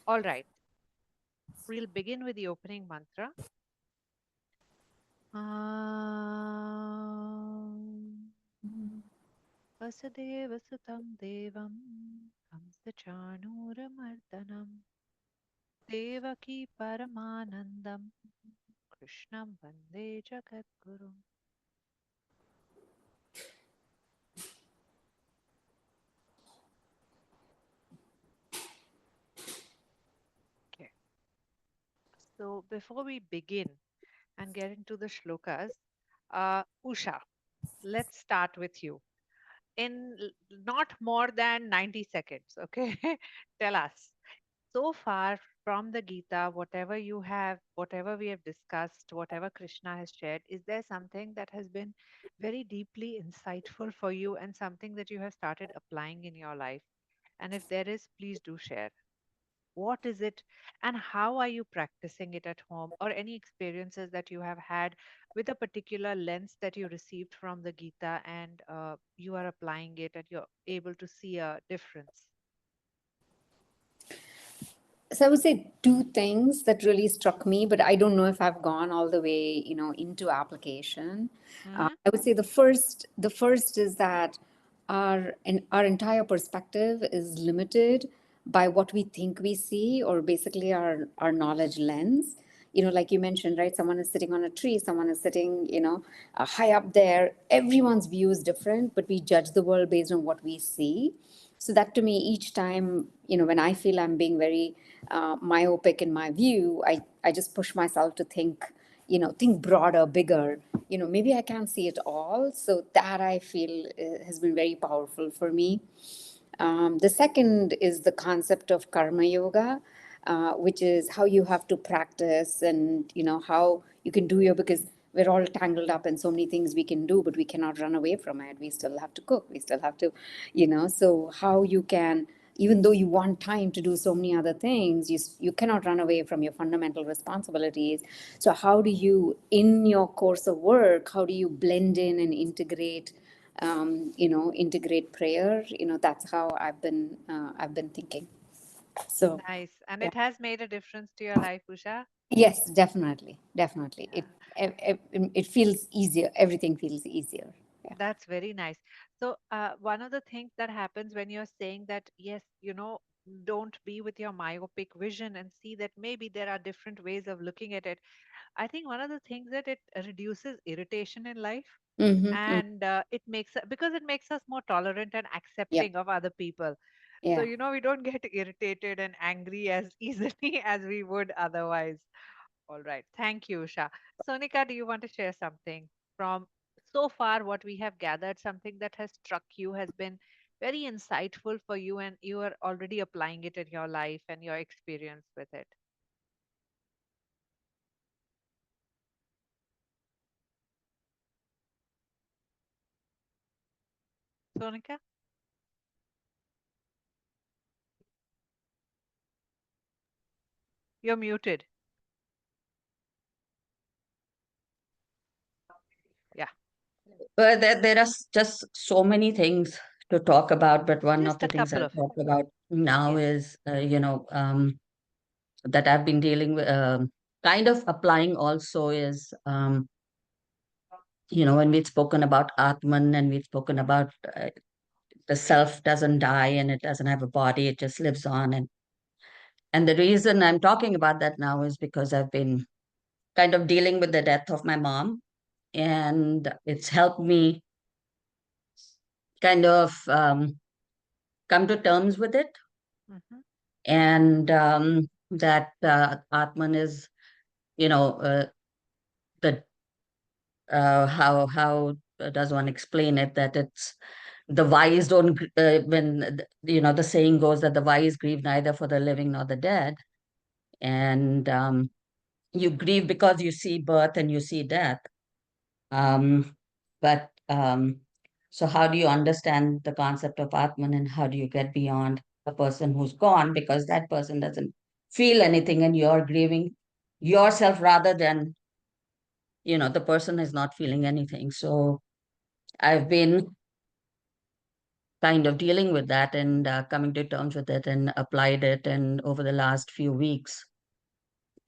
All right, we'll begin with the opening mantra. Om Vasudeva Sutam Devam Kamsachanuramardanam Devaki Paramanandam Krishnam Vande Jagadguru. Okay. So before we begin and get into the shlokas, Usha, let's start with you. In not more than 90 seconds, okay? Tell us. So far from the Gita, whatever you have, whatever we have discussed, whatever Krishna has shared, is there something that has been very deeply insightful for you and something that you have started applying in your life? And if there is, please do share. What is it and how are you practicing it at home, or any experiences that you have had with a particular lens that you received from the Gita, and you are applying it and you're able to see a difference? So I would say two things that really struck me, but I don't know if I've gone all the way, into application. Hmm. I would say the first is that our entire perspective is limited by what we think we see, or basically our knowledge lens. Like you mentioned, right? Someone is sitting on a tree, someone is sitting, high up there. Everyone's view is different, but we judge the world based on what we see. So that to me, each time, when I feel I'm being very myopic in my view, I just push myself to think broader, bigger. Maybe I can't see it all. So that I feel has been very powerful for me. The second is the concept of karma yoga, which is how you have to practice, and how you can do your, because we're all tangled up in so many things we can do, but we cannot run away from it. We still have to cook. We still have to, so how you can, even though you want time to do so many other things, you cannot run away from your fundamental responsibilities. So how do you, in your course of work, how do you blend in and integrate prayer? That's how I've been thinking. So Nice. And yeah. it has made a difference to your life, Usha? Yes, definitely. It, Yeah. it it feels easier. Everything feels easier. Yeah. That's very nice. So, one of the things that happens when you're saying that, yes, don't be with your myopic vision and see that maybe there are different ways of looking at it. I think one of the things that it reduces irritation in life, Mm-hmm. and it makes, because it makes us more tolerant and Yeah. accepting of other people. So, Yeah. we don't get irritated and angry as easily as we would otherwise. All right. Thank you, Usha. Sonika, do you want to share something from so far what we have gathered, something that has struck you, has been very insightful for you, and you are already applying it in your life and your experience with it? Sonika, you're muted. Yeah, Well, there are just so many things to talk about, but one of just the a things couple I'll of, talk about now yeah. is, that I've been dealing with, kind of applying also is, when we'd spoken about Atman and we'd spoken about the self doesn't die and it doesn't have a body, it just lives on. And the reason I'm talking about that now is because I've been kind of dealing with the death of my mom, and it's helped me kind of come to terms with it, Hmm. and that Atman is, you know, the how does one explain it? That it's the wise don't when the saying goes that the wise grieve neither for the living nor the dead, and you grieve because you see birth and you see death. But so how do you understand the concept of Atman, and how do you get beyond the person who's gone, because that person doesn't feel anything and you're grieving yourself rather than, the person is not feeling anything. So I've been kind of dealing with that and coming to terms with it and applied it. And over the last few weeks,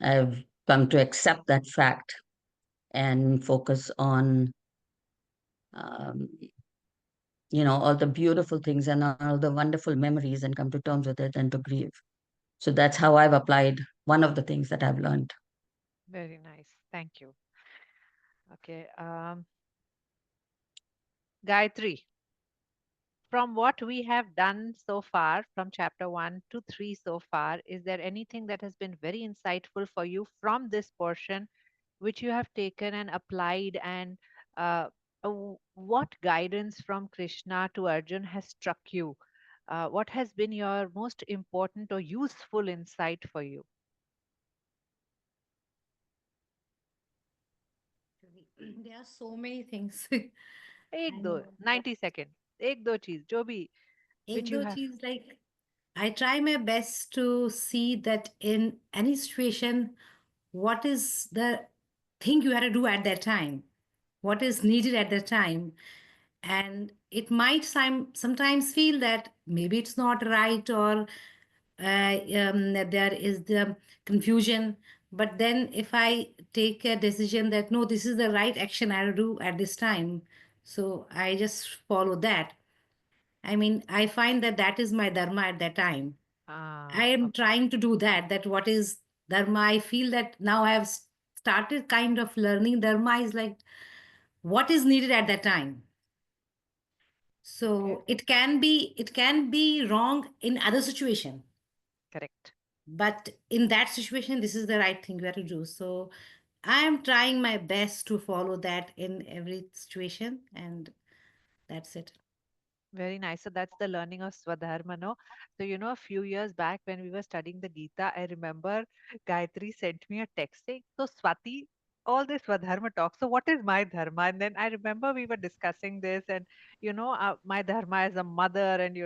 I've come to accept that fact and focus on, um, all the beautiful things and all the wonderful memories and come to terms with it and to grieve. So that's how I've applied one of the things that I've learned. Very nice. Thank you. Okay. Gayatri, from what we have done so far, from chapter 1 to 3 so far, is there anything that has been very insightful for you from this portion, which you have taken and applied? And what guidance from Krishna to Arjun has struck you? What has been your most important or useful insight for you? There are so many things. एक दो And 90 seconds. एक दो चीज जो भी एक which you दो have. चीज like I try my best to see that in any situation, what is the thing you have to do at that time, what is needed at that time. And it might sometimes feel that maybe it's not right, or there is the confusion. But then if I take a decision that no, this is the right action I have to do at this time, so I just follow that. I mean, I find that that is my dharma at that time. I am Okay. trying to do that. That what is dharma? I feel that now I have started kind of learning dharma is like what is needed at that time. Okay. So it can be wrong in other situation, Correct. but in that situation, this is the right thing you have to do. So I am trying my best to follow that in every situation, and that's it. Very nice. So that's the learning of Swadharma, no? So, a few years back when we were studying the Gita, I remember Gayatri sent me a text saying, so Swati, all this Swadharma talk. So, what is my dharma? And then I remember we were discussing this and, my dharma as a mother and,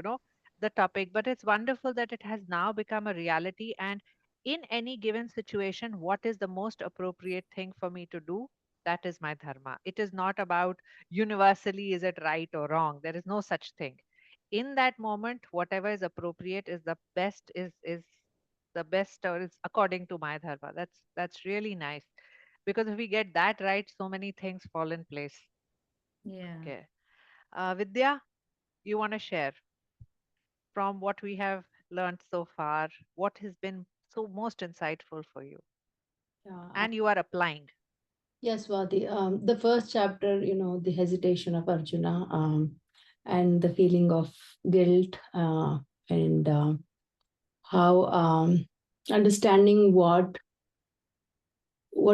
the topic. But it's wonderful that it has now become a reality. And in any given situation, what is the most appropriate thing for me to do? That is my dharma. It is not about universally is it right or wrong. There is no such thing. In that moment, whatever is appropriate is the best, is the best, or is according to my dharma. That's really nice, because if we get that right, so many things fall in place. Yeah. Okay. Vidya, you want to share from what we have learned so far, what has been so most insightful for you Yeah, and you are applying? yes, Vadi. The first chapter, the hesitation of Arjuna, and the feeling of guilt, and how understanding what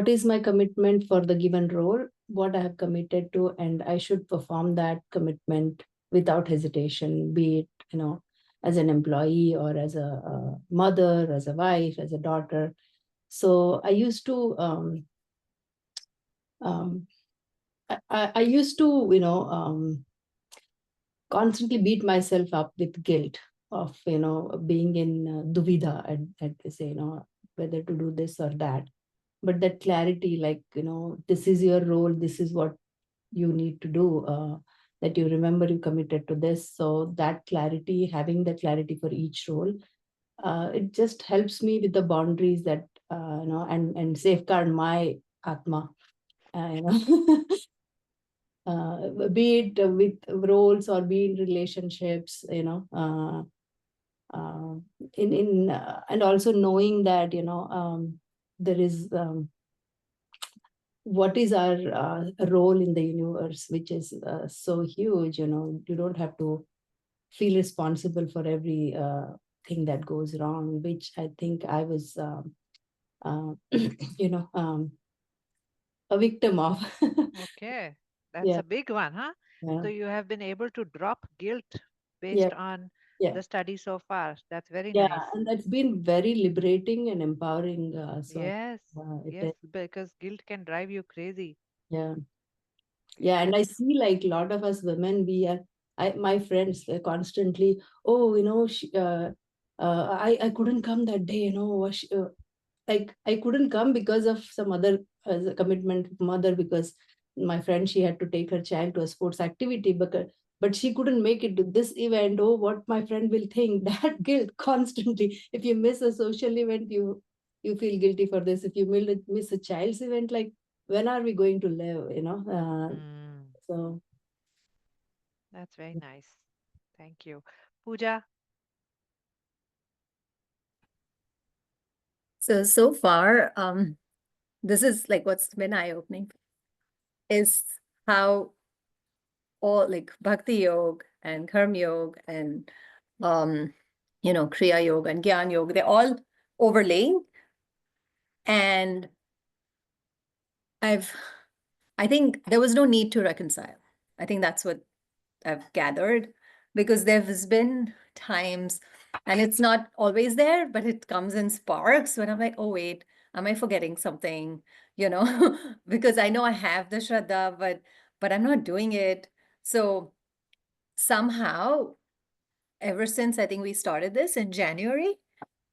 is my commitment for the given role, what I have committed to, and I should perform that commitment without hesitation, be it, as an employee or as a mother, as a wife, as a daughter. So I used to um, I used to, constantly beat myself up with guilt of, being in duvida, at say, whether to do this or that. But that clarity, like, this is your role, this is what you need to do, that you remember you committed to this. So that clarity, having that clarity for each role, it just helps me with the boundaries that, and safeguard my atma, you know. Be it with roles or be in relationships, and also knowing that, there is, what is our role in the universe, which is so huge. You don't have to feel responsible for every thing that goes wrong, which I think I was, a victim of. Okay, that's Yeah, a big one, huh? yeah, So you have been able to drop guilt yeah, based on yeah. the study so far. That's very Yeah, nice. and that's been very liberating and empowering. Yes, It yes, is, because guilt can drive you crazy. yeah, yeah. And I Yes. see like a lot of us women, my friends, they're constantly, oh, I couldn't come that day, like I couldn't come because of some other commitment with mother, because my friend, she had to take her child to a sports activity, but she couldn't make it to this event. Oh, what my friend will think. That guilt constantly. If you miss a social event, you feel guilty for this. If you miss a child's event, like when are we going to live, so That's very nice. Thank you. Pooja, So far, this is like what's been eye-opening is how all like Bhakti Yoga and Karma Yoga and Kriya Yoga and Gyan Yoga, they're all overlaying. And I think there was no need to reconcile. I think that's what I've gathered, because there's been times, and it's not always there, but it comes in sparks when I'm like, oh wait, am I forgetting something? Because I know I have the Shraddha, but I'm not doing it. So somehow, ever since I think we started this in January,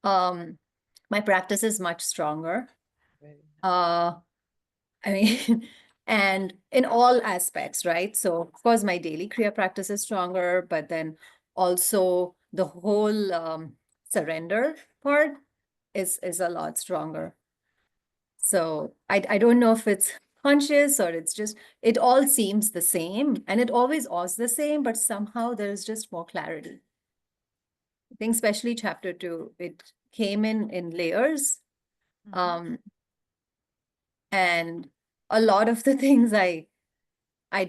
my practice is much stronger. very nice. I mean, and in all aspects, right? So of course my daily Kriya practice is stronger, but then also the whole surrender part is a lot stronger. So I don't know if it's conscious or it's just, it all seems the same, and it always was the same, but somehow there's just more clarity. I think especially chapter 2, it came in layers. Mhm. And a lot of the things I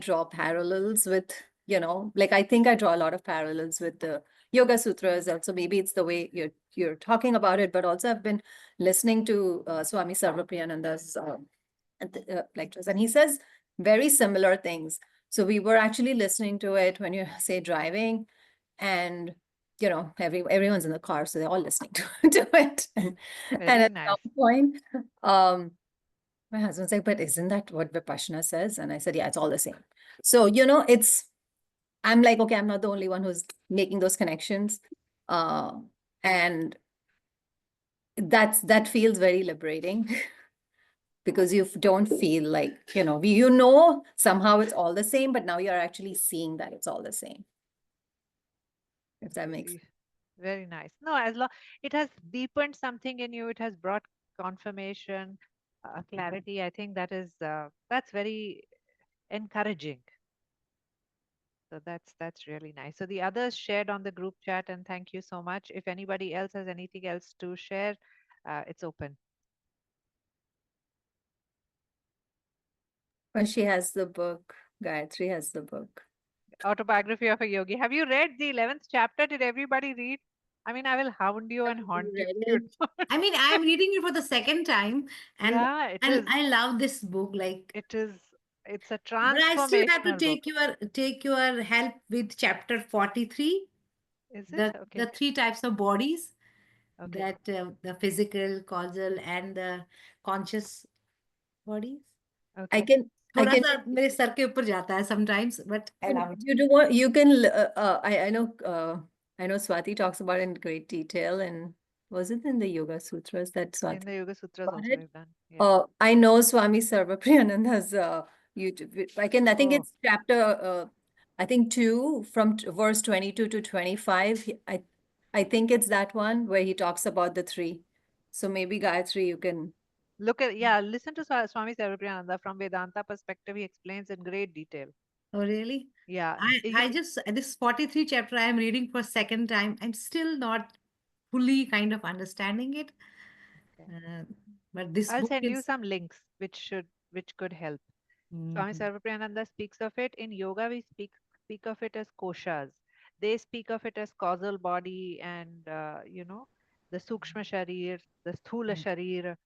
draw parallels with, like I think I draw a lot of parallels with the Yoga Sutras. Also, maybe it's the way you're talking about it, but also I've been listening to Swami Sarvapriyananda's lectures, and he says very similar things. So we were actually listening to it when you say driving, and everyone's in the car, so they're all listening to it. And Very at nice. some point, my husband's like, but isn't that what Vipassana says? And I said, yeah, it's all the same. So, I'm like, okay, I'm not the only one who's making those connections. And that feels very liberating because you don't feel like, somehow it's all the same, but now you're actually seeing that it's all the same. If that makes sense. Very nice. No, as long it has deepened something in you, it has brought confirmation, clarity. I think that's very encouraging. So that's really nice. So the others shared on the group chat, and thank you so much. If anybody else has anything else to share, it's open. Well, she has the book. Gayatri has the book. Autobiography of a Yogi. Have you read the 11th chapter? Did everybody read? I mean, I will hound you and haunt you. if you don't. I mean, I'm reading it for the second time, and Yeah, it is. I love this book. Like, It is. It's a but I still have to transformational book. take your help with chapter 43, Is it? Okay. the 3 types of bodies, Okay. that the physical, causal, and the conscious bodies. I Okay. can थोड़ा सा मेरे sir के ऊपर जाता है sometimes, but I And love it. you do what you can. I know Swati talks about it in great detail, and was it in the Yoga Sutras that In Swati the Yoga Sutras got also it? we've done. Yeah. I know Swami Sarvapriyananda's YouTube. I think Oh. it's chapter I think 2 from verse 22 to 25. I think it's that one where he talks about the 3. So maybe Gayatri, you can. Listen to Swami Sarvapriyananda from Vedanta perspective. He explains in great detail. Oh, really? Yeah. I just, this 43 chapter I am reading for second time. I'm still not fully kind of understanding it. Okay. But this I'll book send you is, some links which could help. Swami Mhm. Sarvapriyananda speaks of it. In yoga, we speak of it as koshas. They speak of it as causal body and the sukshma sharir, the sthula sharir,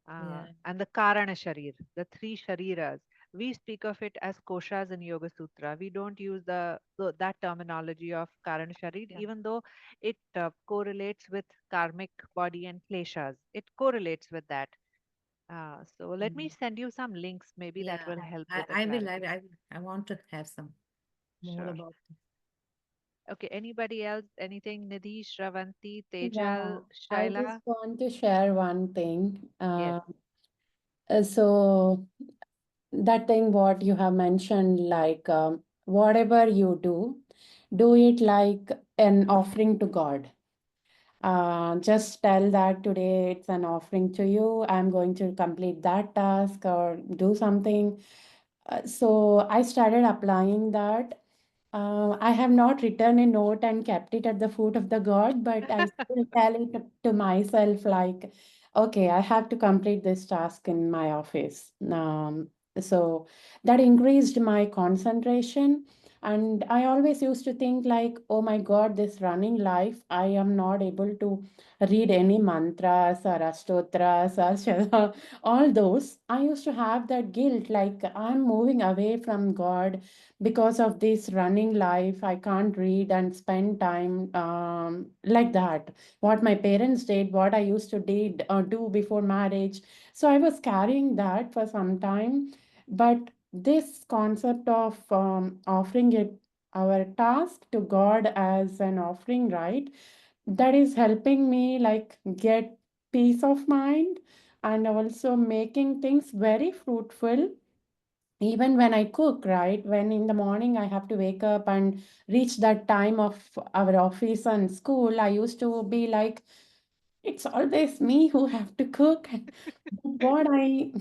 Yeah. and the karana sharir, the 3 shariras. We speak of it as koshas in Yoga Sutra. We don't use that terminology of karana sharir, Yeah. even though it correlates with karmic body and kleshas. It correlates with that. So let me send you some links. Maybe that Yeah. will help with the I will. clarity. I want to have some more Sure. about this. Okay. Anybody else? Anything? Nidhi, Shravanti, Yeah, Tejal, I just Shaila? want to share one thing. Yes. So that thing what you have mentioned, like whatever you do it like an offering to God. Just tell that today it's an offering to you. I'm going to complete that task or do something. So I started applying that. I have not written a note and kept it at the foot of the God, but I still tell it to myself like, okay, I have to complete this task in my office. So that increased my concentration. And I always used to think like, oh my God, this running life, I am not able to read any mantras or astotras or all those. I used to have that guilt, like I'm moving away from God because of this running life. I can't read and spend time like that. What my parents did, what I used to did do before marriage. So I was carrying that for some time. But this concept of offering it our task to God as an offering, right? That is helping me like get peace of mind and also making things very fruitful even when I cook, right? When in the morning I have to wake up and reach that time of our office and school, I used to be like, it's always me who have to cook. What I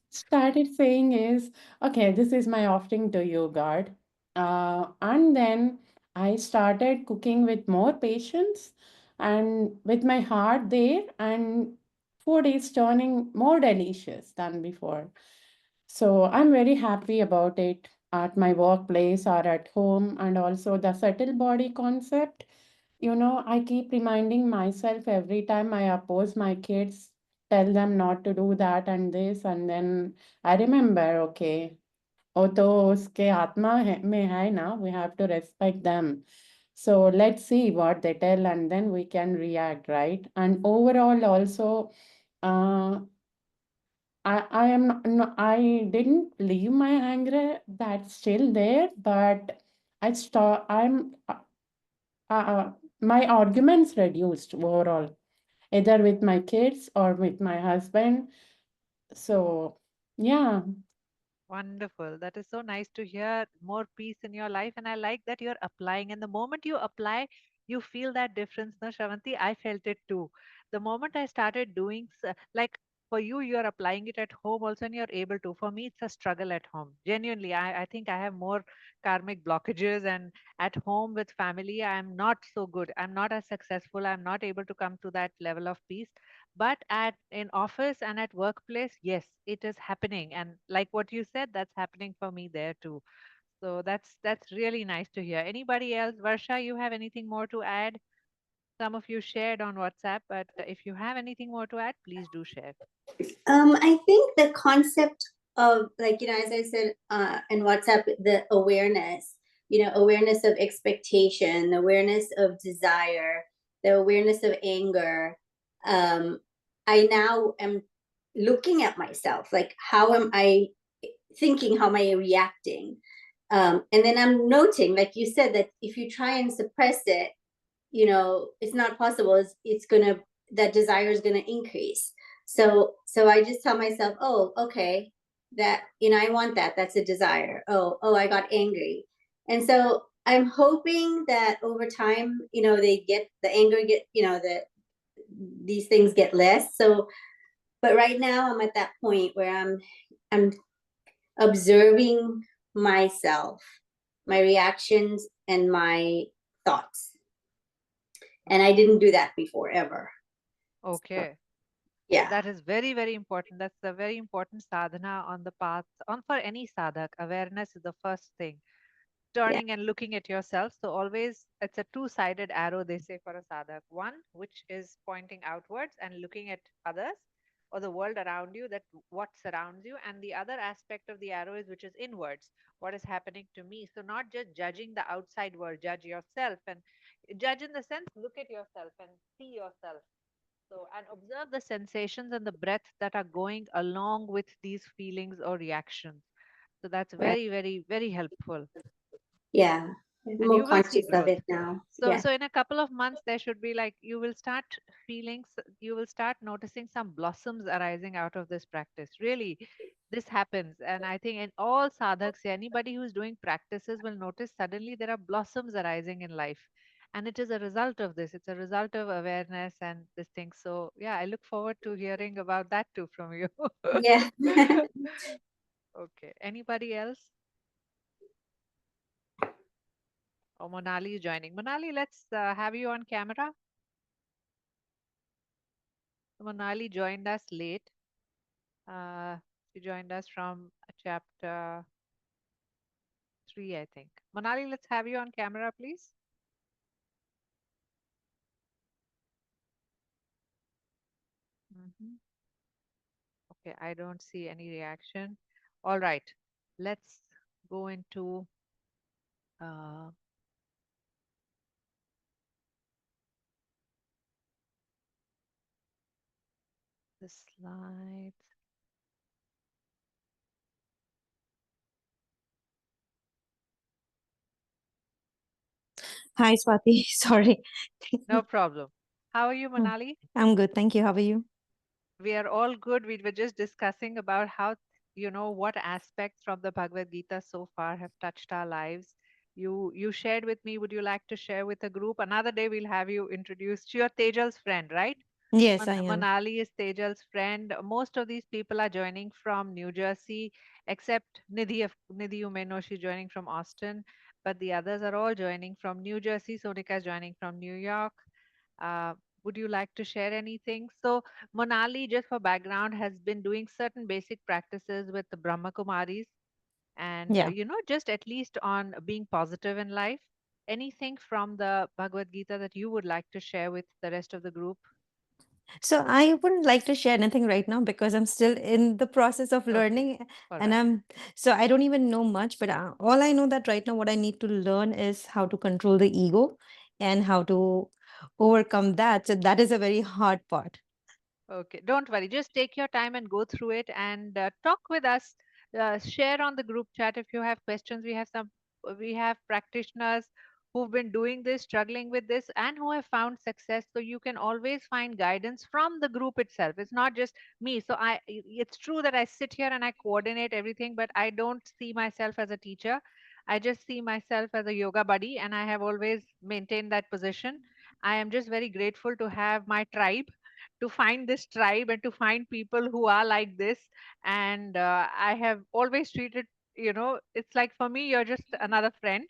started saying is, okay, this is my offering to you, God. And then I started cooking with more patience and with my heart there, and food is turning more delicious than before. So I'm very happy about it at my workplace or at home, and also the subtle body concept. I keep reminding myself every time I oppose my kids, tell them not to do that and this, and then I remember, okay, वो तो उसके आत्मा में है ना, we have to respect them. So let's see what they tell and then we can react, right? And overall also, uh, I am no, I didn't leave my anger. That's still there, but I'm my arguments reduced overall, either with my kids or with my husband. So yeah, Wonderful. That is so nice to hear. More peace in your life. And I like that you're applying. And the moment you apply, you feel that difference. No, Shravanti, I felt it too. The moment I started doing, like for you, you're applying it at home also, and you're able to. For me, it's a struggle at home. Genuinely, I think I have more karmic blockages. And at home with family, I'm not so good. I'm not as successful. I'm not able to come to that level of peace, but at in office and at workplace, yes, it is happening. And like what you said, that's happening for me there too. So that's really nice to hear. Anybody else? Varsha, you have anything more to add? Some of you shared on WhatsApp, but if you have anything more to add, please do share. I think the concept of, like, as I said in WhatsApp, the awareness, awareness of expectation, awareness of desire, the awareness of anger. I now am looking at myself, like, how am I thinking? How am I reacting? And then I'm noting, like you said, that if you try and suppress it, it's not possible. It's gonna, that desire is gonna increase. So I just tell myself, oh, okay, that, I want that. That's a desire. Oh, I got angry. And so I'm hoping that over time, they get the anger, these things get less. So, but right now I'm at that point where I'm observing myself, my reactions and my thoughts. And I didn't do that before, ever. Okay. Yeah. That is very, very important. That's a very important sadhana on the path, on for any sadhak. Awareness is the first thing. Turning and looking at yourself. So always it's a two-sided arrow, they say, for a sadhak. One, which is pointing outwards and looking at others or the world around you, that what surrounds you. And the other aspect of the arrow is which is inwards. What is happening to me? So not just judging the outside world, judge yourself, and judge in the sense, look at yourself and see yourself. So, and observe the sensations and the breath that are going along with these feelings or reactions. So that's Right. very, very, very helpful. Yeah. I'm And more you will see conscious of growth. it now. So, Yeah. so in a couple of months, there should be like you will start feeling, you will start noticing some blossoms arising out of this practice. Really, this happens. And I think in all sadhaks, anybody who's doing practices will notice suddenly there are blossoms arising in life. And it is a result of this. It's a result of awareness and this thing. So, yeah, I look forward to hearing about that too from you. Yeah. Okay. Anybody else? Oh, Monali is joining. Monali, let's have you on camera. Monali joined us late. Uh, she joined us from chapter 3, I think. Monali, let's have you on camera, please. Mhm. Okay, I don't see any reaction. All right, let's go into uh, the slides. Hi, Swati. Sorry. No problem. How are you, Hmm. Manali? I'm good. Thank you. How are you? We are all good. We were just discussing about how, what aspects from the Bhagavad Gita so far have touched our lives. You shared with me. Would you like to share with the group? Another day we'll have you introduced. You're Tejal's friend, right? Yes, I am. Manali is Tejal's friend. Most of these people are joining from New Jersey, except Nidhi. Nidhi, you may know she's joining from Austin, but the others are all joining from New Jersey. Sonika is joining from New York. Uh, would you like to share anything? So, Monali, just for background, has been doing certain basic practices with the Brahma Kumaris and, Yeah. just at least on being positive in life. Anything from the Bhagavad Gita that you would like to share with the rest of the group? So I wouldn't like to share anything right now because I'm still in the process of Okay, learning, all and right. so I don't even know much. But all I know that right now, what I need to learn is how to control the ego and how to overcome that. So that is a very hard part. Okay, don't worry. Just take your time and go through it and talk with us. Share on the group chat if you have questions. We have practitioners who've been doing this, struggling with this, and who have found success. So you can always find guidance from the group itself. It's not just me. So it's true that I sit here and I coordinate everything, but I don't see myself as a teacher. I just see myself as a yoga buddy, and I have always maintained that position. I am just very grateful to have my tribe, to find this tribe and to find people who are like this. And I have always treated, it's like for me, you're just another friend.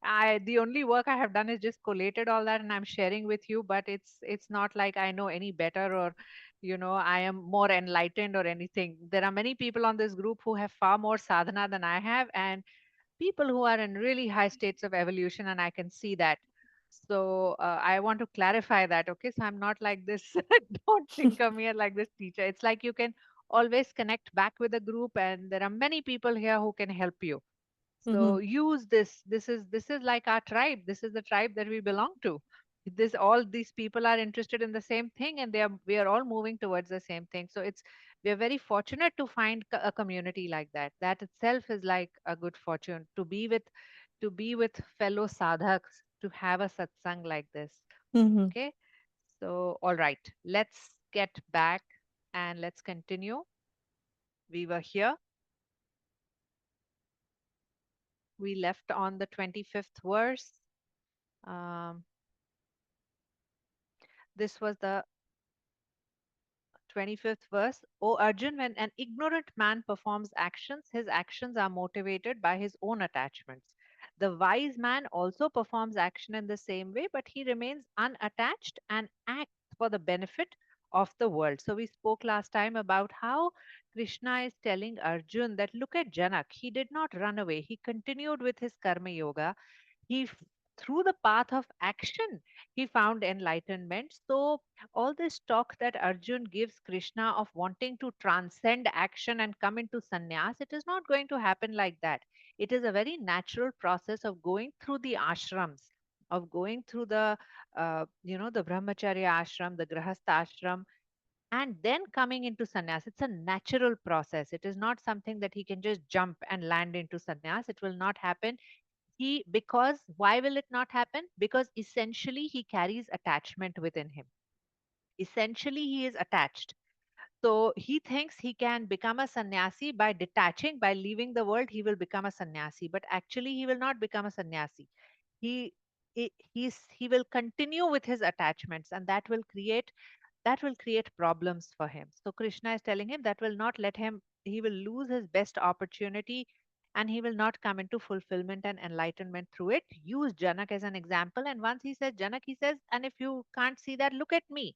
The only work I have done is just collated all that and I'm sharing with you, but it's not like I know any better or I am more enlightened or anything. There are many people on this group who have far more sadhana than I have, and people who are in really high states of evolution, and I can see that. So I want to clarify that. Okay, so I'm not like this. Don't think of me as like this teacher. It's like you can always connect back with the group, and there are many people here who can help you. So Hmm. use this. This is like our tribe. This is the tribe that we belong to. This all these people are interested in the same thing, and we are all moving towards the same thing. So we are very fortunate to find a community like that. That itself is like a good fortune to be with fellow sadhaks, to have a satsang like this. Hmm. Okay. So all right, let's get back and let's continue. We were here. We left on the 25th verse. Um, this was the 25th verse. O Arjun, when an ignorant man performs actions, his actions are motivated by his own attachments. The wise man also performs action in the same way, but he remains unattached and acts for the benefit of the world. So, we spoke last time about how Krishna is telling Arjun that look at Janak. He did not run away, he continued with his Karma Yoga. Through the path of action, he found enlightenment. So all this talk that Arjun gives Krishna of wanting to transcend action and come into sannyas, it is not going to happen like that. It is a very natural process of going through the ashrams, of going through the brahmacharya ashram, the grahastha ashram, and then coming into sannyas. It's a natural process. It is not something that he can just jump and land into sannyas. It will not happen. Because why will it not happen? Because essentially he carries attachment within him. Essentially he is attached. So he thinks he can become a sannyasi by detaching, by leaving the world, he will become a sannyasi. But actually, he will not become a sannyasi. He he will continue with his attachments, and that will create problems for him. So Krishna is telling him that will not let him, he will lose his best opportunity and he will not come into fulfillment and enlightenment through it. Use Janak as an example. And once he says Janak, he says, and if you can't see that, look at me.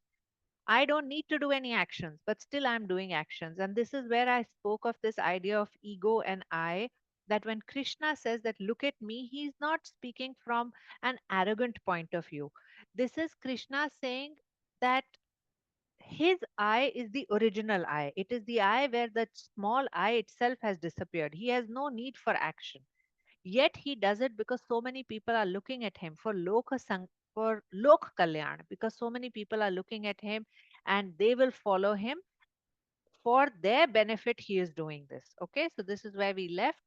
I don't need to do any actions, but still I'm doing actions. And this is where I spoke of this idea of ego and I, that when Krishna says that look at me, he's not speaking from an arrogant point of view. This is Krishna saying that his I is the original I. It is the I where the small I itself has disappeared. He has no need for action. Yet he does it because so many people are looking at him for for lok kalyan, because so many people are looking at him and they will follow him for their benefit. He is doing this. Okay, so this is where we left.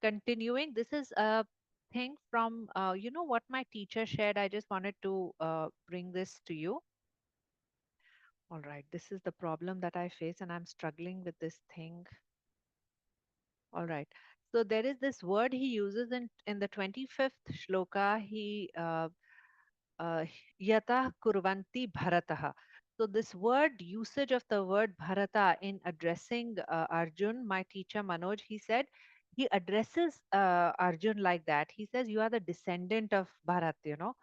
Continuing, this is a thing from what my teacher shared. I just wanted to bring this to you. All right, this is the problem that I face, and I'm struggling with this thing. All right. So there is this word he uses in the 25th shloka. He yata kurvanti bharataha. So this word, usage of the word bharata in addressing Arjun, my teacher Manoj, he said he addresses Arjun like that. He says, you are the descendant of Bharat, you know.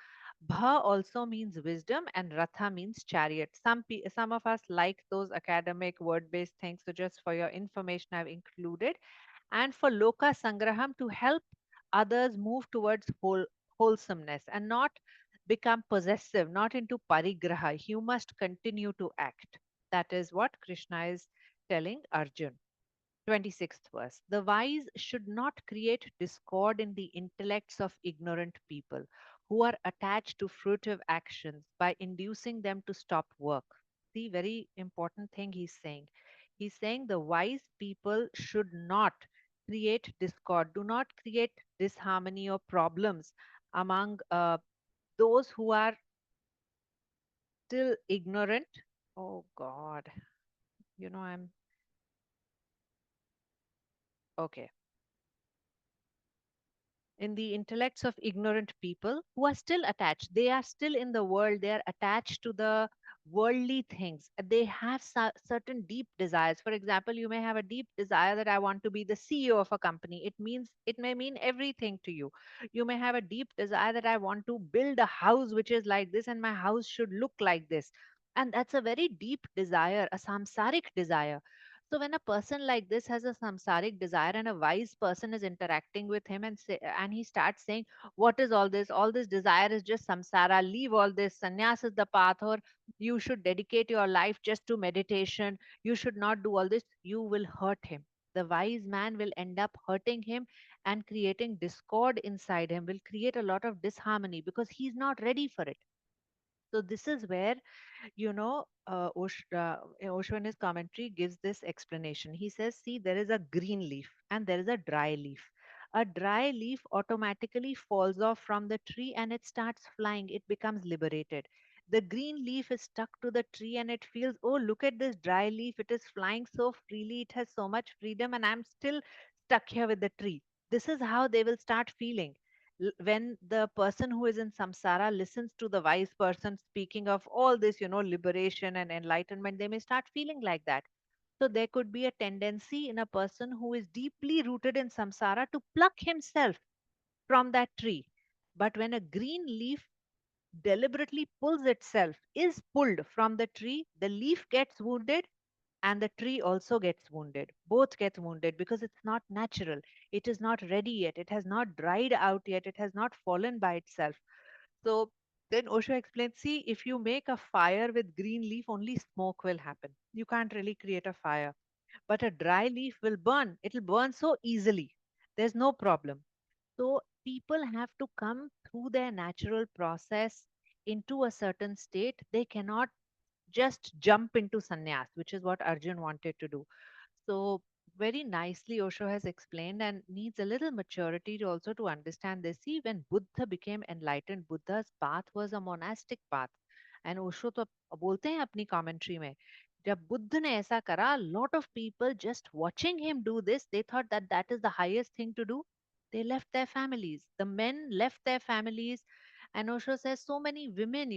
Bha also means wisdom and Ratha means chariot. Some of us like those academic word-based things. So just for your information, I've included. And for Loka Sangraham, to help others move towards wholesomeness and not become possessive, not into parigraha. You must continue to act. That is what Krishna is telling Arjun. 26th verse. The wise should not create discord in the intellects of ignorant people who are attached to fruitive actions by inducing them to stop work. See, very important thing he's saying. He's saying the wise people should not create discord, do not create disharmony or problems among those who are still ignorant. Oh God, I'm okay. In the intellects of ignorant people who are still attached. They are still in the world, they are attached to the worldly things. They have certain deep desires. For example, you may have a deep desire that I want to be the CEO of a company. It may mean everything to you. You may have a deep desire that I want to build a house which is like this and my house should look like this. And that's a very deep desire, a samsaric desire. So when a person like this has a samsaric desire and a wise person is interacting with him and he starts saying, what is all this? All this desire is just samsara. Leave all this. Sannyas is the path, or you should dedicate your life just to meditation. You should not do all this. You will hurt him. The wise man will end up hurting him and creating discord inside him, will create a lot of disharmony because he's not ready for it. So this is where Osho in his commentary gives this explanation. He says, see, there is a green leaf and there is a dry leaf. A dry leaf automatically falls off from the tree and it starts flying. It becomes liberated. The green leaf is stuck to the tree and it feels, oh, look at this dry leaf. It is flying so freely. It has so much freedom and I'm still stuck here with the tree. This is how they will start feeling when the person who is in samsara listens to the wise person speaking of all this, liberation and enlightenment, they may start feeling like that. So there could be a tendency in a person who is deeply rooted in samsara to pluck himself from that tree. But when a green leaf deliberately pulls itself, is pulled from the tree, the leaf gets wounded and the tree also gets wounded. Both get wounded because it's not natural. It is not ready yet. It has not dried out yet. It has not fallen by itself. So then Osho explains, see, if you make a fire with green leaf, only smoke will happen. You can't really create a fire. But a dry leaf will burn. It'll burn so easily. There's no problem. So people have to come through their natural process into a certain state. They cannot just jump into sannyas, which is what Arjun wanted to do. So very nicely Osho has explained and needs a little maturity to also to understand this. See, when Buddha became enlightened, Buddha's path was a monastic path. And Osho तो बोलते हैं अपनी commentary में जब बुद्ध ने ऐसा करा, lot of people just watching him do this, they thought that that is the highest thing to do. They left their families. The men left their families. And Osho says so many women,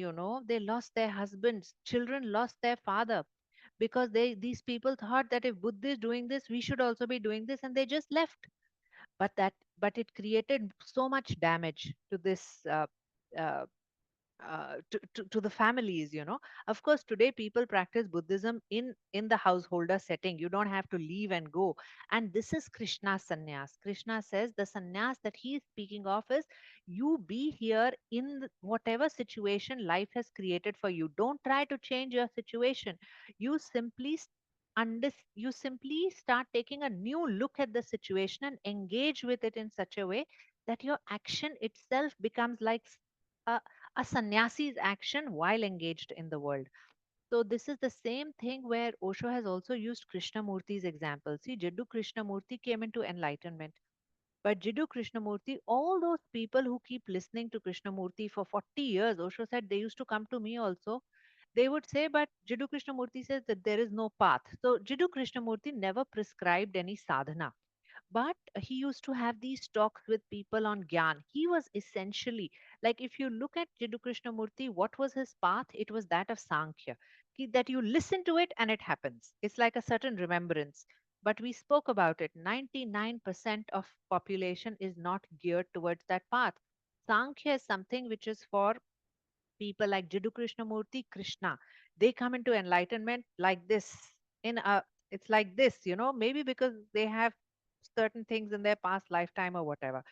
they lost their husbands, children lost their father because these people thought that if Buddha is doing this, we should also be doing this, and they just left. But it created so much damage to this uh, to the families. Of course, today people practice Buddhism in the householder setting. You don't have to leave and go. And this is Krishna's sannyas. Krishna says the sannyas that he is speaking of is, you be here in whatever situation life has created for you. Don't try to change your situation. You simply you simply start taking a new look at the situation and engage with it in such a way that your action itself becomes like a, a sannyasi's action while engaged in the world. So this is the same thing where Osho has also used Krishnamurti's example. See, Jiddu Krishnamurti came into enlightenment. But Jiddu Krishnamurti, all those people who keep listening to Krishnamurti for 40 years, Osho said they used to come to me also. They would say, but Jiddu Krishnamurti says that there is no path. So Jiddu Krishnamurti never prescribed any sadhana, but he used to have these talks with people on gyan. He was essentially, like, if you look at Jiddu Krishnamurti, what was his path? It was that of Sankhya, that you listen to it and it happens. It's like a certain remembrance. But we spoke about it. 99% of population is not geared towards that path. Sankhya is something which is for people like Jiddu Krishnamurti, Krishna. They come into enlightenment like this. It's like this, maybe because they have certain things in their past lifetime or whatever.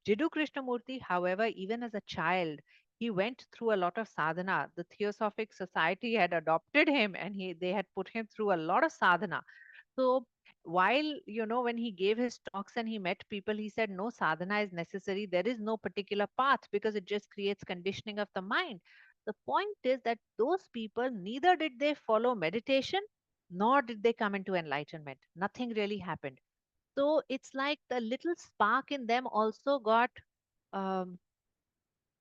Jiddu Krishnamurti, however, even as a child, he went through a lot of sadhana. The Theosophic Society had adopted him, and they had put him through a lot of sadhana. So while, when he gave his talks and he met people, he said, no sadhana is necessary. There is no particular path because it just creates conditioning of the mind. The point is that those people, neither did they follow meditation, nor did they come into enlightenment. Nothing really happened. So it's like the little spark in them also got, um,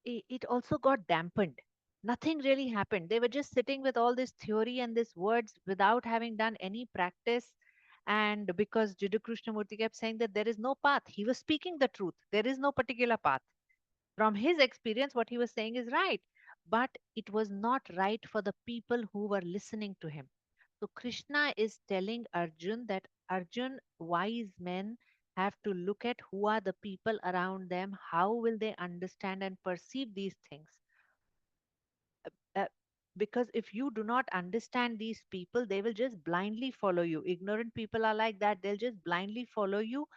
it also got dampened. Nothing really happened. They were just sitting with all this theory and these words without having done any practice. And because Jiddu Krishnamurti kept saying that there is no path, he was speaking the truth. There is no particular path. From his experience, what he was saying is right, but it was not right for the people who were listening to him. So Krishna is telling Arjun that, Arjun, wise men have to look at who are the people around them, how will they understand and perceive these things. Uh, because if you do not understand these people, they will just blindly follow you. Ignorant people are like that. They'll just blindly follow you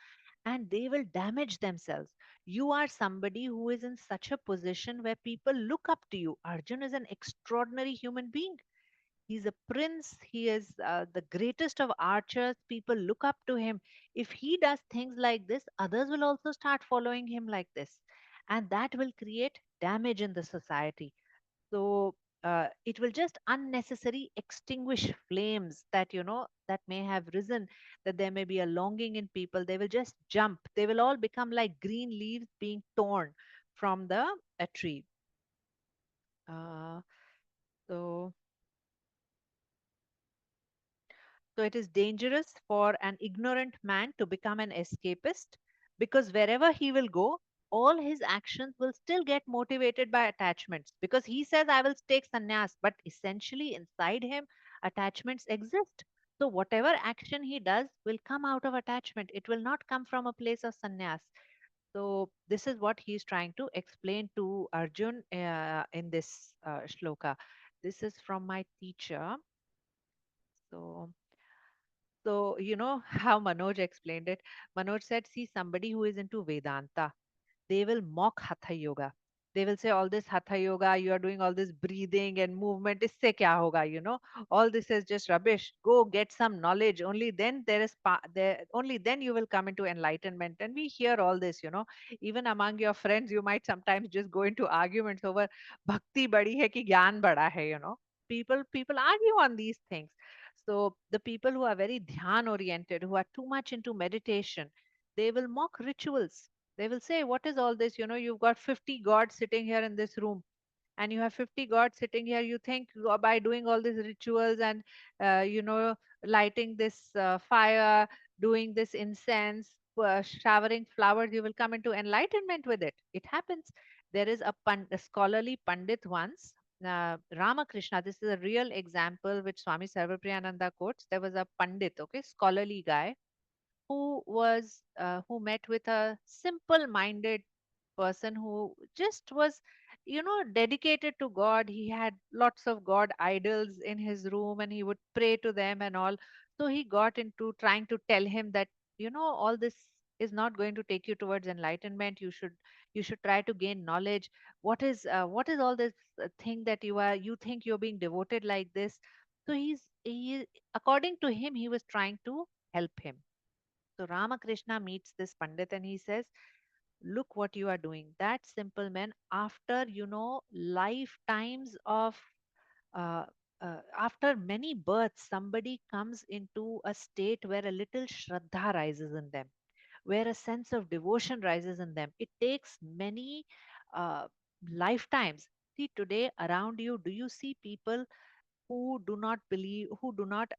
and they will damage themselves. You are somebody who is in such a position where people look up to you. Arjun is an extraordinary human being. He's a prince. He is the greatest of archers. People look up to him. If he does things like this, others will also start following him like this. And that will create damage in the society. So it will just unnecessary extinguish flames that, that may have risen, that there may be a longing in people. They will just jump. They will all become like green leaves being torn from the a tree. Uh, so So it is dangerous for an ignorant man to become an escapist because wherever he will go, all his actions will still get motivated by attachments because he says, I will take sannyas, but essentially inside him, attachments exist. So whatever action he does will come out of attachment. It will not come from a place of sannyas. So this is what he is trying to explain to Arjun in this shloka. This is from my teacher. So, you know how Manoj explained it? Manoj said, see, somebody who is into Vedanta, they will mock Hatha Yoga. They will say, all this Hatha Yoga, you are doing all this breathing and movement, isse kya hoga, all this is just rubbish. Go get some knowledge. Only then only then you will come into enlightenment. And we hear all this, even among your friends, you might sometimes just go into arguments over bhakti badi hai ki gyan bada hai. People argue on these things. So the people who are very dhyan oriented, who are too much into meditation, they will mock rituals. They will say, what is all this? You've got 50 gods sitting here in this room. and you have 50 gods sitting here, you think by doing all these rituals and lighting this fire, doing this incense, showering flowers, you will come into enlightenment with it. It happens. There is a scholarly pandit once, Ramakrishna. This is a real example which Swami Sarvapriyananda quotes. There was a pandit, okay, scholarly guy, who met with a simple minded person who just was dedicated to God. He had lots of God idols in his room and he would pray to them and all. So he got into trying to tell him that all this is not going to take you towards enlightenment. You should try to gain knowledge. What is all this thing that you think you're being devoted like this? So he according to him, he was trying to help him. So Ramakrishna meets this Pandit and he says, look what you are doing. That simple man, after, lifetimes of, uh, after many births, somebody comes into a state where a little Shraddha rises in them, where a sense of devotion rises in them. It takes many uh, lifetimes. See, today around you, do you see people who do not believe, who do not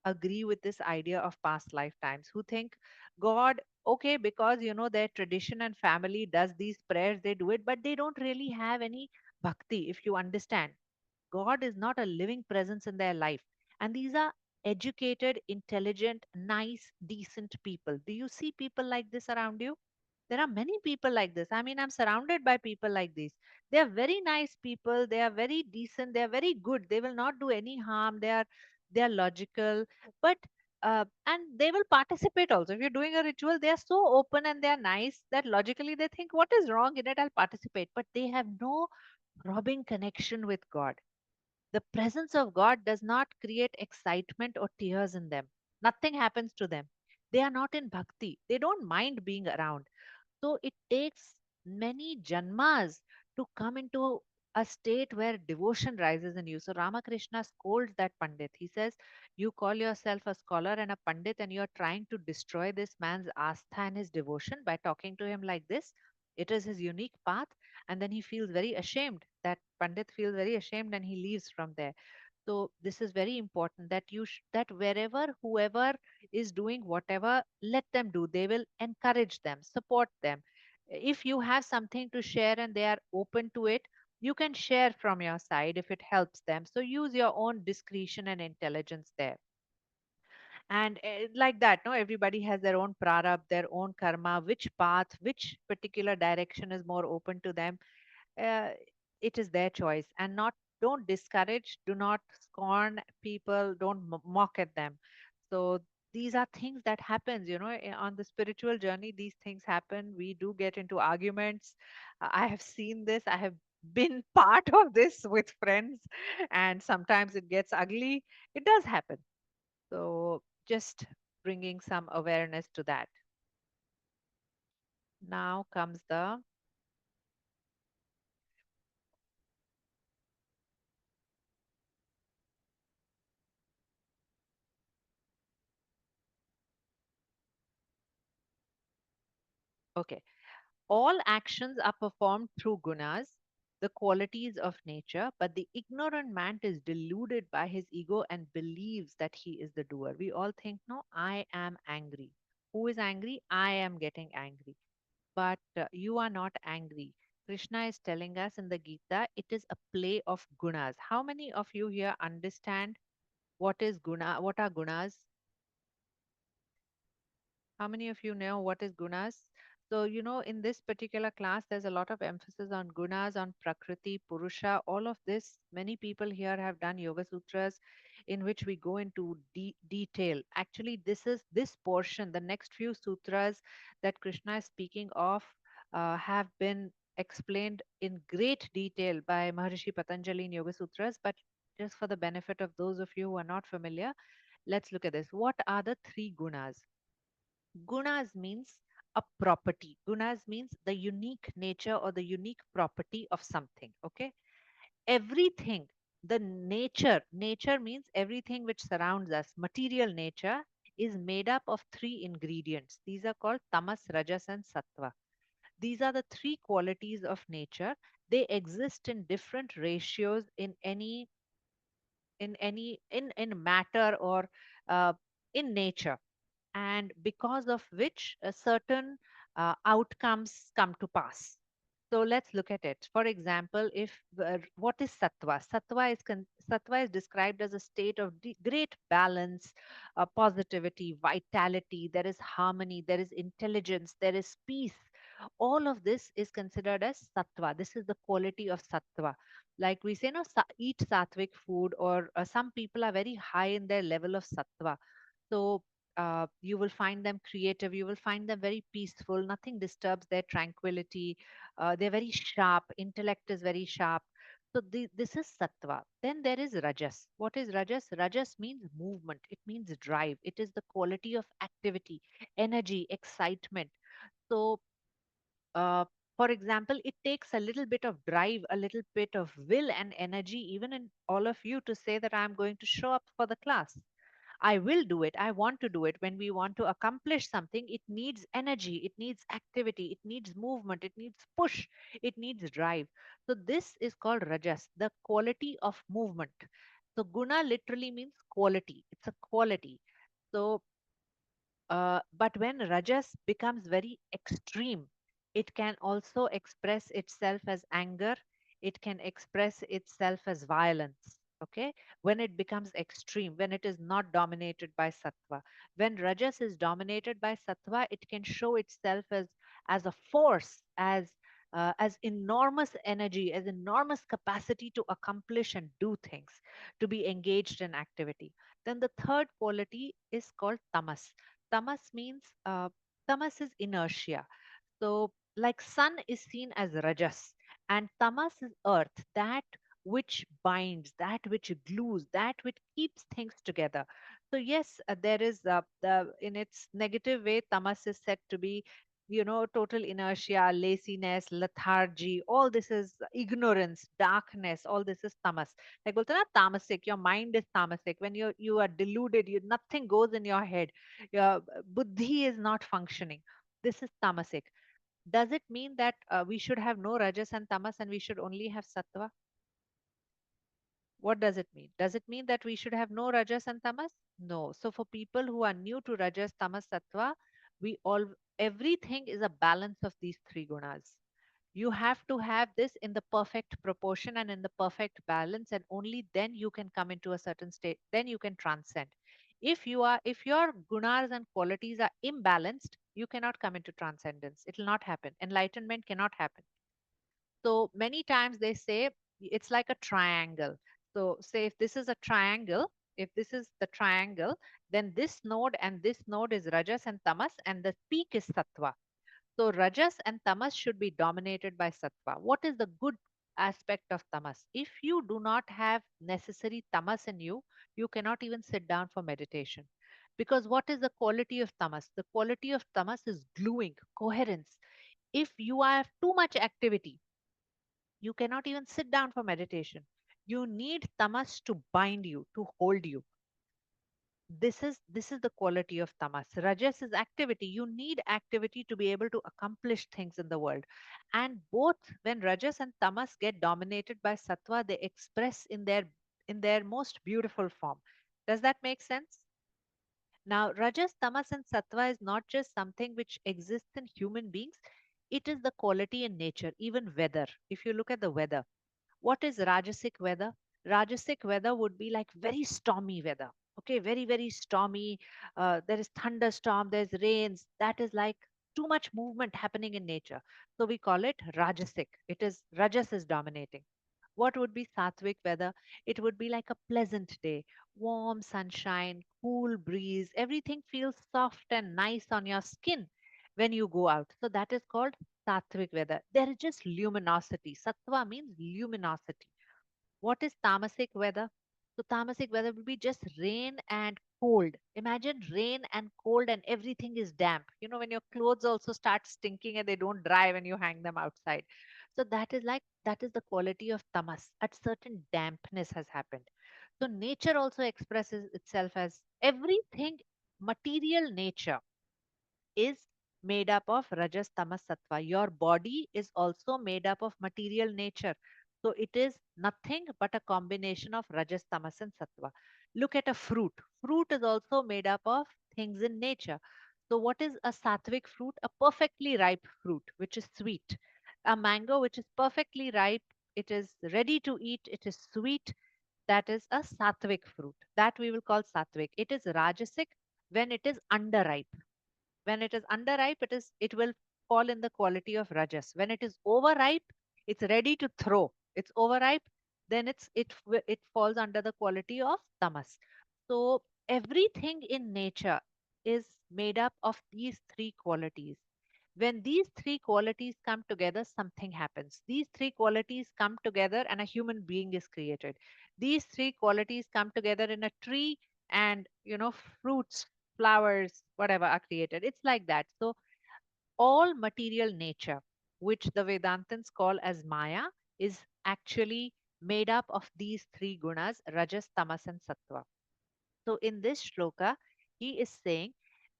agree with this idea of past lifetimes, who think God, okay, because their tradition and family does these prayers, they do it, but they don't really have any bhakti. If you understand, God is not a living presence in their life. And these are educated, intelligent, nice, decent people. Do you see people like this around you? There are many people like this. I mean, I'm surrounded by people like this. They are very nice people. They are very decent. They are very good. They will not do any harm. They are logical, but and they will participate also. If you're doing a ritual, they are so open and they are nice that logically they think, what is wrong in it? I'll participate. But they have no throbbing connection with God. The presence of God does not create excitement or tears in them. Nothing happens to them. They are not in bhakti. They don't mind being around. So it takes many janmas to come into a state where devotion rises in you. So Ramakrishna scolds that Pandit. He says, you call yourself a scholar and a Pandit, and you're trying to destroy this man's astha and his devotion by talking to him like this. It is his unique path. And then he feels very ashamed. That Pandit feels very ashamed and he leaves from there. So this is very important that that wherever whoever is doing whatever, let them do. They will encourage them, support them. If you have something to share and they are open to it, you can share from your side if it helps them. So use your own discretion and intelligence there. And like that, no, everybody has their own prarabdha, their own karma, which path, which particular direction is more open to them. uh, it is their choice. And not, don't discourage, do not scorn people, don't mock at them. So these are things that happens, on the spiritual journey. These things happen. We do get into arguments. I have seen this. I have been part of this with friends, and sometimes it gets ugly. It does happen. So just bringing some awareness to that. Now comes the okay. All actions are performed through gunas, the qualities of nature, but the ignorant man is deluded by his ego and believes that he is the doer. We all think, no, I am angry. Who is angry? I am getting angry. But you are not angry. Krishna is telling us in the Gita, it is a play of gunas. How many of you here understand what is guna? What are gunas? How many of you know what is gunas? So, in this particular class, there's a lot of emphasis on gunas, on Prakriti, Purusha, all of this. Many people here have done Yoga Sutras in which we go into detail. Actually, this portion, the next few sutras that Krishna is speaking of, have been explained in great detail by Maharishi Patanjali in Yoga Sutras. But just for the benefit of those of you who are not familiar, let's look at this. What are the three gunas? Gunas means a property. Gunas means the unique nature or the unique property of something. Okay. Everything, the nature means everything which surrounds us, material nature is made up of three ingredients. These are called tamas, rajas, and sattva. These are the three qualities of nature, they exist in different ratios in matter or uh, in nature, and because of which certain outcomes come to pass. So let's look at it. For example, if what is sattva? Sattva is described as a state of great balance, positivity, vitality. There is harmony, there is intelligence, there is peace. All of this is considered as sattva. This is the quality of sattva. Like we say, no, eat sattvic food, or some people are very high in their level of sattva. So you will find them creative, you will find them very peaceful, nothing disturbs their tranquility. They're very sharp, intellect is very sharp. So this is sattva. Then there is rajas. What is rajas? Rajas means movement, it means drive, it is the quality of activity, energy, excitement. So uh, for example, it takes a little bit of drive, a little bit of will and energy, even in all of you, to say that I'm going to show up for the class. I will do it. I want to do it. When we want to accomplish something, it needs energy, it needs activity, it needs movement, it needs push, it needs drive. So, this is called rajas, the quality of movement. So, guna literally means quality, it's a quality. So, but when rajas becomes very extreme, it can also express itself as anger, it can express itself as violence. Okay, when it becomes extreme, when it is not dominated by sattva. When rajas is dominated by sattva, it can show itself as a force, as enormous energy, as enormous capacity to accomplish and do things, to be engaged in activity. Then the third quality is called tamas. Tamas means tamas is inertia. So, like sun is seen as rajas, and tamas is earth, that which binds, that which glues, that which keeps things together. So, yes, there is the in its negative way, tamas is said to be, total inertia, laziness, lethargy. All this is ignorance, darkness. All this is tamas. Like बोलते हैं ना tamasic, your mind is tamasic. When you are deluded, nothing goes in your head. Your buddhi is not functioning. This is tamasic. Does it mean that we should have no rajas and tamas and we should only have sattva? What does it mean? Does it mean that we should have no rajas and tamas? No. So for people who are new to rajas, tamas, sattva, we all everything is a balance of these three gunas. You have to have this in the perfect proportion and in the perfect balance, and only then you can come into a certain state, then you can transcend. If your gunas and qualities are imbalanced, you cannot come into transcendence. It will not happen. Enlightenment cannot happen. So many times they say it's like a triangle. So say if this is a triangle, if this is the triangle, then this node and this node is rajas and tamas, and the peak is sattva. So rajas and tamas should be dominated by sattva. What is the good aspect of tamas? If you do not have necessary tamas in you, you cannot even sit down for meditation. Because what is the quality of tamas? The quality of tamas is gluing, coherence. If you have too much activity, you cannot even sit down for meditation. You need tamas to bind you, to hold you. This is the quality of tamas. Rajas is activity. You need activity to be able to accomplish things in the world. And both, when rajas and tamas get dominated by sattva, they express in their most beautiful form. Does that make sense? Now, rajas, tamas, and sattva is not just something which exists in human beings. It is the quality in nature, even weather. If you look at the weather, what is Rajasic weather? Rajasic weather would be like very stormy weather. Okay, very, very stormy. There is thunderstorm, there's rains. That is like too much movement happening in nature. So we call it Rajasic. It is Rajas is dominating. What would be Sattvic weather? It would be like a pleasant day, warm sunshine, cool breeze. Everything feels soft and nice on your skin when you go out. So that is called Sattvic weather. There is just luminosity. Sattva means luminosity. What is tamasic weather? So tamasic weather will be just rain and cold. Imagine rain and cold and everything is damp. When your clothes also start stinking and they don't dry when you hang them outside. So that is the quality of tamas. A certain dampness has happened. So nature also expresses itself as everything. Material nature is made up of rajas, tamas, sattva. Your body is also made up of material nature. So it is nothing but a combination of rajas, tamas, and sattva. Look at a fruit. Fruit is also made up of things in nature. So, what is a sattvic fruit? A perfectly ripe fruit, which is sweet. A mango, which is perfectly ripe, it is ready to eat, it is sweet. That is a sattvic fruit. That we will call sattvic. It is rajasic when it is underripe. When it is underripe, it will fall in the quality of rajas. When it is overripe, it's ready to throw. It's overripe, then it falls under the quality of tamas. So everything in nature is made up of these three qualities. When these three qualities come together, something happens. These three qualities come together and a human being is created. These three qualities come together in a tree, and fruits, flowers, whatever are created. It's like that. So all material nature, which the Vedantins call as Maya, is actually made up of these three gunas, Rajas, Tamas, and Sattva. So in this shloka, he is saying,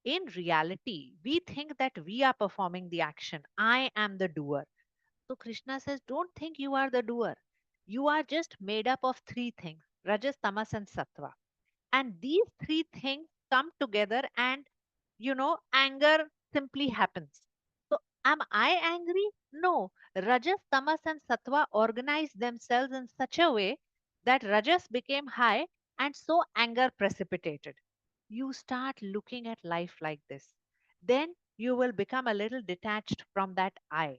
in reality, we think that we are performing the action. I am the doer. So Krishna says, don't think you are the doer. You are just made up of three things, Rajas, Tamas, and Sattva. And these three things come together, and anger simply happens. So am I angry? No. Rajas, Tamas, and Sattva organized themselves in such a way that Rajas became high, and so anger precipitated. You start looking at life like this. Then you will become a little detached from that I.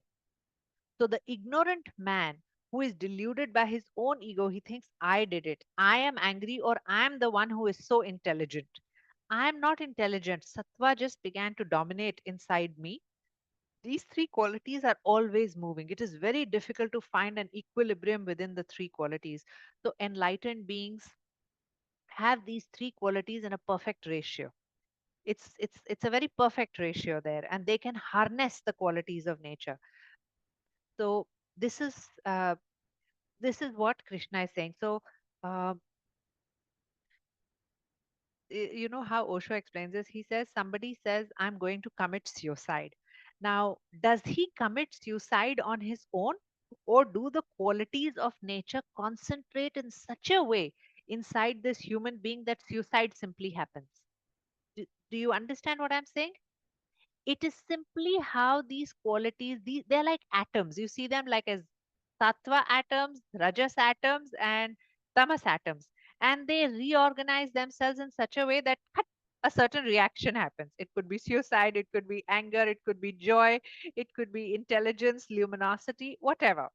So the ignorant man who is deluded by his own ego, he thinks, I did it. I am angry, or I am the one who is so intelligent. I am not intelligent. Sattva just began to dominate inside me. These three qualities are always moving. It is very difficult to find an equilibrium within the three qualities. So enlightened beings have these three qualities in a perfect ratio. It's a very perfect ratio there, and they can harness the qualities of nature. So this is uh, this is what Krishna is saying. So, uh, you know how Osho explains this? He says, somebody says, I'm going to commit suicide. Now, does he commit suicide on his own, or do the qualities of nature concentrate in such a way inside this human being that suicide simply happens? Do you understand what I'm saying? It is simply how these qualities, they're like atoms. You see them like as sattva atoms, rajas atoms, and tamas atoms. And they reorganize themselves in such a way that a certain reaction happens. It could be suicide, it could be anger, it could be joy, it could be intelligence, luminosity, whatever.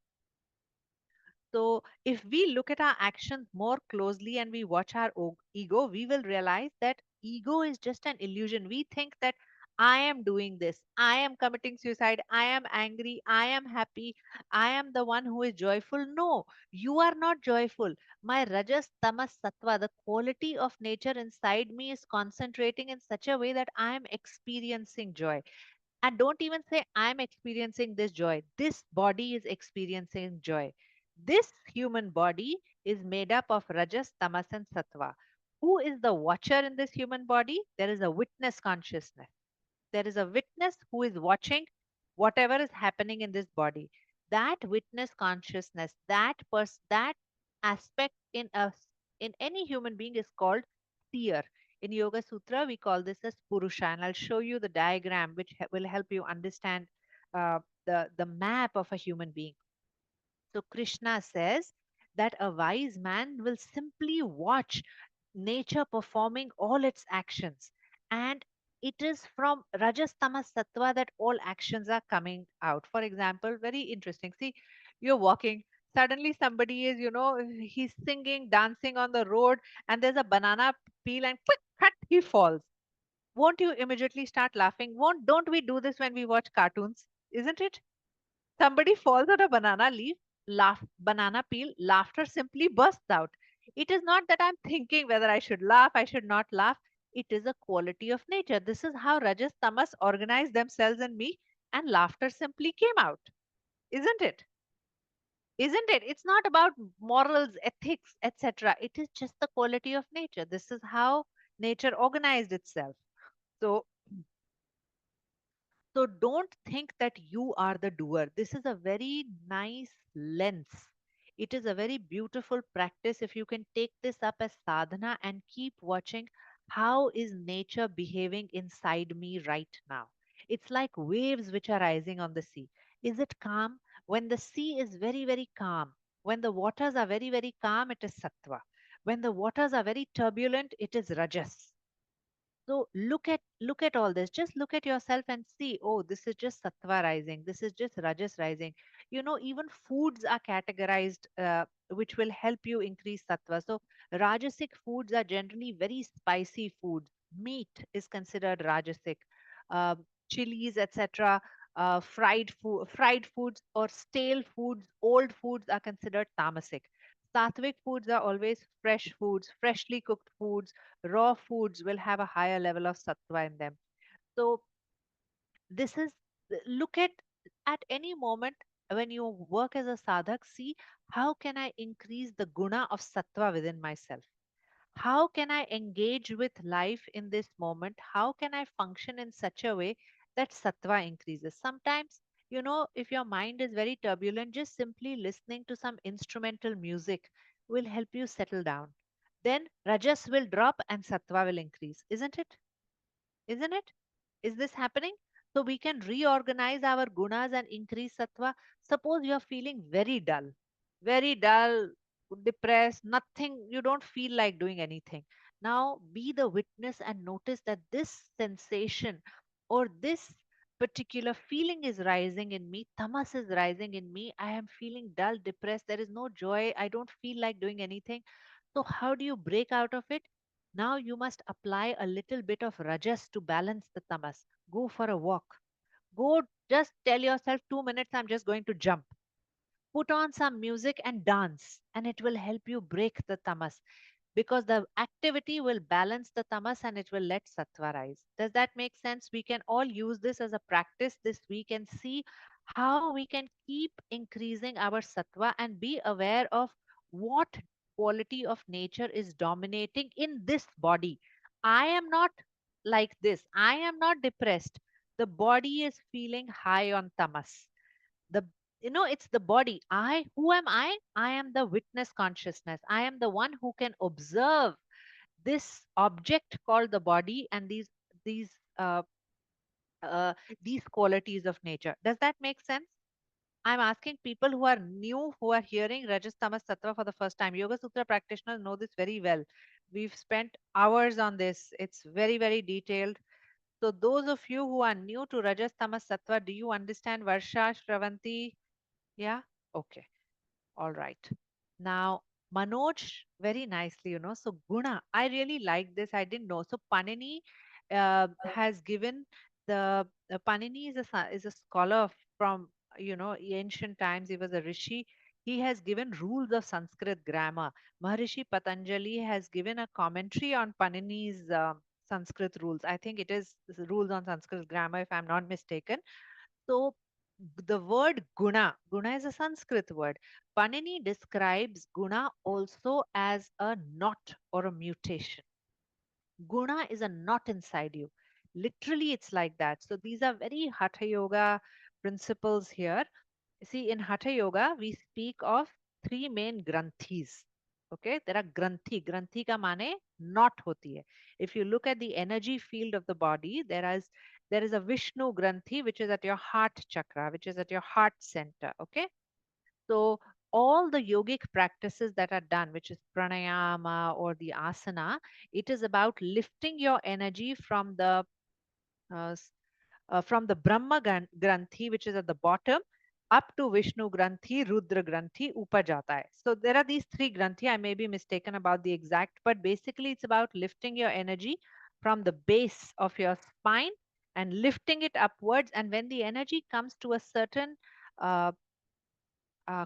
So, if we look at our actions more closely and we watch our ego, we will realize that ego is just an illusion. We think that I am doing this, I am committing suicide, I am angry, I am happy, I am the one who is joyful. No, you are not joyful. My rajas, tamas, sattva, the quality of nature inside me is concentrating in such a way that I am experiencing joy. And don't even say, I'm experiencing this joy. This body is experiencing joy. This human body is made up of Rajas, Tamas, and Sattva. Who is the watcher in this human body? There is a witness consciousness. There is a witness who is watching whatever is happening in this body. That witness consciousness, that aspect in us, in any human being, is called seer. In Yoga Sutra, we call this as Purusha, and I'll show you the diagram which will help you understand the map of a human being. So Krishna says that a wise man will simply watch nature performing all its actions, and it is from Rajas, Tamas, Sattva that all actions are coming out. For example, very interesting. See, you're walking. Suddenly, somebody is, he's singing, dancing on the road, and there's a banana peel, and quick cut, he falls. Won't you immediately start laughing? Don't we do this when we watch cartoons? Isn't it? Somebody falls on a banana leaf, banana peel, laughter simply bursts out. It is not that I'm thinking whether I should laugh, I should not laugh. It is a quality of nature. This is how Rajas, Tamas organized themselves in me, and laughter simply came out. Isn't it? Isn't it? It's not about morals, ethics, etc. It is just the quality of nature. This is how nature organized itself. So So don't think that you are the doer. This is a very nice lens. It is a very beautiful practice if you can take this up as sadhana and keep watching how is nature behaving inside me right now. It's like waves which are rising on the sea. Is it calm? When the sea is very, very calm, when the waters are very, very calm, it is sattva. When the waters are very turbulent, it is rajas. So look at all this. Just look at yourself and see, oh, this is just sattva rising. This is just rajas rising. Even foods are categorized, which will help you increase sattva. So rajasic foods are generally very spicy foods. Meat is considered rajasic. Chilies, etc. Fried foods or stale foods, old foods are considered tamasic. Sattvic foods are always fresh foods, freshly cooked foods. Raw foods will have a higher level of sattva in them. So this is look at any moment when you work as a sadhak, see how can I increase the guna of sattva within myself. How can I engage with life in this moment? How can I function in such a way that sattva increases? Sometimes, if your mind is very turbulent, just simply listening to some instrumental music will help you settle down. Then rajas will drop and sattva will increase. Isn't it? Isn't it? Is this happening? So we can reorganize our gunas and increase sattva. Suppose you are feeling very dull, depressed, nothing, you don't feel like doing anything. Now be the witness and notice that this sensation or this particular feeling is rising in me, tamas is rising in me, I am feeling dull, depressed, there is no joy, I don't feel like doing anything. So, how do you break out of it? Now you must apply a little bit of rajas to balance the tamas. Go for a walk. Go just tell yourself 2 minutes, I'm just going to jump. Put on some music and dance, and it will help you break the tamas because the activity will balance the tamas and it will let sattva rise. Does that make sense? We can all use this as a practice this week and see how we can keep increasing our sattva and be aware of what quality of nature is dominating in this body. I am not like this. I am not depressed. The body is feeling high on tamas. The you know it's the body. Who am I am the witness consciousness. I am the one who can observe this object called the body and these uh, uh, these qualities of nature. Does that make sense? I'm asking people who are new, who are hearing Rajas Tamas Sattva for the first time. Yoga Sutra practitioners know this very well. We've spent hours on this. It's very, very detailed. So those of you who are new to Rajas Tamas Sattva, do you understand Varsha, Shravanti? Yeah? Okay. All right. Now, Manoj, very nicely, so Guna, I really like this. I didn't know. So Panini has given Panini is a scholar from, ancient times. He was a rishi. He has given rules of Sanskrit grammar. Maharishi Patanjali has given a commentary on Panini's Sanskrit rules. I think it is rules on Sanskrit grammar, if I'm not mistaken. So the word guna is a Sanskrit word. Panini describes guna also as a knot or a mutation. Guna is a knot inside you. Literally, it's like that. So these are very Hatha Yoga principles here. See, in Hatha Yoga, we speak of three main granthis. Okay, there are granthi. Granthi ka mane knot hoti hai. If you look at the energy field of the body, there is a Vishnu granthi, which is at your heart chakra, which is at your heart center. Okay, so all the yogic practices that are done, which is pranayama or the asana, it is about lifting your energy uh, from the Brahma Granthi, which is at the bottom, up to Vishnu Granthi, Rudra Granthi, Upar jata hai. So there are these three Granthi. I may be mistaken about the exact, but basically it's about lifting your energy from the base of your spine and lifting it upwards. And when the energy comes to a certain uh,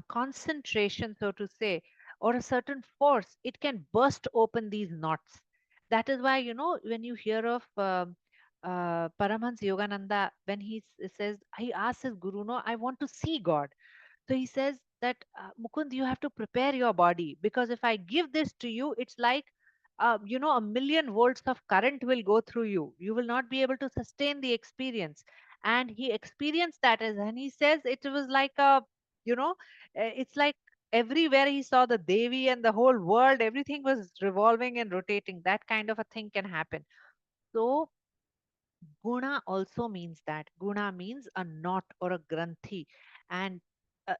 concentration, so to say, or a certain force, it can burst open these knots. That is why, when you hear of Paramhans Yogananda, when says, he asks his guru, no, I want to see God. So he says that, Mukund, you have to prepare your body because if I give this to you, it's like, a million volts of current will go through you. You will not be able to sustain the experience. And he experienced that and he says it was like a, you know, it's like everywhere he saw the Devi and the whole world, everything was revolving and rotating. That kind of a thing can happen. So guna also means that. Guna means a knot or a granthi, and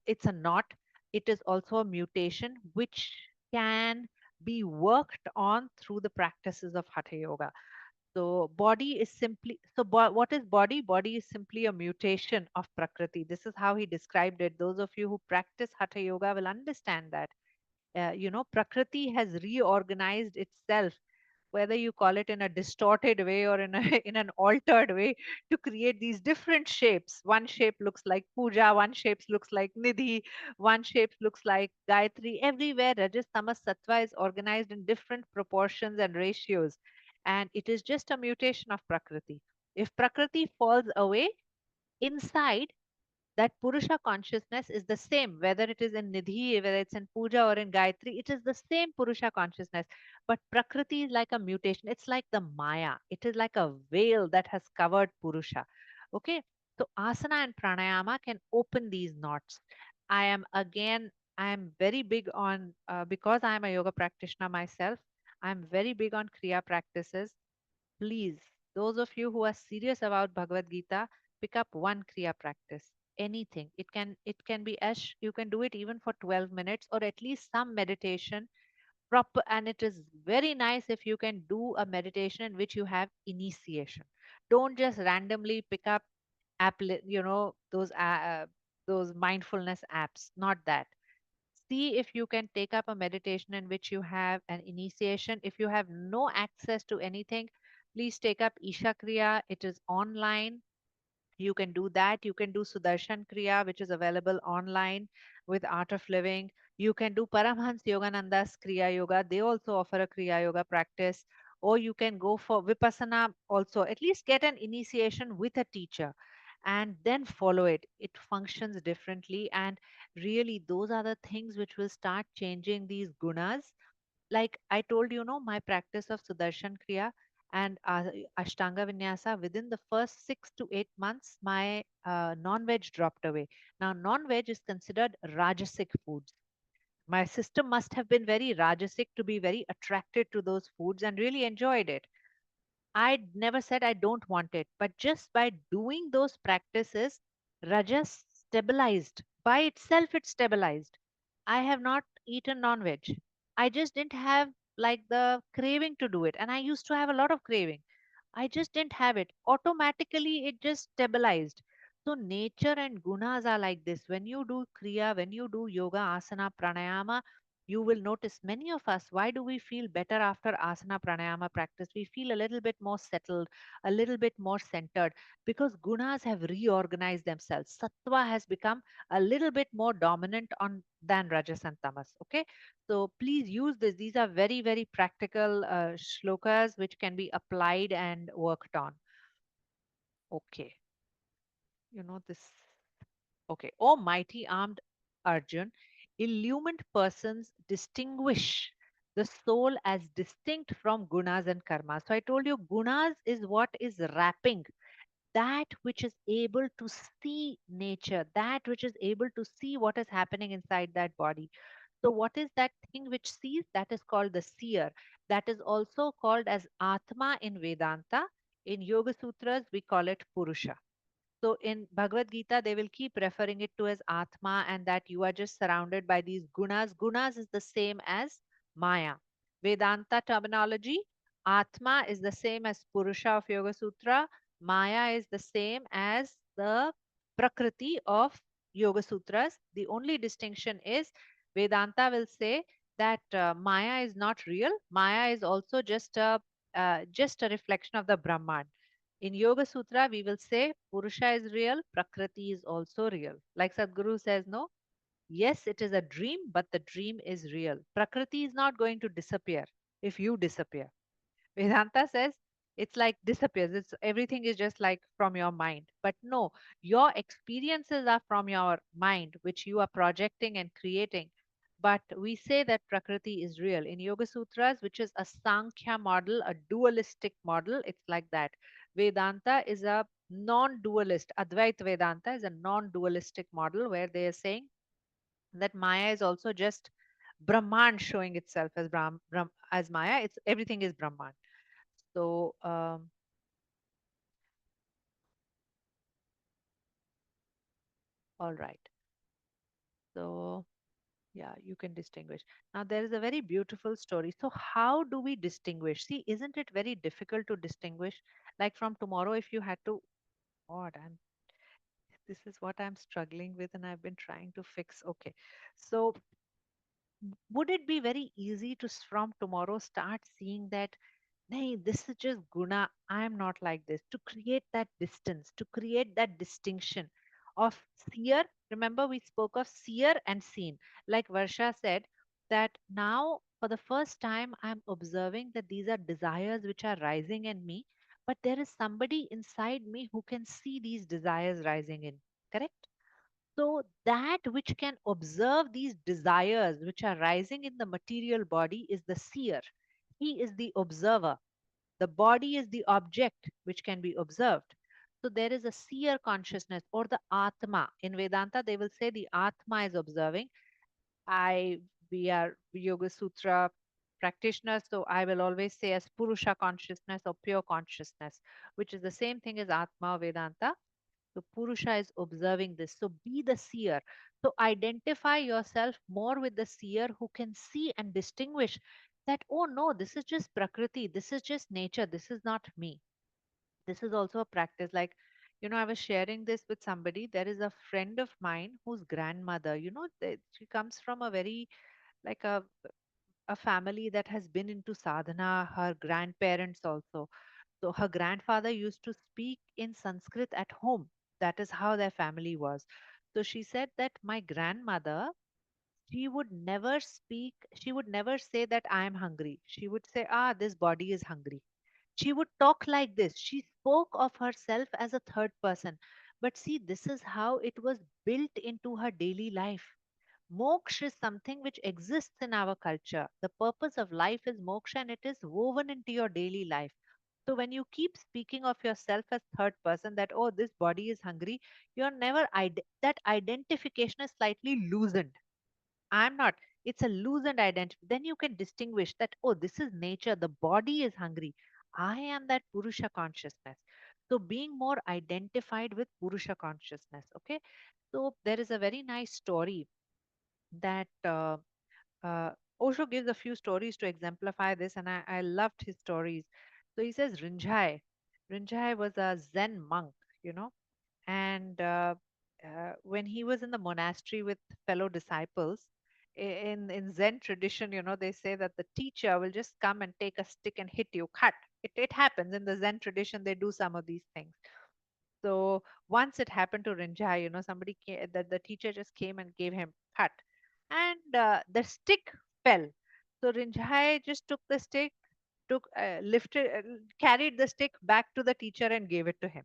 it's a knot. It is also a mutation which can be worked on through the practices of Hatha Yoga. So body is simply, what is body? Body is simply a mutation of Prakriti. This is how he described it. Those of you who practice Hatha Yoga will understand that. Prakriti has reorganized itself, whether you call it in a distorted way or in in an altered way, to create these different shapes. One shape looks like puja, one shape looks like nidhi, one shape looks like gayatri. Everywhere rajas, tamas, sattva is organized in different proportions and ratios, and it is just a mutation of prakriti. If prakriti falls away, inside that Purusha consciousness is the same, whether it is in Nidhi, whether it's in Puja or in Gayatri, it is the same Purusha consciousness. But Prakriti is like a mutation. It's like the Maya. It is like a veil that has covered Purusha. Okay. So asana and pranayama can open these knots. I am very big on, because I am a yoga practitioner myself, I'm very big on Kriya practices. Please, those of you who are serious about Bhagavad Gita, pick up one Kriya practice. Anything. It can be as you can do it even for 12 minutes or at least some meditation. Proper, and it is very nice if you can do a meditation in which you have initiation. Don't just randomly pick up those mindfulness apps. Not that. See if you can take up a meditation in which you have an initiation. If you have no access to anything, please take up Isha Kriya. It is online. You can do that. You can do Sudarshan Kriya, which is available online with Art of Living. You can do Paramhans Yogananda's Kriya Yoga. They also offer a Kriya Yoga practice. Or you can go for Vipassana also. At least get an initiation with a teacher and then follow it. It functions differently. And really, those are the things which will start changing these gunas. Like I told you, my practice of Sudarshan Kriya and Ashtanga Vinyasa, within the first 6 to 8 months, my non-veg dropped away. Now, non-veg is considered rajasic foods. My system must have been very rajasic to be very attracted to those foods and really enjoyed it. I never said I don't want it, but just by doing those practices, Rajas stabilized. By itself, it stabilized. I have not eaten non-veg. I just didn't have like the craving to do it. And I used to have a lot of craving. I just didn't have it. Automatically, it just stabilized. So nature and gunas are like this. When you do kriya, when you do yoga, asana, pranayama, you will notice many of us, why do we feel better after asana pranayama practice? We feel a little bit more settled, a little bit more centered, because gunas have reorganized themselves. Sattva has become a little bit more dominant on than rajas and tamas. Okay, so please use this. These are very, very practical shlokas which can be applied and worked on. Okay, this. Okay. O mighty armed Arjun, illumined persons distinguish the soul as distinct from gunas and karmas. So I told you gunas is what is wrapping, that which is able to see nature, that which is able to see what is happening inside that body. So what is that thing which sees? That is called the seer. That is also called as Atma in Vedanta. In Yoga Sutras, we call it Purusha. So in Bhagavad Gita, they will keep referring it to as Atma, and that you are just surrounded by these gunas. Gunas is the same as Maya. Vedanta terminology, Atma is the same as Purusha of Yoga Sutra. Maya is the same as the Prakriti of Yoga Sutras. The only distinction is Vedanta will say that Maya is not real. Maya is also just a reflection of the Brahman. In Yoga Sutra, we will say Purusha is real, Prakriti is also real. Like Sadhguru says, no, yes, it is a dream, but the dream is real. Prakriti is not going to disappear if you disappear. Vedanta says it's like disappears. It's everything is just like from your mind. But no, your experiences are from your mind, which you are projecting and creating. But we say that Prakriti is real. In Yoga Sutras, which is a Sankhya model, a dualistic model, it's like that. Vedanta is a non-dualist. Advaita Vedanta is a non-dualistic model where they are saying that Maya is also just Brahman showing itself as as Maya. It's everything is Brahman. So all right. So yeah, you can distinguish. Now there is a very beautiful story. So how do we distinguish? See, isn't it very difficult to distinguish? Like from tomorrow, if you had to, what I'm this is what I'm struggling with, and I've been trying to fix. Okay, so would it be very easy to from tomorrow start seeing that, nay, this is just guna, I'm not like this, to create that distance, to create that distinction of seer. Remember, we spoke of seer and seen. Like Varsha said, that now for the first time, I'm observing that these are desires which are rising in me, but there is somebody inside me who can see these desires rising in. Correct? So, that which can observe these desires which are rising in the material body is the seer. He is the observer. The body is the object which can be observed. So, there is a seer consciousness or the Atma. In Vedanta, they will say the Atma is observing. We are Yoga Sutra practitioners, so I will always say as Purusha consciousness or pure consciousness, which is the same thing as Atma Vedanta. So Purusha is observing this. So be the seer. So identify yourself more with the seer who can see and distinguish that, oh no, this is just Prakriti. This is just nature. This is not me. This is also a practice. Like, I was sharing this with somebody. There is a friend of mine whose grandmother, she comes from a very, like a family that has been into sadhana, her grandparents also. So her grandfather used to speak in Sanskrit at home. That is how their family was. So she said that my grandmother, she would never speak, she would never say that I am hungry. She would say, this body is hungry. She would talk like this. She spoke of herself as a third person. But see, this is how it was built into her daily life. Moksha is something which exists in our culture. The purpose of life is moksha and it is woven into your daily life. So when you keep speaking of yourself as third person that, oh, this body is hungry, you're never, that identification is slightly loosened. I'm not. It's a loosened identity. Then you can distinguish that, oh, this is nature. The body is hungry. I am that Purusha consciousness. So being more identified with Purusha consciousness. Okay. So there is a very nice story that uh, Osho gives a few stories to exemplify this, and I loved his stories. So he says Rinjai. Rinjai was a Zen monk, and when he was in the monastery with fellow disciples, in Zen tradition, they say that the teacher will just come and take a stick and hit you, cut. It happens in the Zen tradition, they do some of these things. So once it happened to Rinjai, somebody came, the teacher just came and gave him cut, and the stick fell. So Rinjai just took the stick, lifted, carried the stick back to the teacher and gave it to him.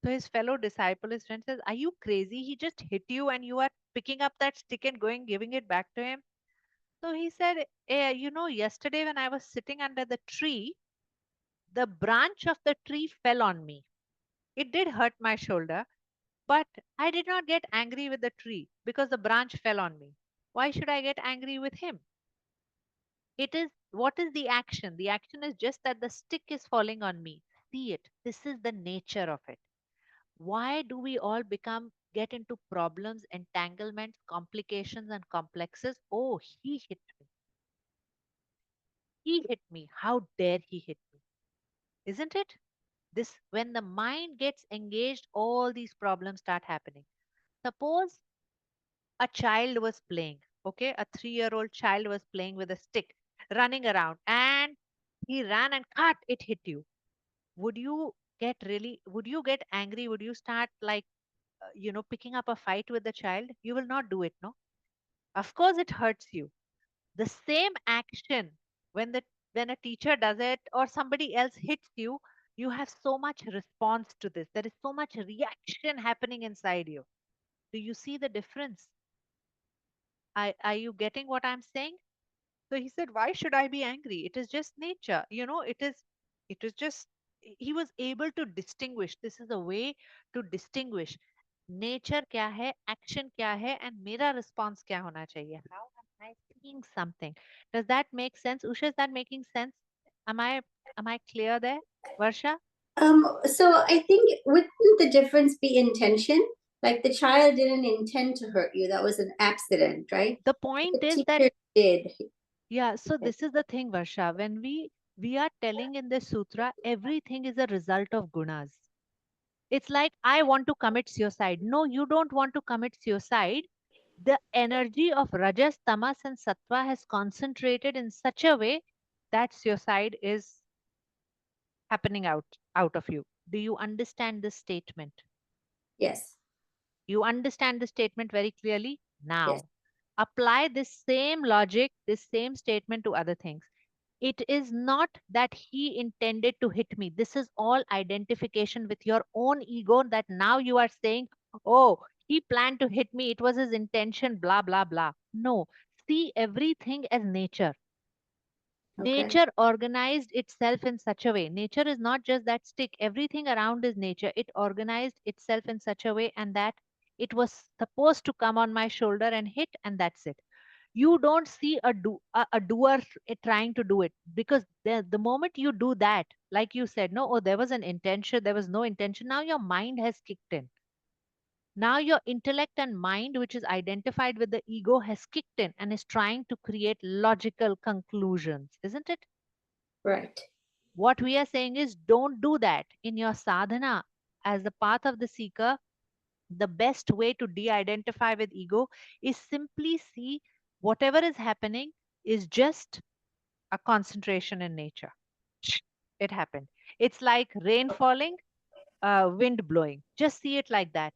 So his fellow disciple, his friend says, "Are you crazy? He just hit you, and you are picking up that stick and going giving it back to him." So he said, yesterday when I was sitting under the tree, the branch of the tree fell on me. It did hurt my shoulder, but I did not get angry with the tree because the branch fell on me. Why should I get angry with him? It is what is the action? The action is just that the stick is falling on me. See it. This is the nature of it. Why do we all get into problems, entanglements, complications, and complexes? Oh, he hit me. He hit me. How dare he hit me? Isn't it? This when the mind gets engaged, all these problems start happening. Suppose a child was playing, okay, a 3-year-old child was playing with a stick, running around, and he ran and cut, it hit you. Would you get angry? Would you start like, picking up a fight with the child? You will not do it, no? Of course, it hurts you. The same action, when when a teacher does it or somebody else hits you, you have so much response to this. There is so much reaction happening inside you. Do you see the difference? Are you getting what I'm saying? So he said, why should I be angry? It is just nature. It is just, he was able to distinguish. This is a way to distinguish nature क्या है, action क्या है, and मेरा response क्या होना चाहिए. How am I seeing something? Does that make sense? Usha, is that making sense? Am I clear there, Varsha? So I think wouldn't the difference be intention? Like the child didn't intend to hurt you. That was an accident, right? The point The is that, teacher did. yeah, so this is the thing, Varsha. When we are telling in this sutra, everything is a result of gunas. It's like, I want to commit suicide. No, you don't want to commit suicide. The energy of rajas, tamas, and sattva has concentrated in such a way that suicide is happening out of you. Do you understand this statement? Yes. You understand the statement very clearly now. Yes. Apply this same logic, this same statement to other things. It is not that he intended to hit me. This is all identification with your own ego, that now you are saying, oh, he planned to hit me. It was his intention, blah, blah, blah. No, see everything as nature. Okay. Nature organized itself in such a way. Nature is not just that stick. Everything around is nature. It organized itself in such a way, and that it was supposed to come on my shoulder and hit, and that's it. You don't see a doer trying to do it, because the moment you do that, like you said, no, oh, there was an intention, there was no intention. Now your mind has kicked in. Now your intellect and mind, which is identified with the ego, has kicked in and is trying to create logical conclusions, isn't it? Right. What we are saying is, don't do that. In your sadhana, as the path of the seeker, the best way to de-identify with ego is simply see whatever is happening is just a concentration in nature. It happened. It's like rain falling, wind blowing. Just see it like that.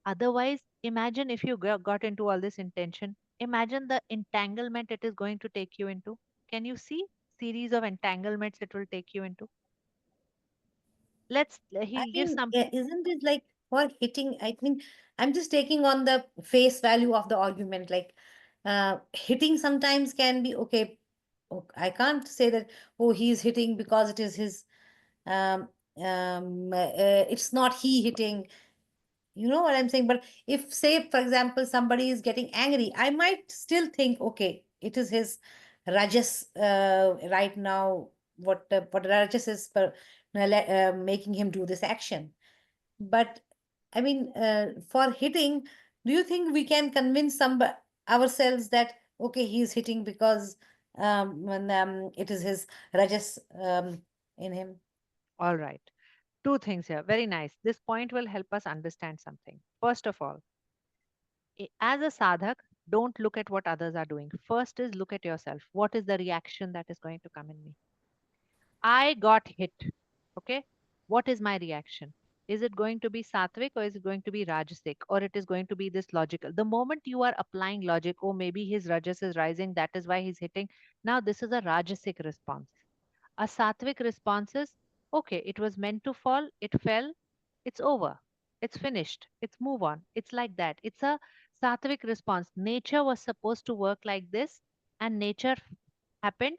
Otherwise, imagine if you got into all this intention. Imagine the entanglement it is going to take you into. Can you see series of entanglements it will take you into? I He'll give mean, some. isn't it like for hitting? I mean, I'm just taking on the face value of the argument. Like, hitting sometimes can be okay. I can't say that, oh, he's hitting because it is his, it's not he hitting. You know what I'm saying? But if, say, for example, somebody is getting angry, I might still think, okay, it is his rajas right now. What rajas is making him do this action. But I mean, for hitting, do you think we can convince ourselves that okay, he's hitting because when it is his rajas in him? All right. Two things here. Very nice. This point will help us understand something. First of all, as a sadhak, don't look at what others are doing. First is look at yourself. What is the reaction that is going to come in me? I got hit. Okay. What is my reaction? Is it going to be sattvic or is it going to be rajasic, or it is going to be this logical? The moment you are applying logic, oh, maybe his rajas is rising, that is why he's hitting. Now this is a rajasic response. A sattvic response is, okay, it was meant to fall, it fell, it's over, it's finished, it's move on. It's like that. It's a sattvic response. Nature was supposed to work like this, and nature happened.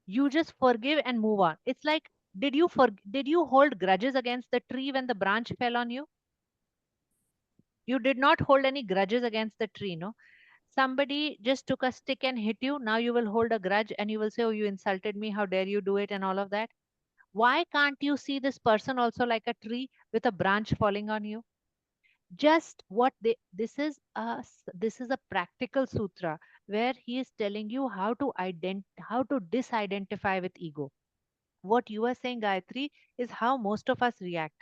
You just forgive and move on. It's like, did you hold grudges against the tree when the branch fell on you? You did not hold any grudges against the tree, no? Somebody just took a stick and hit you. Now you will hold a grudge and you will say, oh, you insulted me, how dare you do it, and all of that. Why can't you see this person also like a tree with a branch falling on you? Just what they, this is a practical sutra where he is telling you how to disidentify with ego. What you are saying, Gayatri, is how most of us react.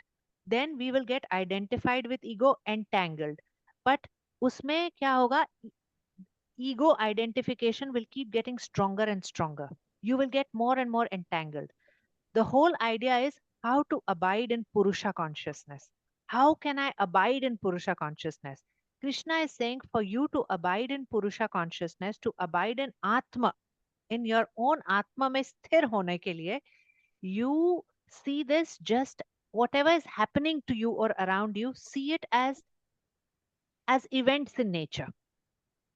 Then we will get identified with ego, entangled. But usme kya hoga? Ego identification will keep getting stronger and stronger. You will get more and more entangled. The whole idea is how to abide in Purusha consciousness. How can I abide in Purusha consciousness? Krishna is saying for you to abide in Purusha consciousness, to abide in Atma, in your own Atma mein sthir hone ke liye, you see this, just whatever is happening to you or around you, see it as events in nature.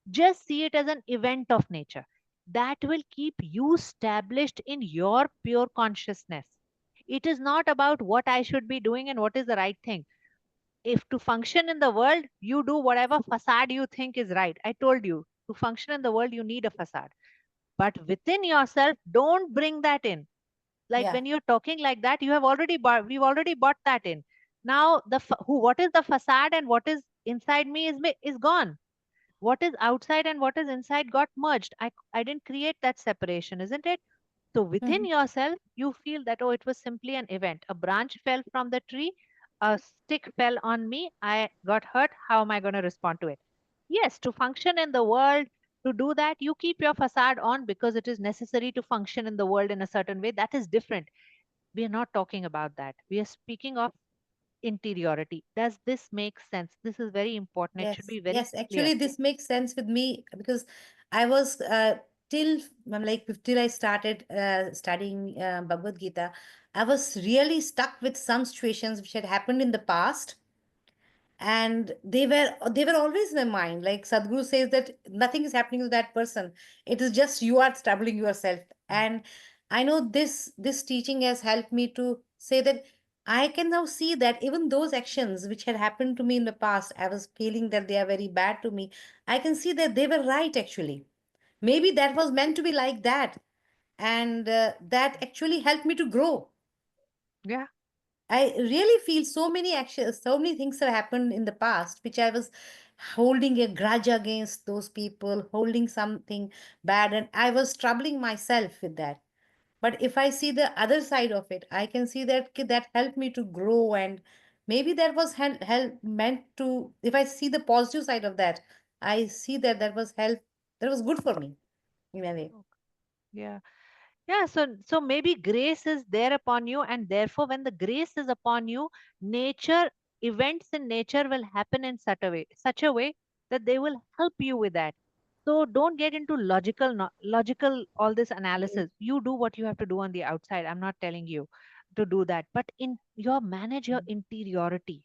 Just see it as an event of nature. That will keep you established in your pure consciousness. It is not about what I should be doing and what is the right thing. If to function in the world, you do whatever facade you think is right. I told you, to function in the world, you need a facade. But within yourself, don't bring that in. Like Yeah. when you're talking like that, you have already bought, we've already bought that in. Now what is the facade and what is inside me is gone. What is outside and what is inside got merged. I didn't create that separation, isn't it? So within Mhm. yourself, you feel that, oh, it was simply an event. A branch fell from the tree, a stick fell on me, I got hurt. How am I going to respond to it? Yes, to function in the world, to do that, you keep your facade on because it is necessary to function in the world in a certain way. That is different. We are not talking about that. We are speaking of interiority. Does this make sense? This is very important. It should Yes, be very yes. clear. Actually, this makes sense with me because I was till I'm like till I started studying Bhagavad Gita, I was really stuck with some situations which had happened in the past, and they were always in my mind. Like Sadhguru says that nothing is happening to that person. It is just you are troubling yourself. And I know this teaching has helped me to say that I can now see that even those actions which had happened to me in the past, I was feeling that they are very bad to me. I can see that they were right actually. Maybe that was meant to be like that. And that actually helped me to grow. Yeah. I really feel so many actions, so many things have happened in the past, which I was holding a grudge against those people, holding something bad, and I was troubling myself with that. But if I see the other side of it, I can see that that helped me to grow, and maybe that was meant to. If I see the positive side of that, I see that that was help. That was good for me in a way. Okay. Yeah. Yeah, so maybe grace is there upon you, and therefore, when the grace is upon you, nature events in nature will happen in such a way that they will help you with that. So don't get into logical, logical all this analysis. You do what you have to do on the outside. I'm not telling you to do that, but in your manage your interiority.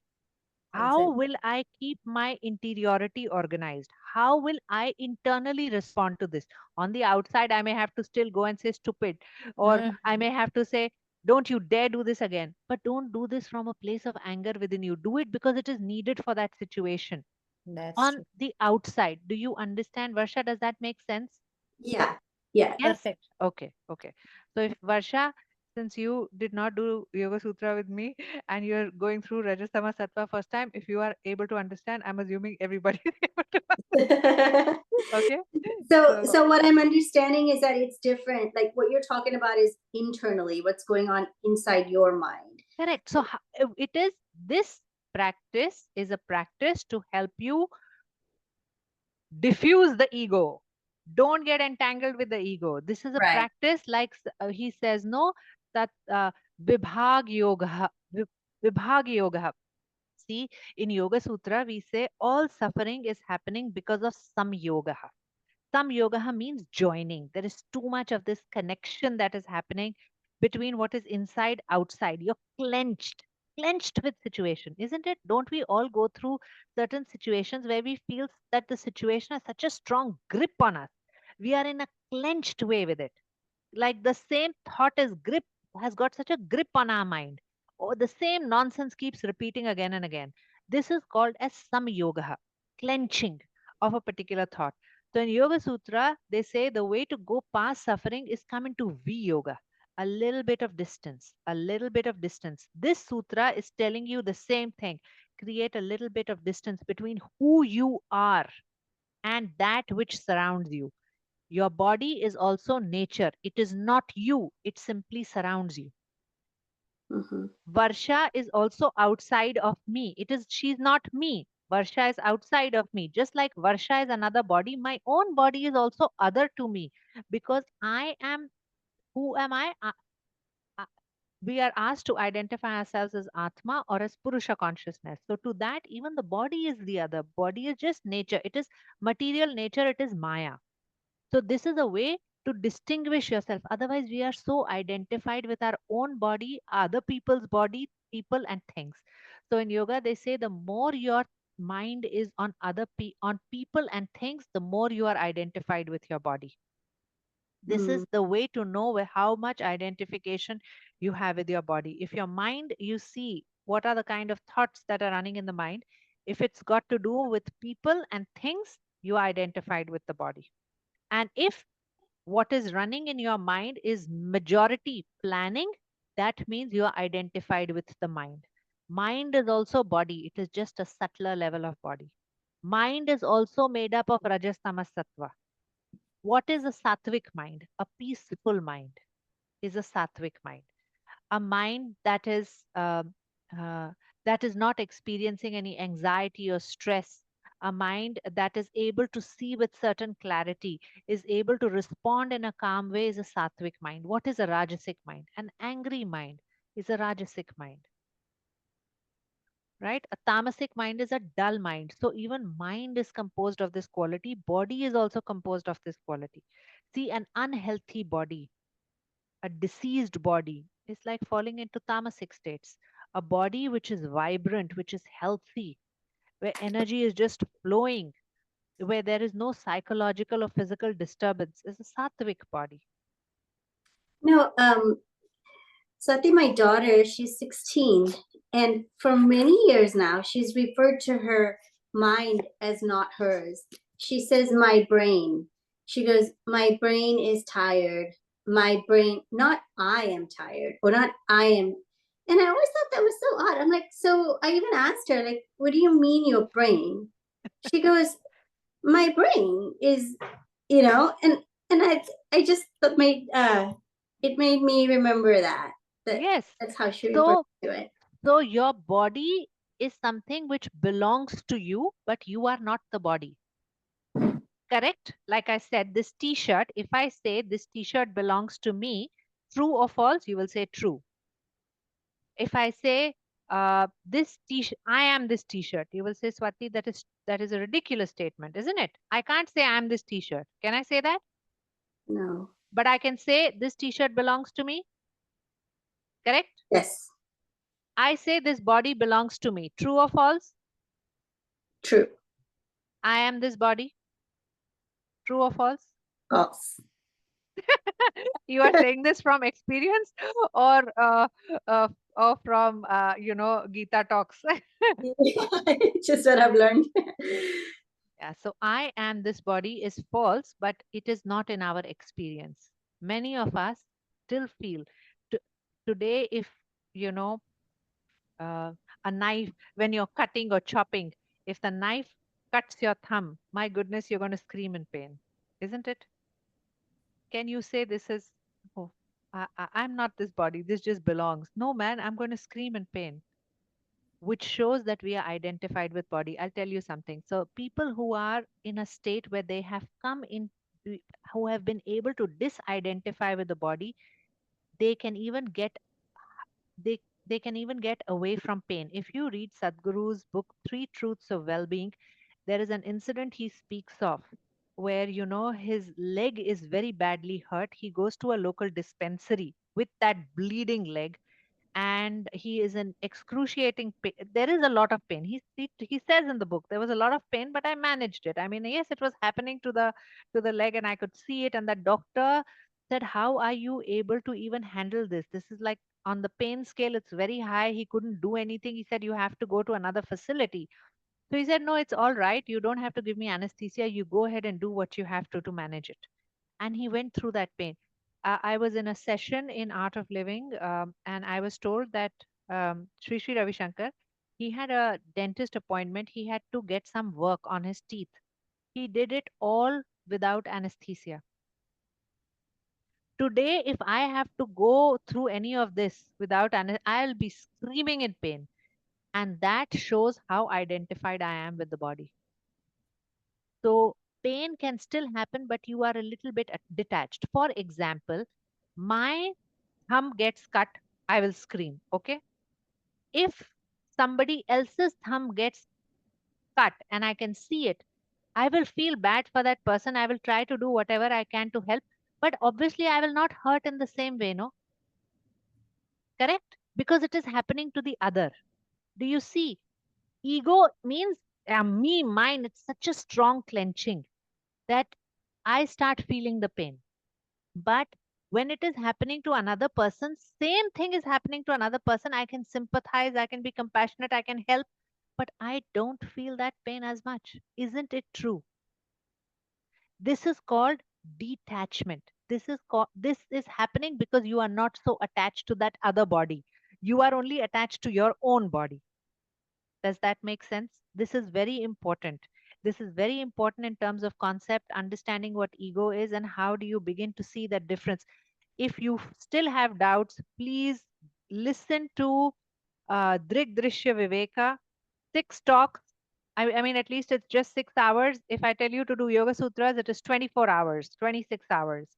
How Exactly. will I keep my interiority organized? How will I internally respond to this? On the outside, I may have to still go and say stupid, or I may have to say, don't you dare do this again. But don't do this from a place of anger within you. Do it because it is needed for that situation. That's On true. the outside, do you understand, Varsha? Does that make sense? Yeah. Yeah. Yes. Perfect. Okay. Okay. So if Varsha, since you did not do Yoga Sutra with me and you're going through Rajastama Sattva first time, if you are able to understand, I'm assuming everybody is able to understand. Okay. So what I'm understanding is that it's different. Like what you're talking about is internally, what's going on inside your mind. Correct. So it is, this practice is a practice to help you diffuse the ego. Don't get entangled with the ego. This is a Right. practice like he says, no, that vibhag yoga, vibhag yoga. See, in Yoga Sutra, we say all suffering is happening because of some yoga. Some yoga means joining. There is too much of this connection that is happening between what is inside, outside. You're clenched with situation, isn't it? Don't we all go through certain situations where we feel that the situation has such a strong grip on us? We are in a clenched way with it. Like the same thought has got such a grip on our mind, or the same nonsense keeps repeating again and again. This is called as samyoga, clenching of a particular thought. So in Yoga Sutra, they say the way to go past suffering is come into V-yoga, a little bit of distance, a little bit of distance. This sutra is telling you the same thing. Create a little bit of distance between who you are and that which surrounds you. Your body is also nature. It is not you. It simply surrounds you. Mhm. Varsha is also outside of me. She's not me. Varsha is outside of me. Just like Varsha is another body, my own body is also other to me because I am, who am I? Uh, we are asked to identify ourselves as Atma or as Purusha consciousness. So to that, even the body is the other. Body is just nature. It is material nature. It is Maya. So this is a way to distinguish yourself. Otherwise, we are so identified with our own body, other people's body, people and things. So in yoga, they say the more your mind is on on people and things, the more you are identified with your body. This Mm. is the way to know how much identification you have with your body. If your mind, you see what are the kind of thoughts that are running in the mind. If it's got to do with people and things, you are identified with the body. And if what is running in your mind is majority planning, that means you are identified with the mind. Mind is also body, it is just a subtler level of body. Mind is also made up of rajas, tamas, sattva. What is a sattvic mind? A peaceful mind is a sattvic mind. A mind uh, that is not experiencing any anxiety or stress. A mind that is able to see with certain clarity, is able to respond in a calm way, is a sattvic mind. What is a rajasic mind? An angry mind is a rajasic mind, right? A tamasic mind is a dull mind. So even mind is composed of this quality. Body is also composed of this quality. See, an unhealthy body, a diseased body is like falling into tamasic states. A body which is vibrant, which is healthy, where energy is just flowing, where there is no psychological or physical disturbance, is a sattvic body. No, Sati, my daughter, she's 16, and for many years now, she's referred to her mind as not hers. She says, my brain. She goes, my brain is tired. My brain, not I am tired, or not I am. And I always thought that was so odd. I'm like, so I even asked her, like, what do you mean your brain? She goes, my brain is, and I just made it made me remember that Yes. that's how she referred to it. So your body is something which belongs to you, but you are not the body. Correct? Like I said, this t-shirt, if I say this t-shirt belongs to me, true or false, you will say true. If I say this t-shirt, I am this t-shirt, you will say, Swati, that is a ridiculous statement, isn't it? I can't say I am this t-shirt. Can I say that? No. But I can say this t-shirt belongs to me. Correct? Yes. I say this body belongs to me. True or false? True. I am this body. True or false? False. You are saying this from experience or from Gita talks? Just what I've learned. Yeah, so I am this body is false, but it is not in our experience. Many of us still feel today, if you know a knife, when you're cutting or chopping, if the knife cuts your thumb, my goodness, you're going to scream in pain, isn't it? Can you say this is, oh, I'm not this body, this just belongs? No, man, I'm going to scream in pain, which shows that we are identified with body. I'll tell you something. So people who are in a state where they have come in, who have been able to disidentify with the body, they can even get they they can even get away from pain. If you read Sadhguru's book, Three Truths of Well-Being, there is an incident he speaks of where, his leg is very badly hurt. He goes to a local dispensary with that bleeding leg, and he is in excruciating pain. There is a lot of pain. He says in the book there was a lot of pain, but I managed it. I mean, yes, it was happening to the leg, and I could see it. And the doctor said, "How are you able to even handle this? This is like on the pain scale, it's very high." He couldn't do anything. He said, "You have to go to another facility." So he said, "No, it's all right. You don't have to give me anesthesia. You go ahead and do what you have to manage it." And he went through that pain. I was in a session in Art of Living, and I was told that Sri Sri Ravi Shankar, he had a dentist appointment. He had to get some work on his teeth. He did it all without anesthesia. Today, if I have to go through any of this without anesthesia, I'll be screaming in pain. And that shows how identified I am with the body. So pain can still happen, but you are a little bit detached. For example, my thumb gets cut, I will scream. Okay. If somebody else's thumb gets cut and I can see it, I will feel bad for that person. I will try to do whatever I can to help. But obviously, I will not hurt in the same way, no? Correct? Because it is happening to the other. Do you see? Ego means me, mine. It's such a strong clenching that I start feeling the pain. But When it is happening to another person, same thing is happening to another person. I can sympathize, I can be compassionate, I can help, but I don't feel that pain as much. Isn't it true? This is called detachment. This is happening because you are not so attached to that other body. You are only attached to your own body. Does that make sense? This is very important. This is very important in terms of concept, understanding what ego is and how do you begin to see that difference. If you still have doubts, please listen to Drig Drishya Viveka, 6 talks. I mean, at least it's just 6 hours. If I tell you to do Yoga Sutras, it is 24 hours, 26 hours.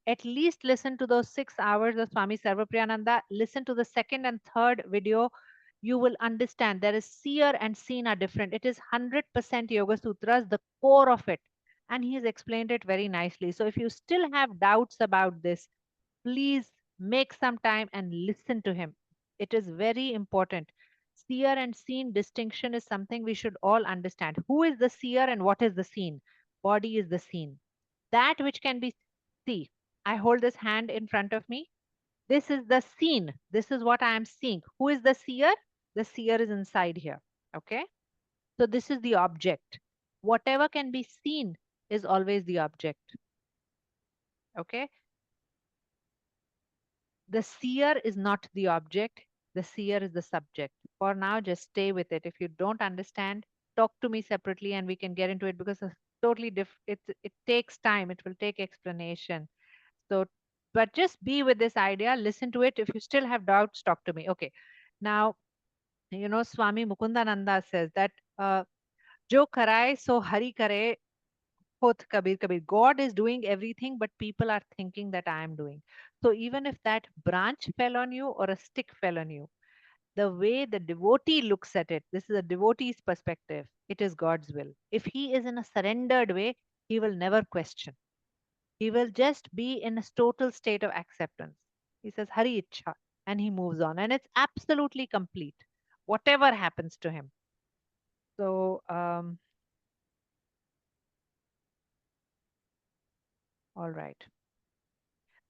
At least listen to those 6 hours of Swami Sarvapriyananda. Listen to the second and third video. You will understand there is seer and seen are different. It is 100% Yoga Sutras, the core of it. And he has explained it very nicely. So if you still have doubts about this, please make some time and listen to him. It is very important. Seer and seen distinction is something we should all understand. Who is the seer and what is the seen? Body is the seen. That which can be see. I hold this hand in front of me. This is the seen. This is what I am seeing. Who is the seer? The seer is inside here. Okay. So this is the object. Whatever can be seen is always the object. Okay. The seer is not the object. The seer is the subject. For now, just stay with it. If you don't understand, talk to me separately and we can get into it because it's totally different. It takes time. It will take explanation. So, but just be with this idea. Listen to it. If you still have doubts, talk to me. Okay. Now, Swami Mukundananda says that Jo karai so hari kare. Kabir Kabir. God is doing everything, but people are thinking that I am doing. So even if that branch fell on you or a stick fell on you, the way the devotee looks at it, this is a devotee's perspective, it is God's will. If he is in a surrendered way, he will never question. He will just be in a total state of acceptance. He says, Hari Ichha, and he moves on. And it's absolutely complete, whatever happens to him. So, all right.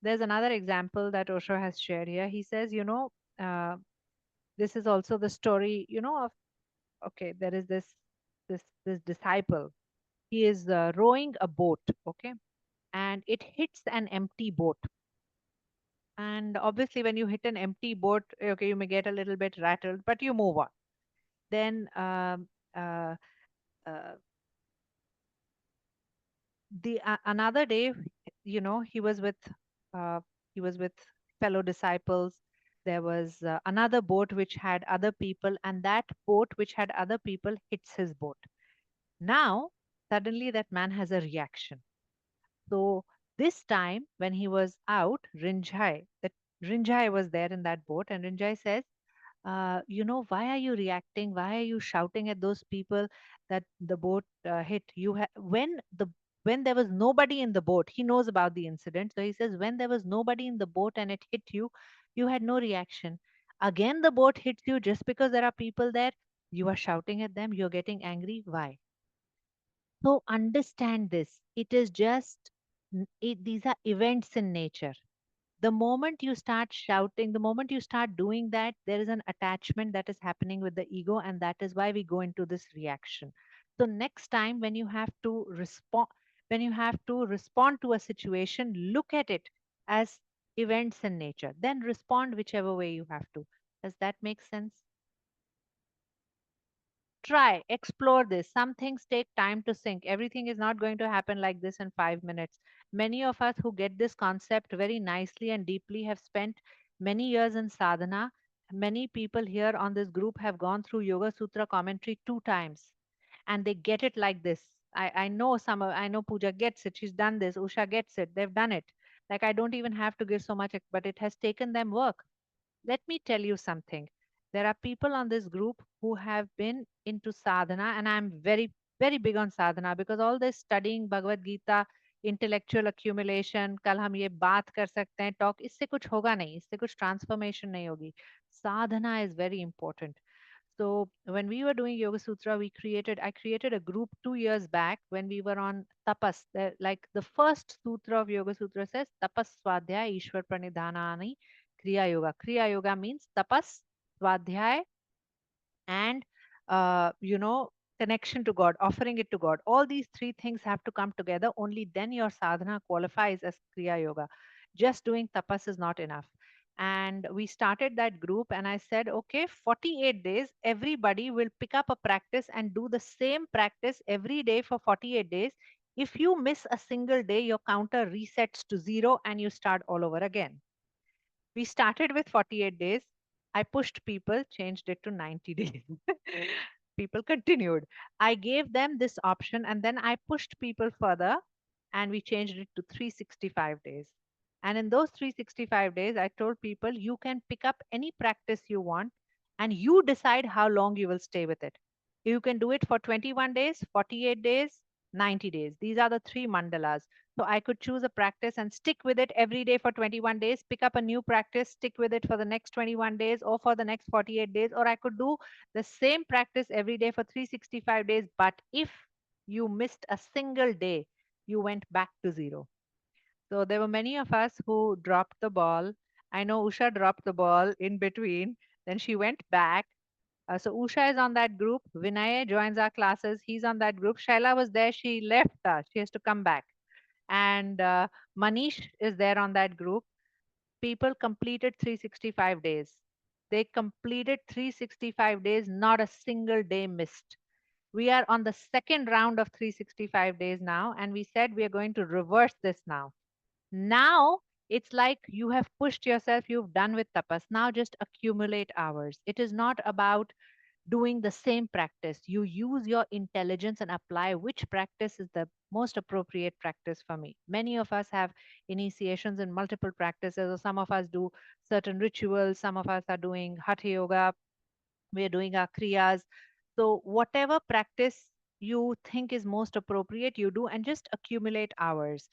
There's another example that Osho has shared here. He says, this is also the story, of, okay, there is this disciple. He is rowing a boat, okay, and it hits an empty boat. And obviously, when you hit an empty boat, okay, you may get a little bit rattled, but you move on. Then uh, the another day, he was with uh, fellow disciples. There was another boat which had other people, and that boat which had other people hits his boat. Now suddenly that man has a reaction. So this time when he was out, Rinjai was there in that boat, and Rinjai says, why are you reacting? Why are you shouting at those people that the boat hit? When there was nobody in the boat, he knows about the incident. So he says, when there was nobody in the boat and it hit you, you had no reaction. Again, the boat hits you just because there are people there. You are shouting at them. You're getting angry. Why? So understand this. It is just, these are events in nature. The moment you start shouting, the moment you start doing that, there is an attachment that is happening with the ego, and that is why we go into this reaction. So next time when you have to respond to a situation, look at it as events in nature, then respond whichever way you have to. Does that make sense? Try, explore this. Some things take time to sink. Everything is not going to happen like this in 5 minutes. Many of us who get this concept very nicely and deeply have spent many years in sadhana. Many people here on this group have gone through Yoga Sutra commentary 2 times, and they get it like this. I know I know Pooja gets it. She's done this. Usha gets it. They've done it. Like, I don't even have to give so much, but it has taken them work. Let me tell you something. There are people on this group who have been into sadhana, and I'm very, very big on sadhana because all this studying Bhagavad Gita, intellectual accumulation, कल हम ये बात कर सकते हैं, talk, इससे कुछ होगा नहीं, इससे कुछ transformation नहीं होगी. Sadhana is very important. So when we were doing Yoga Sutra, I created a group 2 years back when we were on tapas. Like the first sutra of Yoga Sutra says, tapas swadhyaya ishwar pranidhanani kriya yoga. Kriya yoga means tapas, swadhyaya, and connection to God, offering it to God. All these three things have to come together. Only then your sadhana qualifies as kriya yoga. Just doing tapas is not enough. And we started that group, and I said, okay, 48 days, everybody will pick up a practice and do the same practice every day for 48 days. If you miss a single day, your counter resets to 0 and you start all over again. We started with 48 days. I pushed people, changed it to 90 days. People continued. I gave them this option and then I pushed people further and we changed it to 365 days. And in those 365 days, I told people you can pick up any practice you want and you decide how long you will stay with it. You can do it for 21 days, 48 days, 90 days. These are the three mandalas. So I could choose a practice and stick with it every day for 21 days, pick up a new practice, stick with it for the next 21 days or for the next 48 days, or I could do the same practice every day for 365 days. But if you missed a single day, you went back to 0. So there were many of us who dropped the ball. I know Usha dropped the ball in between. Then she went back. So Usha is on that group. Vinay joins our classes. He's on that group. Shaila was there. She left. She has to come back. And Manish is there on that group. People completed 365 days. They completed 365 days, not a single day missed. We are on the second round of 365 days now, and we said we are going to reverse this now. Now it's like you have pushed yourself, you've done with tapas. Now just accumulate hours. It is not about doing the same practice. You use your intelligence and apply which practice is the most appropriate practice for me. Many of us have initiations in multiple practices, or some of us do certain rituals, some of us are doing hatha yoga, we're doing our kriyas. So, whatever practice you think is most appropriate, you do and just accumulate hours.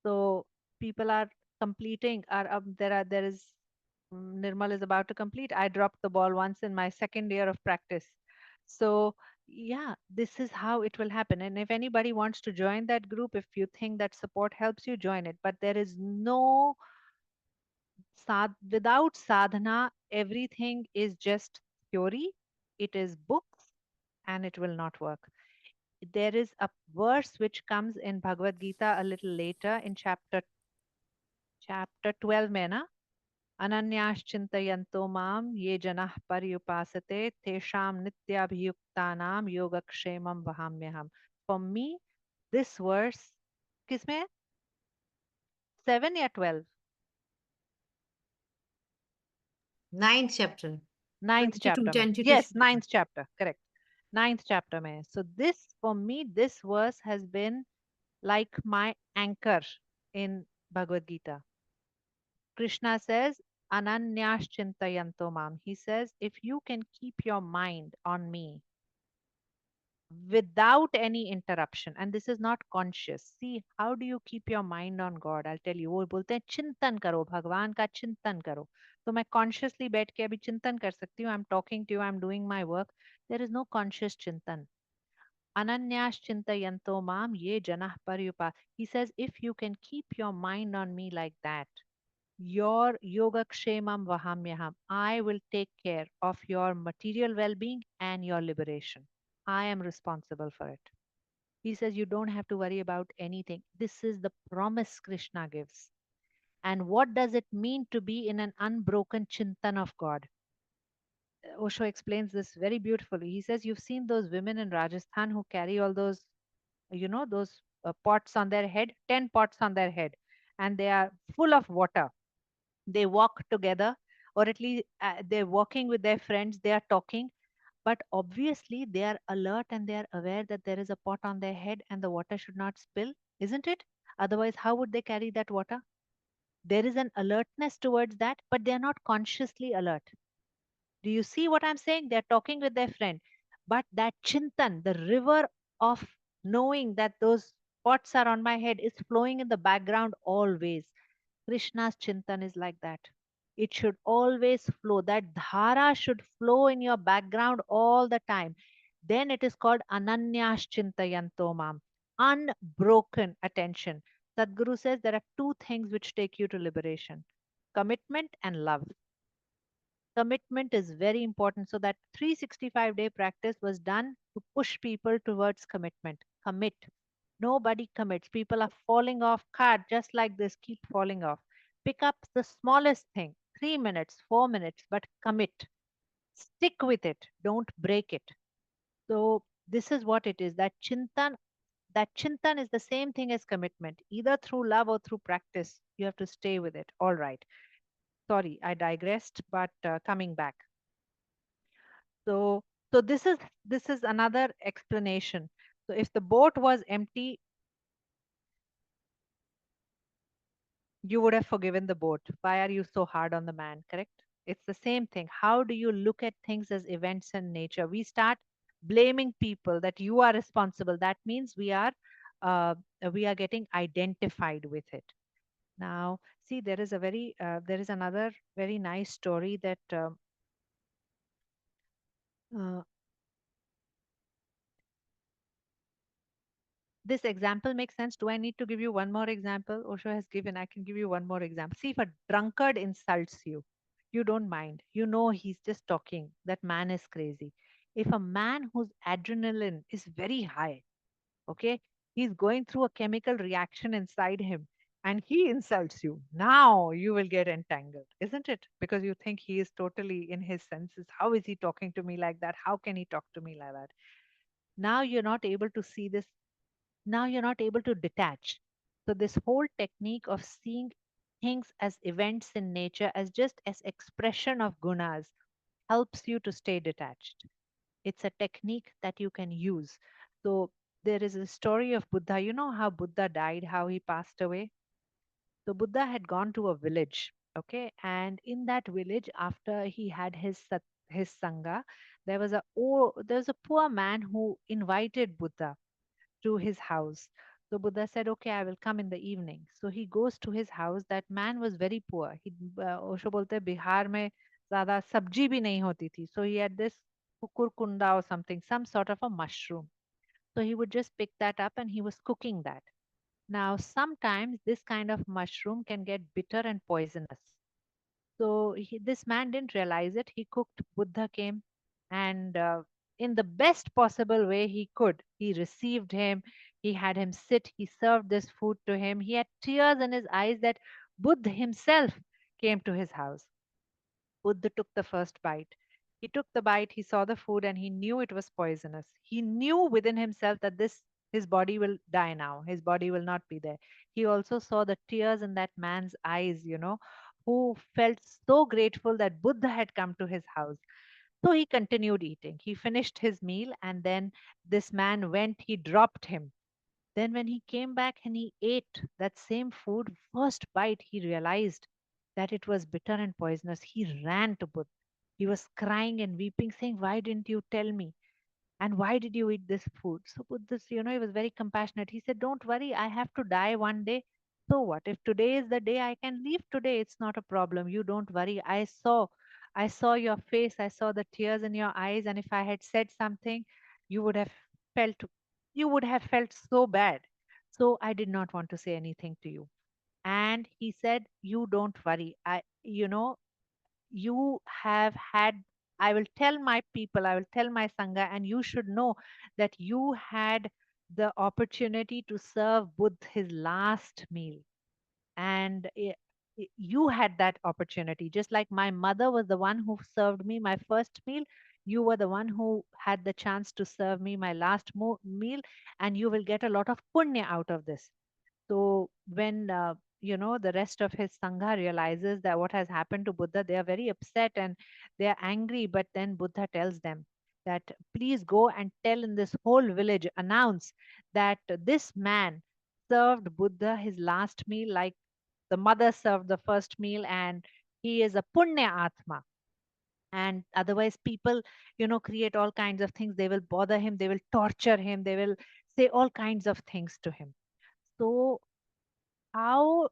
So, people are completing, there is Nirmal is about to complete. I dropped the ball once in my second year of practice. So, yeah, this is how it will happen. And if anybody wants to join that group, if you think that support helps you, join it. But there is no without sadhana, everything is just theory. It is books and it will not work. There is a verse which comes in Bhagavad Gita a little later in chapter 12 mein na Ananyashchintayanto mam ye janah paryupasate tesham nityabhiyuktanam yogakshemam vahamyaham. For me, this verse, kisme? 7 or 12? Ninth chapter. Ninth 22, chapter. 10 to Yes, 22. ninth chapter. Correct. Ninth chapter. Mein. So this, for me, this verse has been like my anchor in Bhagavad Gita. Krishna says, Ananyash chintayanto mam. He says, if you can keep your mind on me without any interruption, and this is not conscious. See, how do you keep your mind on God? I'll tell you. वो बोलते हैं चिंतन करो, भगवान का चिंतन करो. तो मैं consciously बैठ के अभी चिंतन कर सकती हूँ. I'm talking to you. I'm doing my work. There is no conscious chintan. Ananyas chintayanto mam ye janah paryupa. He says, if you can keep your mind on me like that, your yogakshemam vahamyaham. I will take care of your material well-being and your liberation. I am responsible for it. He says you don't have to worry about anything. This is the promise Krishna gives. And what does it mean to be in an unbroken chintan of God? Osho explains this very beautifully. He says, you've seen those women in Rajasthan who carry all those, those pots on their head, 10 pots on their head, and they are full of water. They walk together, or at least they're walking with their friends, they are talking, but obviously they are alert and they are aware that there is a pot on their head and the water should not spill, isn't it? Otherwise, how would they carry that water? There is an alertness towards that, but they are not consciously alert. Do you see what I'm saying? They're talking with their friend, but that chintan, the river of knowing that those pots are on my head, is flowing in the background always. Krishna's chintan is like that. It should always flow. That dhara should flow in your background all the time. Then it is called ananyas chintayanto mam, unbroken attention. Sadhguru says there are two things which take you to liberation: commitment and love. Commitment is very important. So that 365-day practice was done to push people towards commitment. Commit. Nobody commits. People are falling off card just like this, keep falling off. Pick up the smallest thing, 3 minutes, 4 minutes, but commit. Stick with it. Don't break it. So this is what it is. That chintan is the same thing as commitment. Either through love or through practice, you have to stay with it. All right. Sorry, I digressed, but coming back. So this is another explanation. So if the boat was empty, you would have forgiven the boat. Why are you so hard on the man? Correct? It's the same thing. How do you look at things as events in nature? We start blaming people that you are responsible. That means uh, we are getting identified with it. Now, see, there is another very nice story that uh, this example makes sense. Do I need to give you one more example? Osho has given. I can give you one more example. See, if a drunkard insults you, you don't mind. You know he's just talking. That man is crazy. If a man whose adrenaline is very high, okay, he's going through a chemical reaction inside him and he insults you, now you will get entangled, isn't it? Because you think he is totally in his senses. How is he talking to me like that? How can he talk to me like that? Now you're not able to see this. Now you're not able to detach. So this whole technique of seeing things as events in nature, as just as expression of gunas, helps you to stay detached. It's a technique that you can use. So there is a story of Buddha. You know how Buddha died, how he passed away? So Buddha had gone to a village, okay, and in that village, after he had his sangha, there was a poor man who invited Buddha to his house. So Buddha said, "Okay, I will come in the evening." So he goes to his house. That man was very poor. Osho बोलते हैं बिहार में ज़्यादा सब्जी भी नहीं होती थी. So he had this kukurkunda or something, some sort of a mushroom. So he would just pick that up and he was cooking that. Now, sometimes this kind of mushroom can get bitter and poisonous. So this man didn't realize it. He cooked. Buddha came, and in the best possible way he could, he received him. He had him sit. He served this food to him. He had tears in his eyes that Buddha himself came to his house. Buddha took the first bite. He took the bite, he saw the food, and he knew it was poisonous. He knew within himself that his body will die now. His body will not be there. He also saw the tears in that man's eyes, who felt so grateful that Buddha had come to his house. So he continued eating. He finished his meal, and then this man went, he dropped him. Then, when he came back and he ate that same food, first bite, he realized that it was bitter and poisonous. He ran to Buddha. He was crying and weeping, saying, "Why didn't you tell me? And why did you eat this food?" So Buddha, he was very compassionate. He said, "Don't worry, I have to die one day. So what? If today is the day, I can leave today. It's not a problem. You don't worry. I saw your face. I saw the tears in your eyes. And if I had said something, you would have felt, you would have felt so bad. So I did not want to say anything to you." And he said, "You don't worry. You have had, I will tell my people, I will tell my sangha, and you should know that you had the opportunity to serve Buddha his last meal. And you had that opportunity. Just like my mother was the one who served me my first meal, you were the one who had the chance to serve me my last meal, and you will get a lot of punya out of this." So when the rest of his sangha realizes that what has happened to Buddha, they are very upset and they are angry. But then Buddha tells them that, "Please go and tell in this whole village, announce that this man served Buddha his last meal like the mother served the first meal, and he is a punya atma." And otherwise people create all kinds of things. They will bother him, they will torture him, they will say all kinds of things to him. So how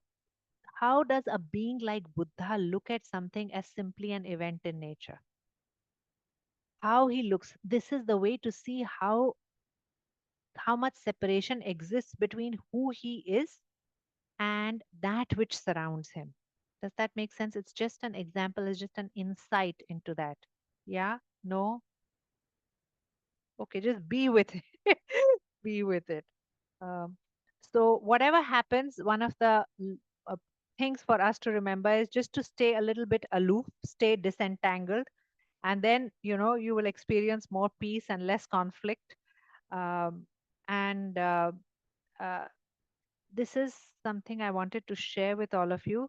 How does a being like Buddha look at something as simply an event in nature? How he looks. This is the way to see how much separation exists between who he is and that which surrounds him. Does that make sense? It's just an example, it's just an insight into that. Yeah? No? Okay, just be with it. Be with it. Um, so, whatever happens, one of the things for us to remember is just to stay a little bit aloof, stay disentangled, and then, you will experience more peace and less conflict. Um, and uh, this is something I wanted to share with all of you.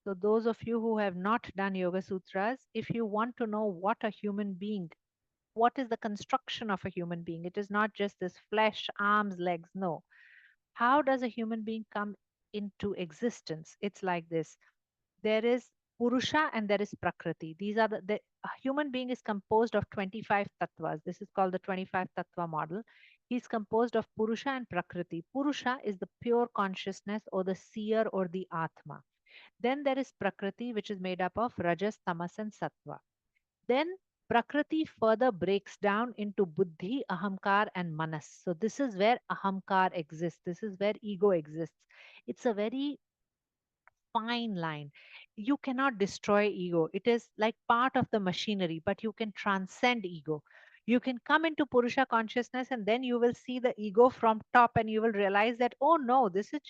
So, those of you who have not done Yoga Sutras, if you want to know what a human being, what is the construction of a human being, it is not just this flesh, arms, legs. No. How does a human being come into existence? It's like this: there is Purusha and there is Prakriti. These are the a human being is composed of 25 tattvas. This is called the 25 tattva model. He's composed of Purusha and Prakriti. Purusha is the pure consciousness or the seer or the Atma. Then there is Prakriti, which is made up of Rajas, Tamas, and Sattva. Then Prakriti further breaks down into Buddhi, Ahamkar, and Manas. So this is where Ahamkar exists. This is where ego exists. It's a very fine line. You cannot destroy ego. It is like part of the machinery, but you can transcend ego. You can come into Purusha consciousness and then you will see the ego from top and you will realize that, oh no, this is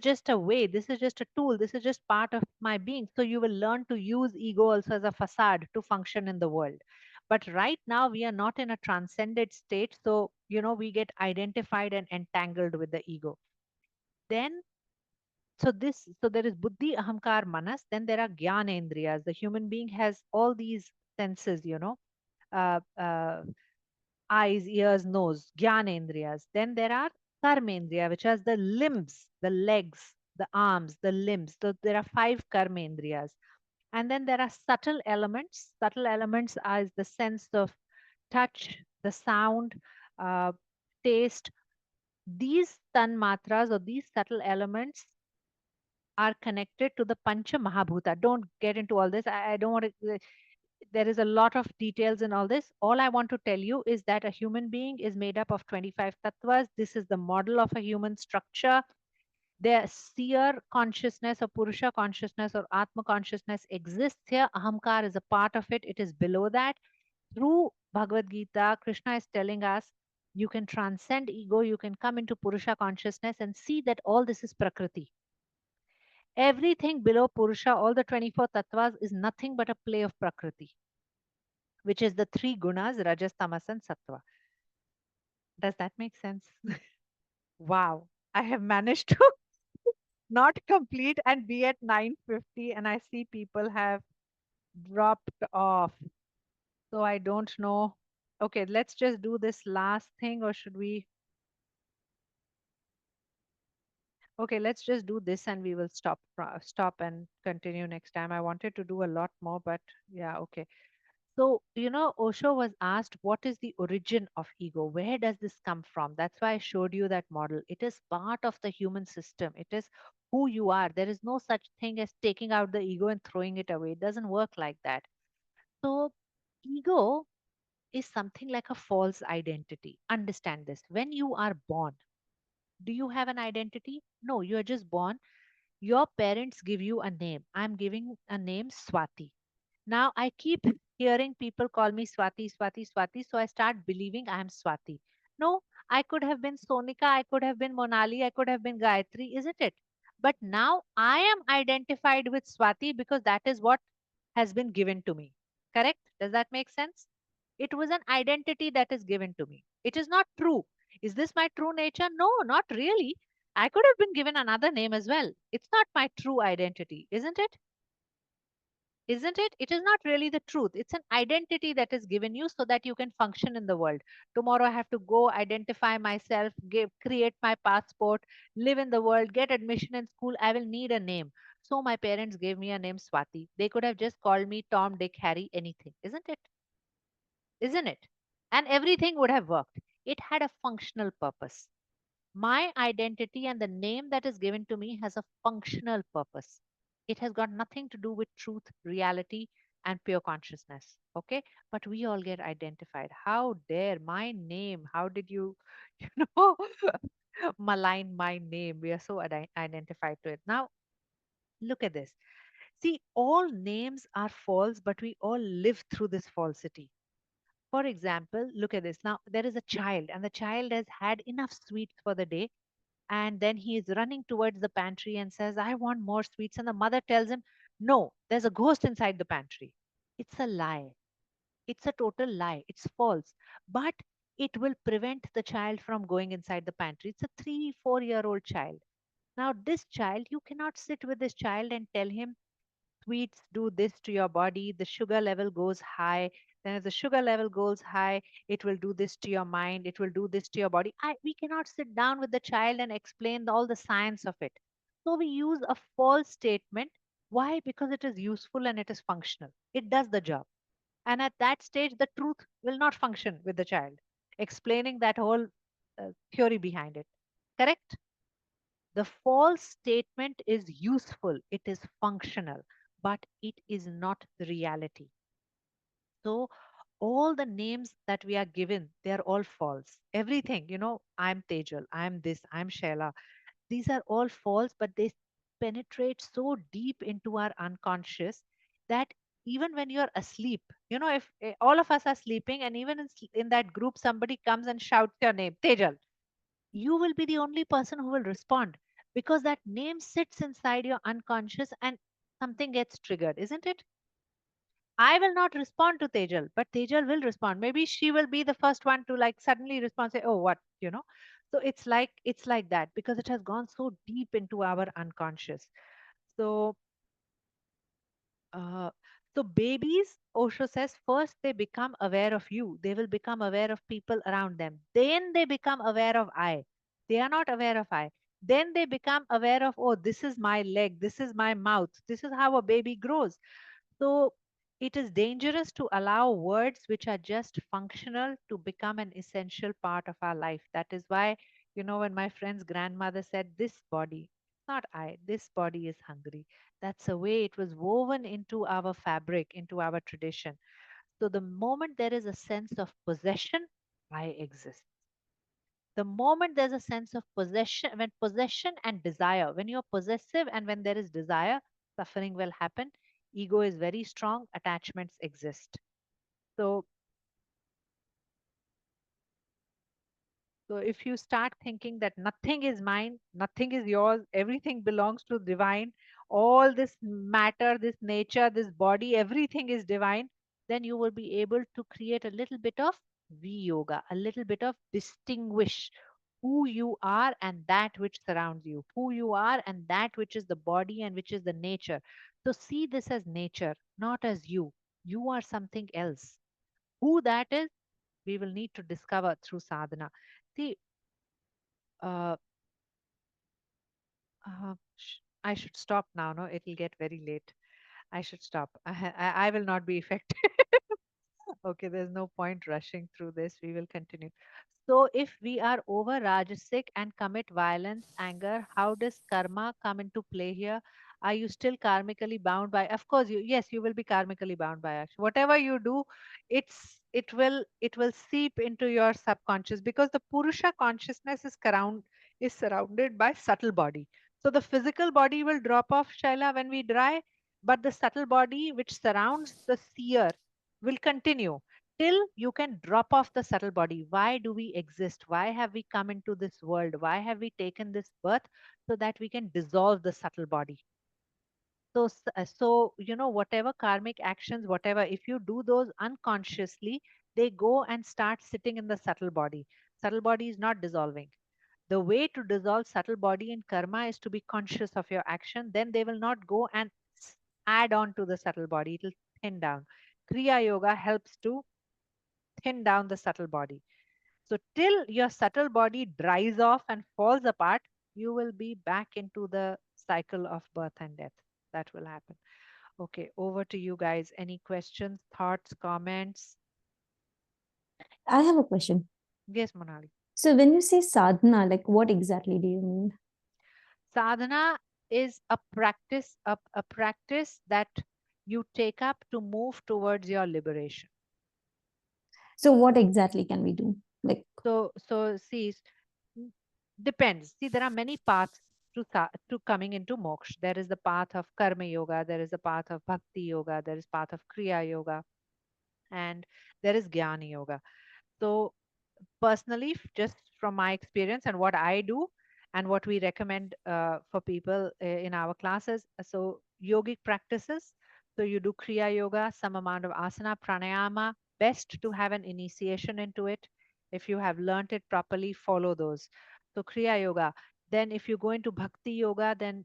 just a way, this is just a tool, this is just part of my being. So you will learn to use ego also as a facade to function in the world. But right now we are not in a transcended state, so we get identified and entangled with the ego. Then so there is buddhi, ahamkar, manas. Then there are gyanendriyas. The human being has all these senses, uh, uh, eyes, ears, nose, gyanendriyas. Then there are karmendriya, which has the limbs, the legs, the arms, the limbs. So there are 5 karmendriyas. And then there are subtle elements. Subtle elements are the sense of touch, the sound, uh, taste. These tanmatras or these subtle elements are connected to the Pancha Mahabhuta. Don't get into all this. I don't want to. There is a lot of details in all this. All I want to tell you is that a human being is made up of 25 tattvas. This is the model of a human structure. Their seer consciousness or Purusha consciousness or Atma consciousness exists here. Ahamkar is a part of it. It is below that. Through Bhagavad Gita, Krishna is telling us you can transcend ego, you can come into Purusha consciousness and see that all this is Prakriti. Everything below Purusha, all the 24 tattvas, is nothing but a play of Prakriti, which is the 3 gunas, Rajas, Tamas, and Sattva. Does that make sense? Wow. I have managed to not complete and be at 9:50, and I see people have dropped off. So I don't know. Okay, let's just do this last thing, or should we? Okay, let's just do this and we will stop and continue next time. I wanted to do a lot more, but yeah, okay. So, Osho was asked, what is the origin of ego? Where does this come from? That's why I showed you that model. It is part of the human system. It is who you are. There is no such thing as taking out the ego and throwing it away. It doesn't work like that. So, ego is something like a false identity. Understand this. When you are born, do you have an identity? No, you are just born. Your parents give you a name. I'm giving a name Swati. Now I keep hearing people call me Swati, Swati, Swati. So I start believing I am Swati. No, I could have been Sonika, I could have been Monali, I could have been Gayatri, isn't it? But now I am identified with Swati because that is what has been given to me. Correct? Does that make sense? It was an identity that is given to me. It is not true. Is this my true nature? No, not really. I could have been given another name as well. It's not my true identity, isn't it? Isn't it? It is not really the truth. It's an identity that is given you so that you can function in the world. Tomorrow I have to go identify myself, create my passport, live in the world, get admission in school. I will need a name. So my parents gave me a name Swati. They could have just called me Tom, Dick, Harry, anything. Isn't it? Isn't it? And everything would have worked. It had a functional purpose. My identity and the name that is given to me has a functional purpose. It has got nothing to do with truth, reality, and pure consciousness. Okay. But we all get identified. How dare my name? How did you, you know, malign my name? We are so identified to it. Now, look at this. See, all names are false, but we all live through this falsity. For example, look at this. Now, there is a child, and the child has had enough sweets for the day. And then he is running towards the pantry and says, I want more sweets. And the mother tells him, no, there's a ghost inside the pantry. It's a lie. It's a total lie. It's false. But it will prevent the child from going inside the pantry. It's a 3, 4 year old child. Now, this child, you cannot sit with this child and tell him, sweets do this to your body, the sugar level goes high. Then, if the sugar level goes high, it will do this to your mind, it will do this to your body. We cannot sit down with the child and explain all the science of it. So, we use a false statement. Why? Because it is useful and it is functional. It does the job. And at that stage, the truth will not function with the child, explaining that whole theory behind it. Correct? The false statement is useful, it is functional, but it is not the reality. So, all the names that we are given, they are all false. Everything, I'm Tejal, I'm this, I'm Shaila. These are all false, but they penetrate so deep into our unconscious that even when you're asleep, if all of us are sleeping and even in that group, somebody comes and shouts your name, Tejal, you will be the only person who will respond because that name sits inside your unconscious and something gets triggered, isn't it? I will not respond to Tejal, but Tejal will respond. Maybe she will be the first one to like suddenly respond, say, "Oh, what?" So it's like that because it has gone so deep into our unconscious. So uh, so babies, Osho says, first they become aware of you. They will become aware of people around them. Then they become aware of I. They are not aware of I. Then they become aware of, oh, this is my leg, this is my mouth. This is how a baby grows. So it is dangerous to allow words which are just functional to become an essential part of our life. That is why, when my friend's grandmother said, this body, not I, this body is hungry. That's the way it was woven into our fabric, into our tradition. So the moment there is a sense of possession, I exist. The moment there's a sense of possession, when possession and desire, when you're possessive and when there is desire, suffering will happen. Ego is very strong, attachments exist. So, so if you start thinking that nothing is mine, nothing is yours, everything belongs to divine, all this matter, this nature, this body, everything is divine, then you will be able to create a little bit of V yoga, a little bit of distinguish who you are and that which surrounds you, who you are and that which is the body and which is the nature. So see this as nature, not as you. You are something else. Who that is, we will need to discover through sadhana. See, uh, I should stop now. No, it'll get very late. I should stop. I will not be effective. Okay, there's no point rushing through this. We will continue. So, if we are over Rajasic and commit violence, anger, how does karma come into play here? Are you still karmically bound by? Of course, yes, you will be karmically bound by action. Whatever you do, it will seep into your subconscious because the Purusha consciousness is surrounded by subtle body. So the physical body will drop off, Shaila, when we die, but the subtle body which surrounds the seer will continue till you can drop off the subtle body. Why do we exist? Why have we come into this world? Why have we taken this birth? So that we can dissolve the subtle body. So, whatever karmic actions, whatever, if you do those unconsciously, they go and start sitting in the subtle body. Subtle body is not dissolving. The way to dissolve subtle body in karma is to be conscious of your action. Then they will not go and add on to the subtle body. It will thin down. Kriya Yoga helps to thin down the subtle body. So, till your subtle body dries off and falls apart, you will be back into the cycle of birth and death. That will happen. Okay, over to you guys. Any questions, thoughts, comments? I have a question. Yes, Monali. So when you say sadhana, like what exactly do you mean? Sadhana is a practice that you take up to move towards your liberation. So what exactly can we do? Like, So see, depends. See, there are many paths to coming into moksha. There is the path of karma yoga, there is the path of bhakti yoga, there is path of kriya yoga, and there is jnana yoga. So personally, just from my experience and what I do and what we recommend for people in our classes, so yogic practices. So you do kriya yoga, some amount of asana, pranayama. Best to have an initiation into it. If you have learnt it properly, follow those. So kriya yoga. Then if you go into bhakti yoga, then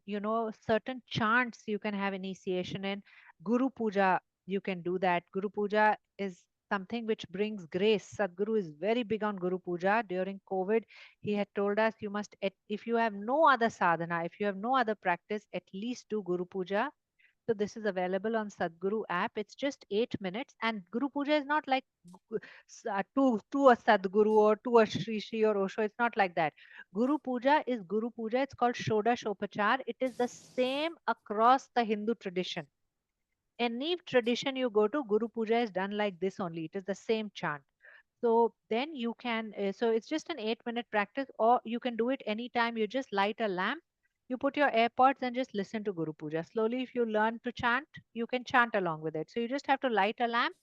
certain chants you can have initiation in. Guru puja, you can do that. Guru puja is something which brings grace. Sadhguru is very big on Guru Puja. During COVID, he had told us you must, if you have no other sadhana, if you have no other practice, at least do Guru Puja. So this is available on Sadhguru app. It's just 8 minutes, and Guru Puja is not like to a Sadhguru or to a Shri Shri or Osho. It's not like that. Guru Puja is Guru Puja. It's called Shodash Upachar. It is the same across the Hindu tradition. Any tradition you go to, Guru Puja is done like this only. It is the same chant. So then you can, so it's just an 8 minute practice, or you can do it anytime. You just light a lamp, you put your AirPods and just listen to Guru Puja. Slowly, if you learn to chant, you can chant along with it. So you just have to light a lamp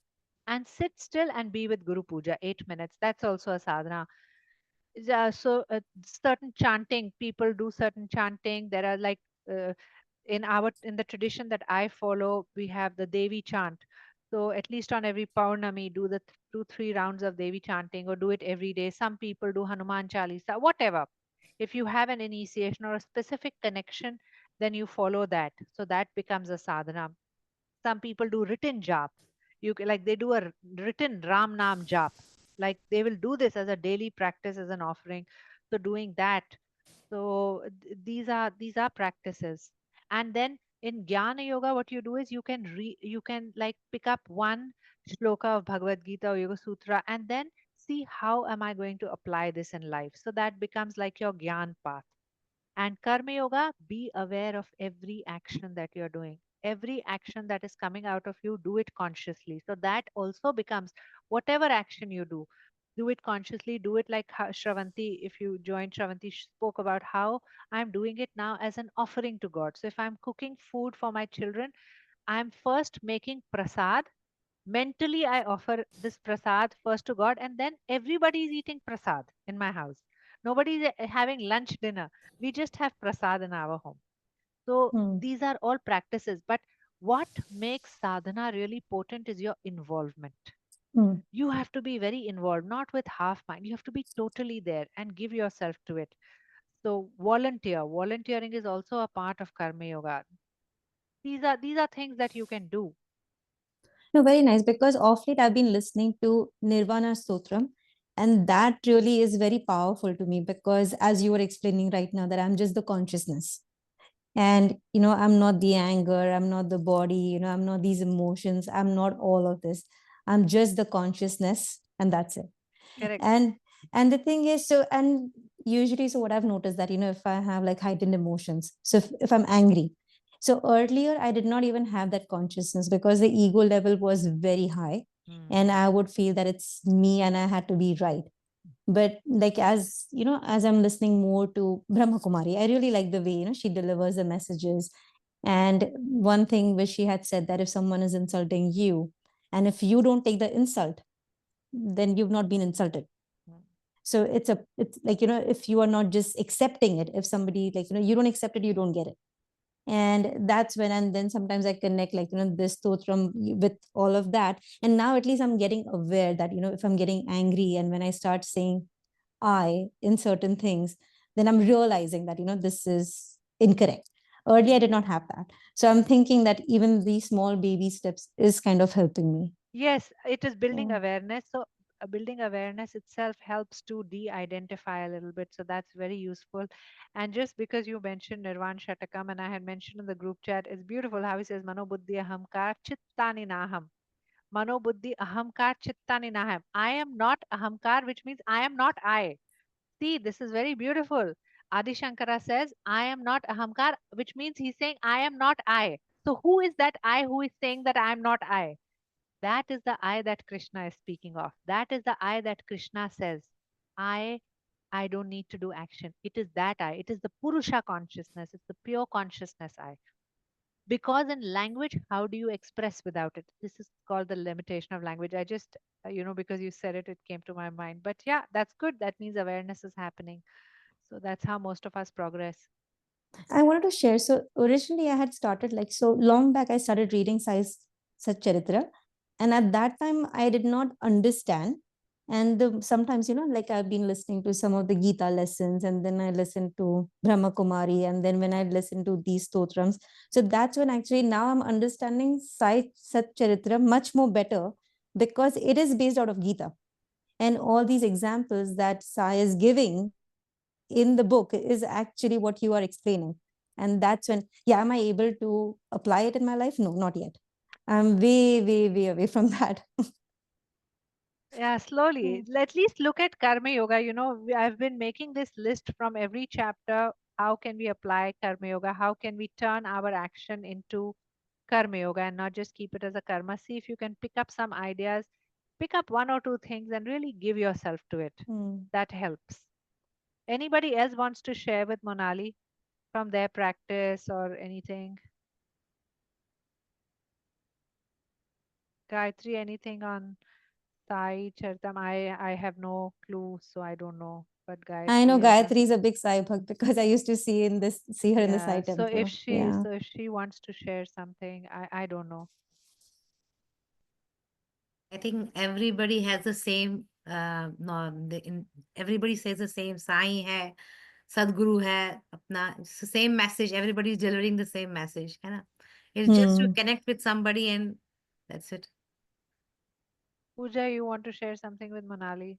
and sit still and be with Guru Puja, 8 minutes. That's also a sadhana. Certain chanting, people do certain chanting. There are like, uh, in the tradition that I follow, we have the Devi chant. So at least on every Paurnami, do the 2-3 rounds of Devi chanting, or do it every day. Some people do Hanuman Chalisa, whatever. If you have an initiation or a specific connection, then you follow that. So that becomes a sadhana. Some people do written jap. Like they do a written Ram Nam jap. Like they will do this as a daily practice, as an offering. So doing that. So these are practices. And then in Jnana Yoga, what you do is you can like pick up one shloka of Bhagavad Gita or Yoga Sutra, and then see how am I going to apply this in life. So that becomes like your Gyan path. And Karma Yoga, be aware of every action that you're doing. Every action that is coming out of you, do it consciously. So that also becomes whatever action you do it consciously, do it like how Shravanti, if you joined Shravanti, spoke about how I'm doing it now as an offering to God. So if I'm cooking food for my children, I'm first making prasad. Mentally, I offer this prasad first to God, and then everybody is eating prasad in my house. Nobody is having lunch, dinner. We just have prasad in our home. So hmm, these are all practices. But what makes sadhana really potent is your involvement. hmm. You have to be very involved, not with half mind. You have to be totally there and give yourself to it. So volunteering is also a part of karma yoga. These are things that you can do. No, very nice. Because of late I've been listening to Nirvana Sutram, and that really is very powerful to me because, as you were explaining right now, that I'm just the consciousness. And, I'm not the anger, I'm not the body, I'm not these emotions, I'm not all of this. I'm just the consciousness, and that's it. Correct. And the thing is, so, and usually, so what I've noticed that, if I have like heightened emotions, so if I'm angry, so earlier I did not even have that consciousness because the ego level was very high, and I would feel that it's me and I had to be right. But like, as I'm listening more to Brahma Kumari, I really like the way, she delivers the messages. And one thing which she had said, that if someone is insulting you, and if you don't take the insult, then you've not been insulted. So it's like, if you are not just accepting it, if somebody, like, you don't accept it, you don't get it. And that's when, and then sometimes I connect, like, this stotram with all of that. And now at least I'm getting aware that, if I'm getting angry, and when I start saying I in certain things, then I'm realizing that, this is incorrect. Earlier I did not have that. So I'm thinking that even these small baby steps is kind of helping me. Yes, it is building Yeah. awareness. So building awareness itself helps to de-identify a little bit. So that's very useful. And just because you mentioned Nirvan Shatakam, and I had mentioned in the group chat, it's beautiful how he says Mano Buddhi Ahamkar Chittani Naham. Mano Buddhi Ahamkar Chittani Naham. I am not Ahamkar, which means I am not I. See, this is very beautiful. Adi Shankara says, I am not ahamkar, which means he's saying, I am not I. So, who is that I who is saying that I am not I? That is the I that Krishna is speaking of. That is the I that Krishna says, I I don't need to do action. It is that I. It is the Purusha consciousness. It's the pure consciousness I. Because in language, how do you express without it? This is called the limitation of language. I just, because you said it, it came to my mind. But yeah, that's good. That means awareness is happening. So that's how most of us progress. I wanted to share. So originally I had started like so long back, I started reading Sai Satcharitra. And at that time, I did not understand. And sometimes, like I've been listening to some of the Gita lessons, and then I listened to Brahma Kumari, and then when I listened to these stotrams. So that's when actually now I'm understanding Sai Satcharitra much more better, because it is based out of Gita. And all these examples that Sai is giving in the book is actually what you are explaining. And that's when, yeah, am I able to apply it in my life? No, not yet. I'm way, way, way away from that. Yeah, slowly. At least look at Karma Yoga. I've been making this list from every chapter. How can we apply Karma Yoga? How can we turn our action into Karma Yoga and not just keep it as a karma? See if you can pick up some ideas, pick up one or two things and really give yourself to it. That helps. Anybody else wants to share with Monali from their practice or anything? Gayatri, anything on Sai Charitam? I have no clue, so I don't know. But Gayatri, I know has done- Gayatri is a big Sai Bhakt because I used to see her in the Sai Yeah, so temple. if she wants to share something, I don't know. I think everybody has the same, no, everybody says the same, Sai hai, Sadguru hai, apna, it's the same message, everybody is delivering the same message, hai na? It's just to connect with somebody and that's it. Pooja, you want to share something with Monali?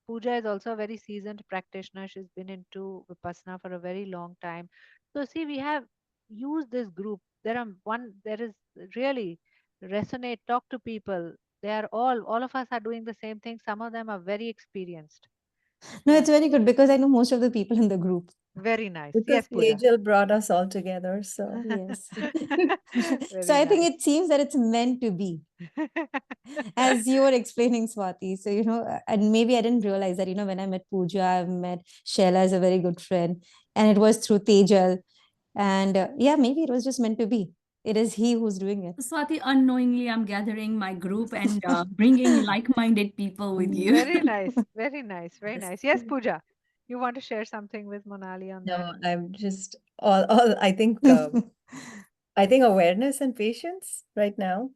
Pooja is also a very seasoned practitioner. She's been into Vipassana for a very long time. So see, we have used this group. There is really resonate, talk to people. They are all of us are doing the same thing. Some of them are very experienced. No, Yeah. it's very good because I know most of the people in the group. Very nice. Because Yes, Pooja. Tejal brought us all together. So Yes. Very So I think nice. it seems that it's meant to be, as you were explaining, Swati. So, and maybe I didn't realize that, when I met Pooja, I met Sheila as a very good friend, and it was through Tejal. And yeah, maybe it was just meant to be. It is he who's doing it. Swati, unknowingly, I'm gathering my group and bringing like-minded people with you. Very nice. Very nice. Very nice. Yes, Pooja. You want to share something with Monali on that? no, I'm just all I think awareness and patience right now.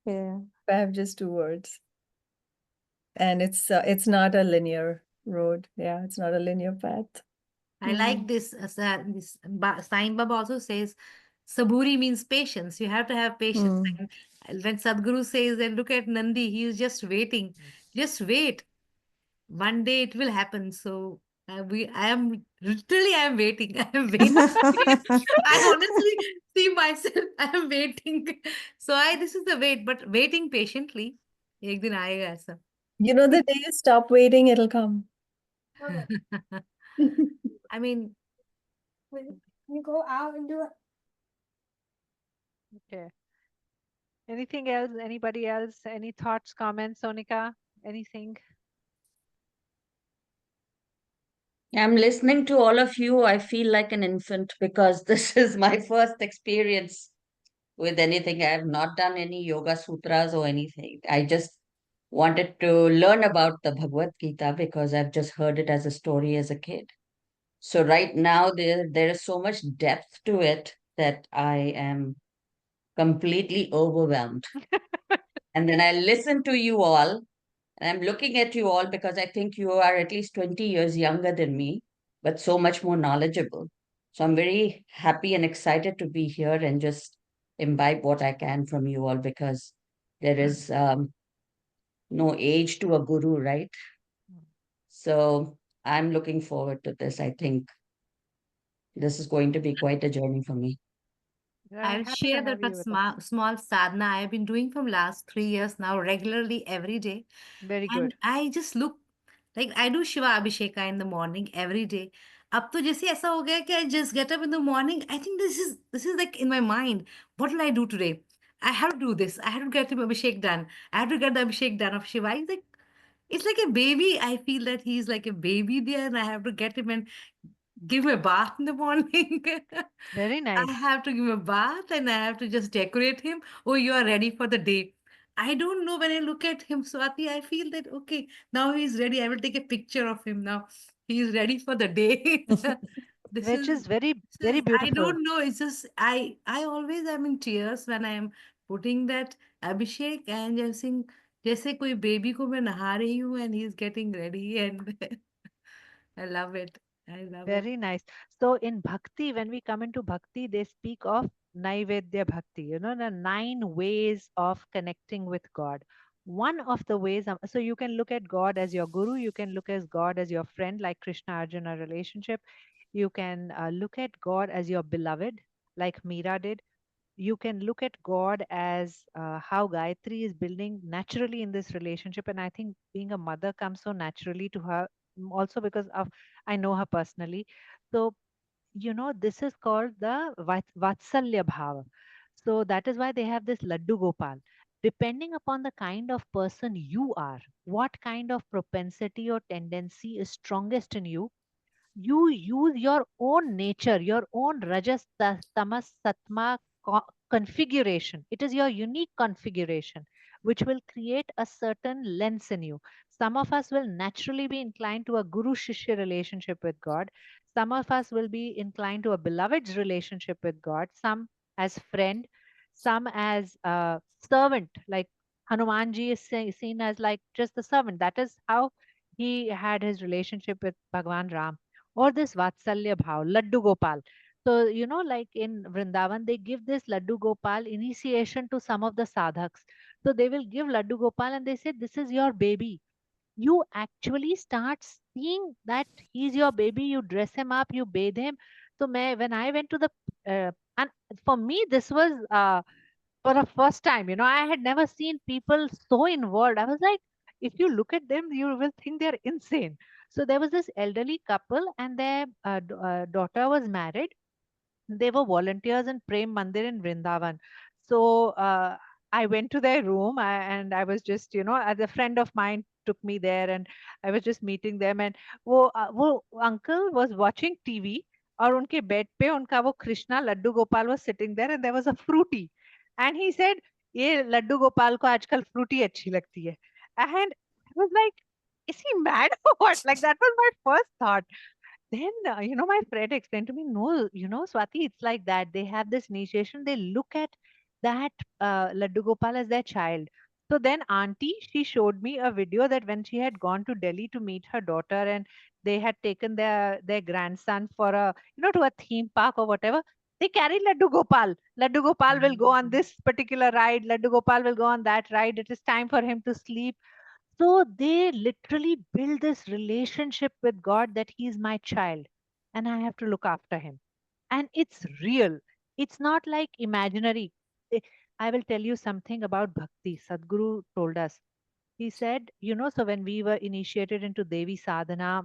Yeah. I have just two words. And it's not a linear road. Yeah, it's not a linear path. I like this, Sai Baba also says, Saburi means patience. You have to have patience. And when Sadhguru says, and look at Nandi, he is just waiting. Just wait. One day it will happen. So I am waiting. I am waiting. I honestly see myself. I am waiting. So this is the wait, but waiting patiently. Ek din aayega aisa. You know, the day you stop waiting, it'll come. I mean, You go out and do it. Okay. Anything else? Anybody else? Any thoughts, comments, Sonika? Anything? I'm listening to all of you. I feel like an infant because this is my first experience with anything. I have not done any yoga sutras or anything. I just wanted to learn about the Bhagavad Gita because I've just heard it as a story as a kid. So right now there is so much depth to it that I am completely overwhelmed. And then I listen to you all, and I'm looking at you all because I think you are at least 20 years younger than me, but so much more knowledgeable. So I'm very happy and excited to be here and just imbibe what I can from you all because there is no age to a guru, right? So I'm looking forward to this. I think this is going to be quite a journey for me. I'll share that small sadhana I have been doing from last 3 years now regularly every day. Very good. And I just look Like I do Shiva Abhisheka in the morning every day. अब तो जैसे ऐसा हो गया कि I just get up in the morning. I think this is like in my mind. What will I do today? I have to do this. I have to get him Abhishek done. I have to get the Abhishek done of Shiva. It's like a baby. I feel that he's like a baby there, and I have to get him and give him a bath in the morning. Very I nice. have to give him a bath and I have to just decorate him. Oh, you are ready for the day. I don't know, when I look at him, Swati, I feel that, okay, now he's ready. I will take a picture of him now. He's ready for the day. This Which is very, this very is, I beautiful. don't know. It's just, I always am in tears when I am putting that Abhishek and just saying, जैसे कोई baby को मैं नहा रही हूँ and he's getting ready and I love it. I love it. Very nice. So in bhakti, when we come into bhakti, they speak of Naivedya Bhakti, you know, the 9 ways of connecting with God. One of the ways, so you can look at God as your guru, you can look at God as your friend, like Krishna Arjuna relationship. You can look at God as your beloved, like Meera did. You can look at God as how Gayatri is building naturally in this relationship. And I think being a mother comes so naturally to her, also because of I know her personally. So, you know, this is called the Vatsalya Bhava. So that is why they have this Laddu Gopal. Depending upon the kind of person you are, what kind of propensity or tendency is strongest in you, you use your own nature, your own rajas, tamas, satma configuration. It is your unique configuration which will create a certain lens in you. Some of us will naturally be inclined to a guru shishya relationship with God. Some of us will be inclined to a beloved's relationship with God. Some as friend, some as servant, like Hanumanji is seen as like just the servant. That is how he had his relationship with Bhagwan Ram, or this Vatsalya Bhav, Laddu Gopal. So, you know, like in Vrindavan, they give this Laddu Gopal initiation to some of the sadhaks. So they will give Laddu Gopal and they say, this is your baby. You actually start seeing that he's your baby. You dress him up, you bathe him. So when I went to the, and for me, this was for the first time, you know, I had never seen people so involved. I was like, if you look at them, you will think they're insane. So there was this elderly couple, and their daughter was married. They were volunteers in Prem Mandir in Vrindavan. So I went to their room, and I was just, you know, as a friend of mine took me there, and I was just meeting them. And wo uncle was watching TV, और उनके bed पे उनका वो Krishna Laddu Gopal was sitting there, and there was a fruity, and he said, ये लड्डू गोपाल को आजकल fruity अच्छी लगती है. And I was like, is he mad or what? Like, that was my first thought. Then, you know, my friend explained to me, no, you know, Swati, it's like that. They have this initiation. They look at that Laddu Gopal as their child. So then auntie, she showed me a video that when she had gone to Delhi to meet her daughter, and they had taken their grandson for a, you know, to a theme park or whatever, they carried Laddu Gopal. Laddu Gopal will go on this particular ride. Laddu Gopal will go on that ride. It is time for him to sleep. So they literally build this relationship with God, that He is my child and I have to look after him. And it's real. It's not like imaginary. Eh, I will tell you something about bhakti. Sadhguru told us. He said, you know, so when we were initiated into Devi Sadhana,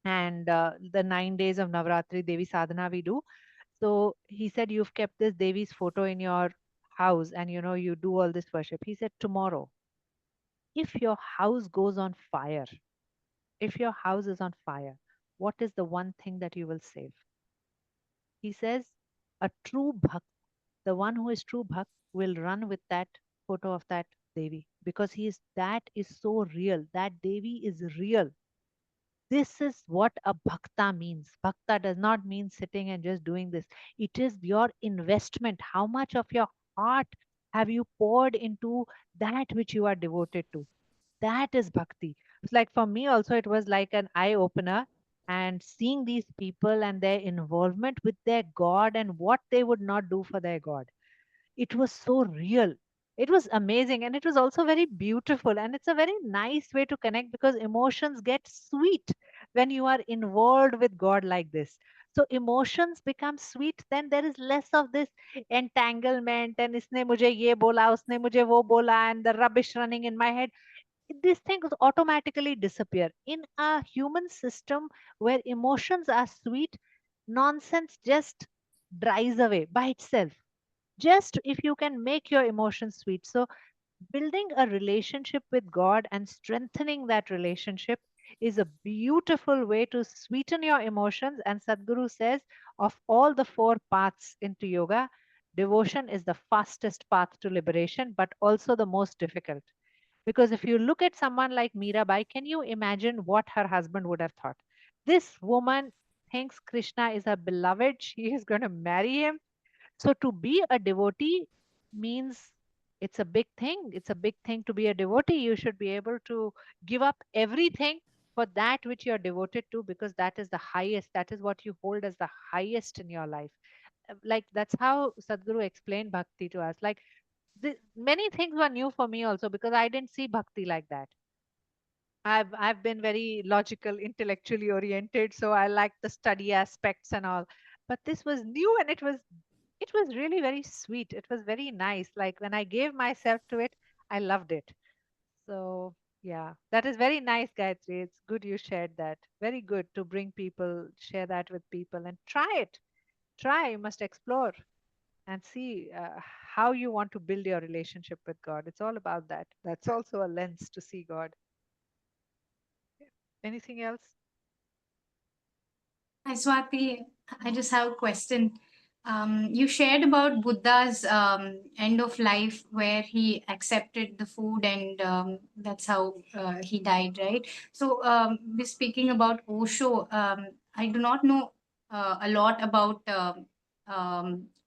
and the 9 days of Navratri Devi Sadhana we do. So he said, you've kept this Devi's photo in your house, and you know, you do all this worship. He said, tomorrow, if your house goes on fire, if your house is on fire, what is the one thing that you will save? He says, a true bhakt, the one who is true bhakt, will run with that photo of that Devi, because that is so real. That Devi is real. This is what a bhakta means. Bhakta does not mean sitting and just doing this. It is your investment. How much of your heart have you poured into that which you are devoted to? That is bhakti. It's like, for me also, it was like an eye opener, and seeing these people and their involvement with their God and what they would not do for their God. It was so real. It was amazing, and it was also very beautiful, and it's a very nice way to connect, because emotions get sweet when you are involved with God like this. So emotions become sweet, then there is less of this entanglement and isne mujhe ye bola, usne mujhe wo bola, and the rubbish running in my head. these things automatically disappear. In a human system where emotions are sweet, nonsense just dries away by itself. Just if you can make your emotions sweet. So, building a relationship with God and strengthening that relationship is a beautiful way to sweeten your emotions. And Sadhguru says, of all the four paths into yoga, devotion is the fastest path to liberation, but also the most difficult. Because if you look at someone like Mirabai, can you imagine what her husband would have thought? This woman thinks Krishna is her beloved. She is going to marry him. So to be a devotee means it's a big thing. It's a big thing to be a devotee. You should be able to give up everything for that which you're devoted to, because that is the highest. That is what you hold as the highest in your life. Like that's how Sadhguru explained bhakti to us. Like many things were new for me also, because I didn't see bhakti like that. I've been very logical, intellectually oriented, so I like the study aspects and all. But this was new, and it was really very sweet. It was very nice. Like when I gave myself to it, I loved it. So yeah, that is very nice, Gayatri. It's good you shared that. Very good to bring people, share that with people, and try it. Try. You must explore and see how you want to build your relationship with God. It's all about that. That's also a lens to see God. Anything else? Hi, Swati. I just have a question. You shared about Buddha's end of life, where he accepted the food, and that's how he died, right? So, we're speaking about Osho. I do not know a lot about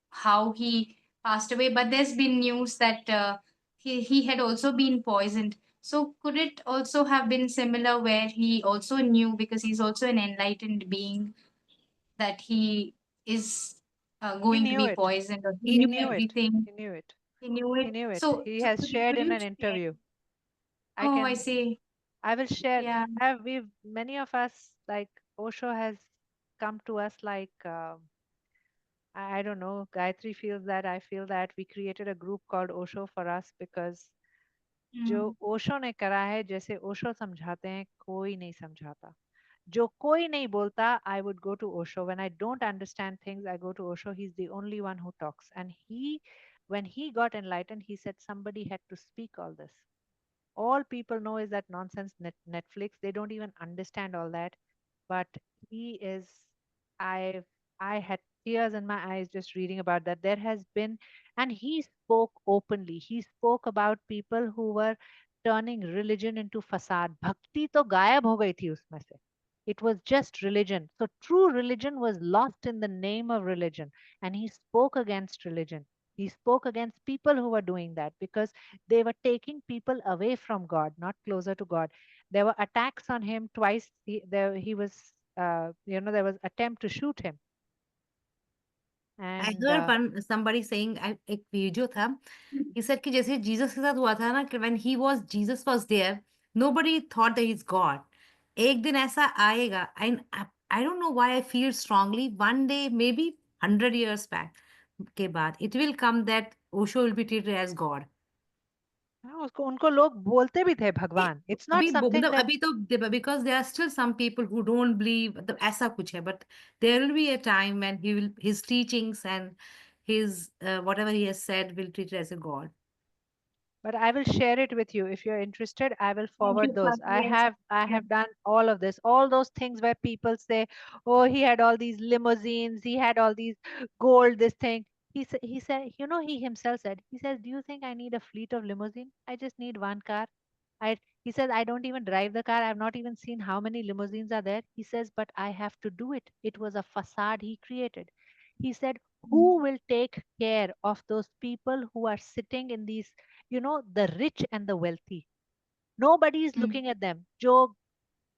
how he passed away, but there's been news that he had also been poisoned. So, could it also have been similar, where he also knew, because he's also an enlightened being, that he is He going to knew be it. poisoned, or he He knew knew it. everything? He knew it. He knew He it. knew it. So, He so has shared could in you an share? interview. Oh, I see. I will share. Yeah. We've many of us, like Osho has come to us like I don't know. Gayatri feels that, I feel that. We created a group called Osho for us because जो Mm. Osho ने करा है, जैसे ओशो समझाते हैं, कोई नहीं समझाता. जो कोई नहीं बोलता, I would go to Osho. When I don't understand things, I go to Osho. He's the only one who talks. And when he got enlightened, he said somebody had to speak all this. All people know is that nonsense Netflix. They don't even understand all that. But he is, I I had tears in my eyes just reading about that. There has been, and he spoke openly. He spoke about people who were turning religion into facade. Bhakti to gayab ho gayi thi usme se. It was just religion. So true religion was lost in the name of religion. And he spoke against religion. He spoke against people who were doing that, because they were taking people away from God, not closer to God. There were attacks on him twice. He was, there was attempt to shoot him. I And heard somebody saying, एक video था, he said कि जैसे Jesus के साथ हुआ था ना, कि when Jesus was there, nobody thought that he's God. एक दिन ऐसा आएगा. I don't know why I feel strongly. One day, maybe 100 years back के बाद, it will come that Osho will be treated as God. उनको लोग बोलते भी थे भगवान. It's not something that अभी तो because there are still some people who don't believe ऐसा कुछ है, but there will be a time when his teachings and his whatever he has said will treat it as a God. But I will share it with you if you're interested. I will Thank forward you, those. Swati. Yes. I Yeah. have done all of this, all those things where people say, "Oh, he had all these limousines, he had all these gold, this thing." He said, he himself said, he says, "Do you think I need a fleet of limousine? I just need one car." He says, "I don't even drive the car. I've not even seen how many limousines are there." He says, "But I have to do it." It was a facade he created. He said, "Who will take care of those people who are sitting in these, the rich and the wealthy? Nobody is Mm. looking at them." Joe,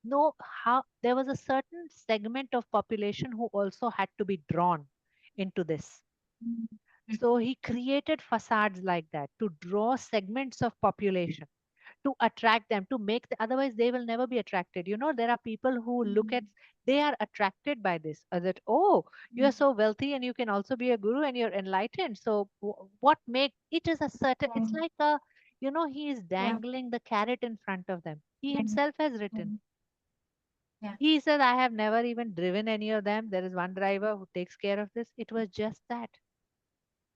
no, how there was a certain segment of population who also had to be drawn into this. Mm. So he created facades like that to draw segments of population, to attract them, to make otherwise they will never be attracted. There are people who look at, they are attracted by this, that, oh, you are so wealthy and you can also be a guru and you're enlightened. So what make it is a certain, it's like a, he is dangling the carrot in front of them. He Mhm. himself has written. Mhm. Yeah. He says, I have never even driven any of them. There is one driver who takes care of this. It was just that.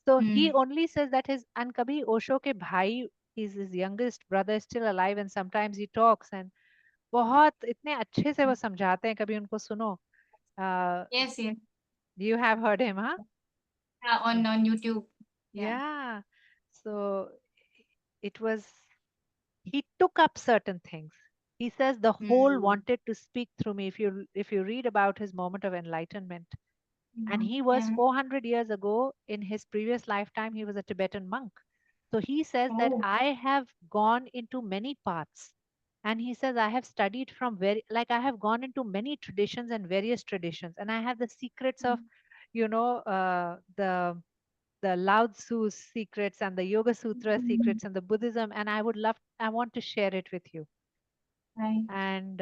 So he Mm. only says that and kabhi Osho ke bhai, his youngest brother is still alive, and sometimes he talks and बहुत इतने अच्छे से वो समझाते हैं, कभी उनको सुनो. Yes, yes. You have heard him, huh? Yeah, on YouTube. Yeah. Yeah. So it was, he took up certain things. He says the whole Mm. wanted to speak through me. If you read about his moment of enlightenment, and Mhm. he was Yeah. 400 years ago, in his previous lifetime, he was a Tibetan monk. So he says that Oh. I have gone into many paths. And he says, I have studied from I have gone into many traditions and various traditions. And I have the secrets of, the Lao Tzu's secrets and the Yoga Sutra Mhm. secrets and the Buddhism. And I want to share it with you. Right. And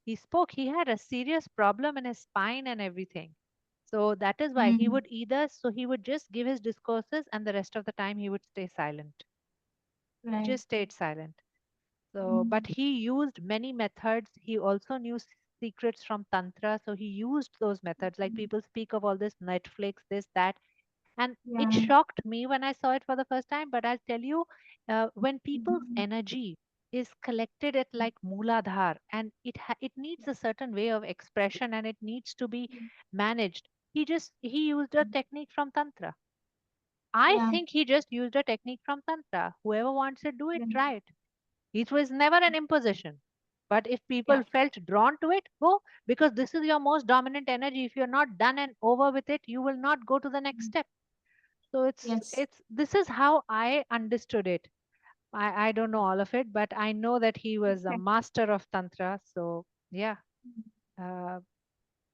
he had a serious problem in his spine and everything. So that is why he Mm. would just give his discourses, and the rest of the time he would stay silent. He Right. just stayed silent. So, but he used many methods. He also knew secrets from Tantra. So he used those methods. Like people speak of all this Netflix, this, that. And it Yeah. shocked me when I saw it for the first time. But I'll tell you, when people's Mhm. energy is collected at like Mooladhar, and it needs a certain way of expression, and it needs to be managed. He used a technique from Tantra. I Yeah. think he just used a technique from Tantra. Whoever wants to do it, Yeah. try it. It was never an imposition. But if people Yeah. felt drawn to it, go, because this is your most dominant energy. If you're not done and over with it, you will not go to the next step. So Yes. this is how I understood it. I don't know all of it, but I know that he was a Okay. master of Tantra. So yeah, uh,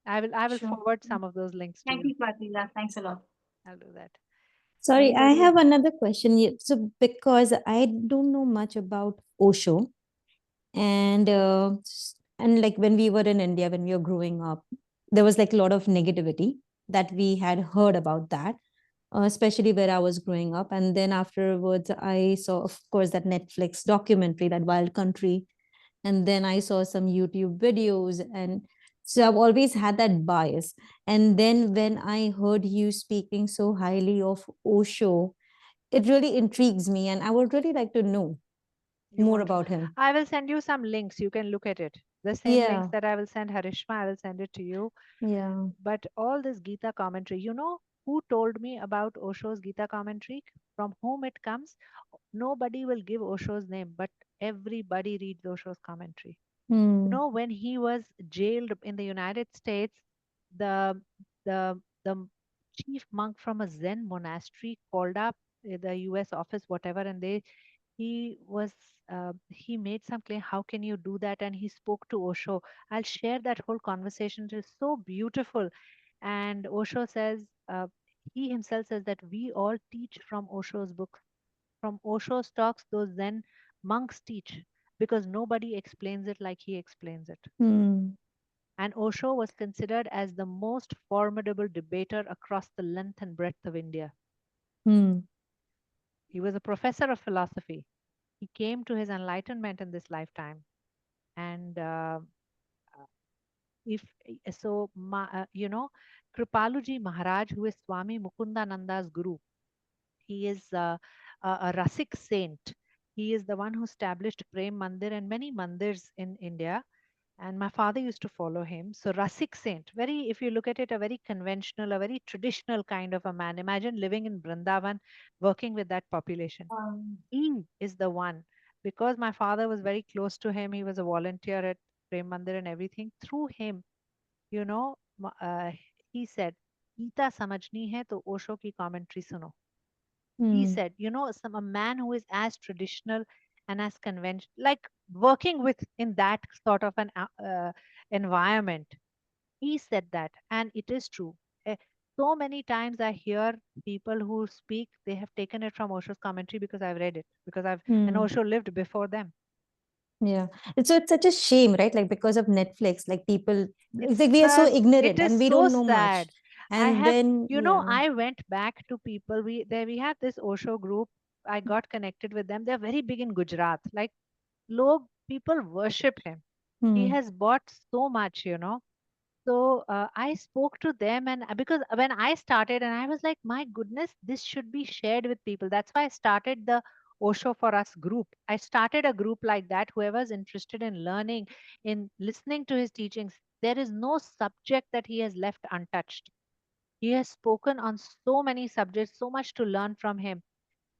I will Sure. forward some of those links to Thank you. you, Fatila. Thanks a lot. I'll do that. Sorry, I Anybody have else? another question. So because I don't know much about Osho, and like when we were in India, when we were growing up, there was like a lot of negativity that we had heard about that, especially where I was growing up. And then afterwards, I saw, of course, that Netflix documentary, that Wild Country, and then I saw some YouTube videos, and so I've always had that bias. And then when I heard you speaking so highly of Osho, it really intrigues me, and I would really like to know You more want to? about him. I will send you some links. You can look at it. The same links Yeah, that I will send Harishma, I will send it to you. yeah. But all this Gita commentary, who told me about Osho's Gita commentary? From whom it comes? Nobody will give Osho's name, but everybody reads Osho's commentary. When he was jailed in the United States, the the chief monk from a Zen monastery called up the US office, whatever, and he was he made some claim, how can you do that? And he spoke to Osho. I'll share that whole conversation. It is so beautiful. And Osho says, he himself says that we all teach from Osho's books. From Osho's talks, those Zen monks teach, because nobody explains it like he explains it. And Osho was considered as the most formidable debater across the length and breadth of India. He was a professor of philosophy. He came to his enlightenment in this lifetime. And Kripaluji Maharaj, who is Swami Mukundananda's guru, he is a Rasik saint. He is the one who established Prem Mandir and many mandirs in India. And my father used to follow him. So Rasik saint, if you look at it, a very conventional, a very traditional kind of a man. Imagine living in Vrindavan, working with that population. He is the one, because my father was very close to him. He was a volunteer at Prem Mandir and everything. Through him, he said, Gita samajhni hai to Osho ki commentary suno. He said, a man who is as traditional and as conventional, like working with in that sort of an environment. He said that, and it is true. So many times I hear people who speak, they have taken it from Osho's commentary because I've read it, because and Osho lived before them. Yeah. It's such a shame, right? Like because of Netflix, like people, it's It's like we are so ignorant it is and we so don't know much. sad. And then, yeah. I went back to people. We have this Osho group. I got connected with them. They're very big in Gujarat. Like, people worship him. He Hmm. has bought so much, So I spoke to them, and because when I started, and I was like, my goodness, this should be shared with people. That's why I started the Osho for Us group. I started a group like that. Whoever's interested in learning, in listening to his teachings, there is no subject that he has left untouched. He has spoken on so many subjects, so much to learn from him.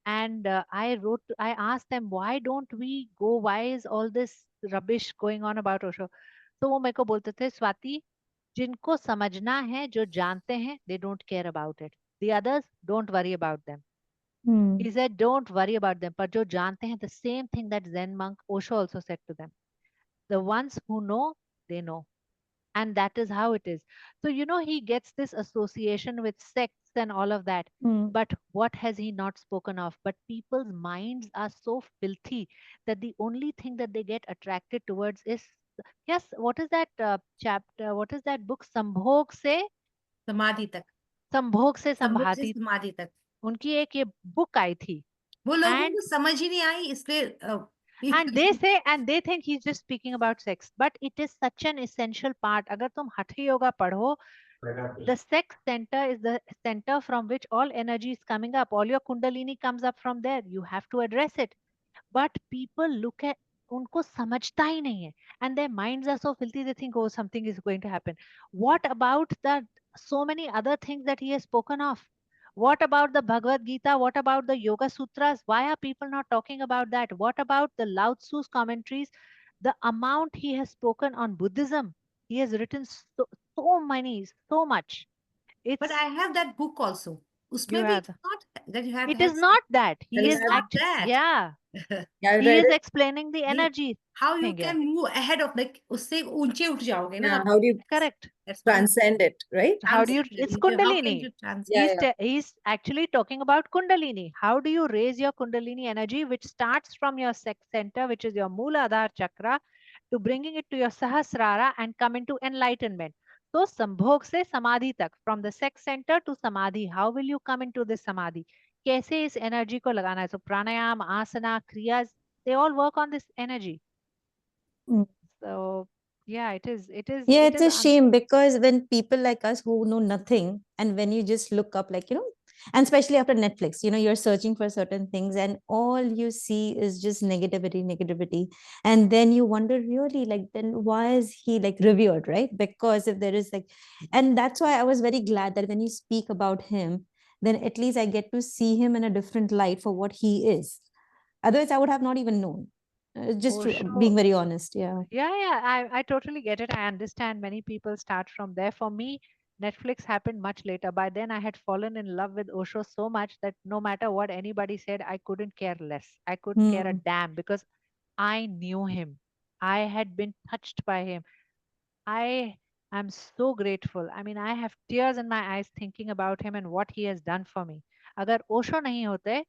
And I asked them, why don't we go? Why is all this rubbish going on about Osho? तो वो मेरे को बोलते थे, स्वाति, जिनको समझना है, जो जानते हैं, they don't care about it. The others, don't worry about them. Hmm. He said, don't worry about them. पर जो जानते हैं, the same thing that Zen monk Osho also said to them. The ones who know, they know. And that is how it is. So, he gets this association with sects and all of that. Hmm. But what has he not spoken of? But people's minds are so filthy that the only thing that they get attracted towards is, yes, what is that chapter? What is that book? Sambhog se समाधि तक, संभोग से संभोग से संभाति. समाधि तक। उनकी एक ये बुक आई थी. वो लोगों And को समझ ही नहीं आई, इसलिए and they say, and they think he's just speaking about sex, but it is such an essential part. अगर तुम hatha yoga पढ़ो, the sex center is the center from which all energy is coming up. All your kundalini comes up from there. You have to address it. But people look at, उनको समझता ही नहीं है, and their minds are so filthy, they think, oh, something is going to happen. What about the so many other things that he has spoken of? What about the Bhagavad Gita? What about the Yoga Sutras? Why are people not talking about that? What about the Lao Tzu's commentaries? The amount he has spoken on Buddhism. He has written so many, so much. but It's I have that book also. you उसमें भी have it's not that you have it had is not that. that He is is not that. yeah. Yeah, I He read is it. explaining the energy How you thing. Yeah. can move ahead of, like, उससे ऊंचे उठ जाओगे ना Yeah, आप। how do you Correct. That's why transcend it, right? How do you? transcend it. It's How can Kundalini. you transcend? Yeah, He's actually talking about Kundalini. How do you raise your Kundalini energy, which starts from your sex center, which is your Mooladhara chakra, to bringing it to your Sahasrara and come into enlightenment. So Sambhog se Samadhi tak, from the sex center to Samadhi. How will you come into this Samadhi? कैसे इस energy को लगाना है? So pranayam, asana, kriyas, they all work on this energy. Hmm. So yeah, it is. Yeah, it's a shame because when people like us who know nothing, and when you just look up, like, and especially after Netflix, you're searching for certain things and all you see is just negativity. And then you wonder, really, like, then why is he like revered, right? Because if there is like, and that's why I was very glad that when you speak about him, then at least I get to see him in a different light for what he is. Otherwise, I would have not even known. Just being very honest. Yeah. Yeah, I totally get it. I understand many people start from there. For me, Netflix happened much later. By then, I had fallen in love with Osho so much that no matter what anybody said, I couldn't care less. I couldn't care a damn because I knew him. I had been touched by him. I am so grateful. I mean, I have tears in my eyes thinking about him and what he has done for me. अगर ओशो नहीं होते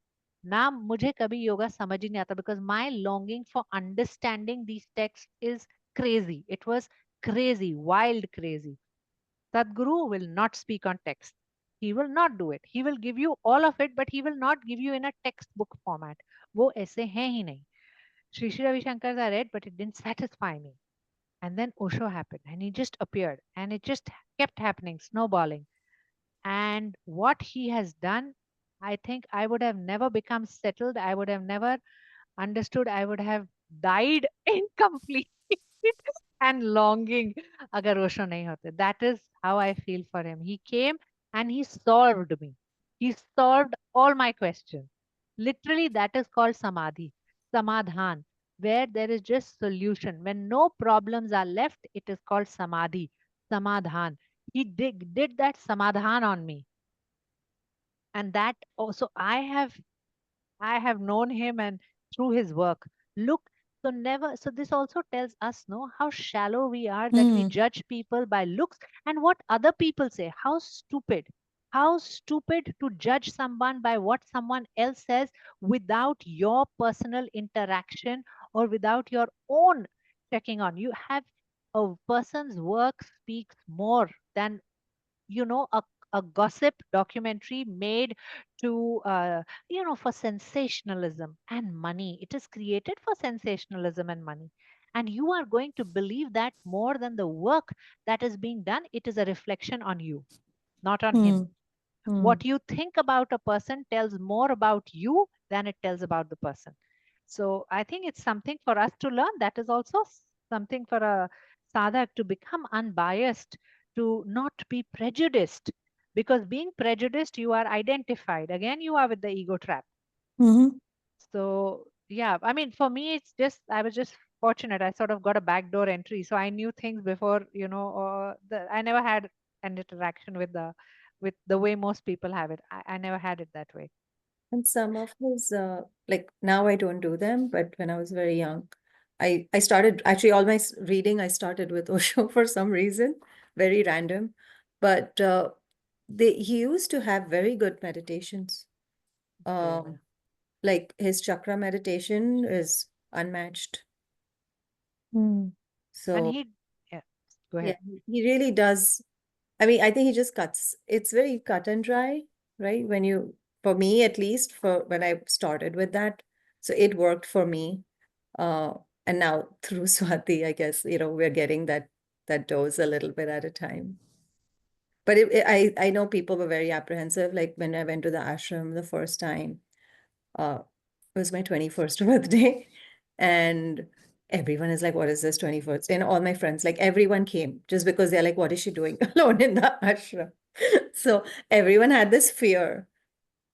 ना, मुझे कभी योगा समझ ही नहीं आता, because my longing for understanding these texts is crazy. It was crazy, wild crazy. Sadhguru will not speak on text. He will not do it. He will give you all of it, but he will not give you in a textbook format. वो ऐसे हैं ही नहीं. Sri Sri Ravi Shankar I read, but it didn't satisfy me. And then Osho happened and he just appeared and it just kept happening, snowballing. And what he has done, I think I would have never become settled. I would have never understood. I would have died incomplete and longing agar Osho nahi hote. That is how I feel for him. He came and he solved me. He solved all my questions. Literally, that is called samadhi, samadhan, where there is just solution. When no problems are left, it is called samadhi, samadhan. He did that samadhan on me. And that also I have known him and through his work. Look, so this also tells us, no, how shallow we are, that we judge people by looks and what other people say. How stupid to judge someone by what someone else says without your personal interaction or without your own checking on. A person's work speaks more than a a gossip documentary made to, for sensationalism and money. It is created for sensationalism and money. And you are going to believe that more than the work that is being done. It is a reflection on you, not on him. What you think about a person tells more about you than it tells about the person. So I think it's something for us to learn. That is also something for a sadhak to become unbiased, to not be prejudiced. Because being prejudiced, you are identified. Again, you are with the ego trap. So yeah, I mean, for me, it's just, I was just fortunate. I sort of got a backdoor entry. So I knew things before, I never had an interaction with the way most people have it. I never had it that way. And some of his, like now I don't do them, but when I was very young, I started actually all my reading, I started with Osho for some reason, very random. But he used to have very good meditations. Like his chakra meditation is unmatched. And So yeah, go ahead. yeah, he really does. I mean, I think he just cuts. It's very cut and dry, right? For me at least, for when I started with that, so it worked for me. And now through Swati, I guess, we're getting that dose a little bit at a time. But I know people were very apprehensive. Like when I went to the ashram the first time, it was my 21st birthday, and everyone is like, what is this 21st? And all my friends, like everyone came just because they're like, what is she doing alone in the ashram? So everyone had this fear.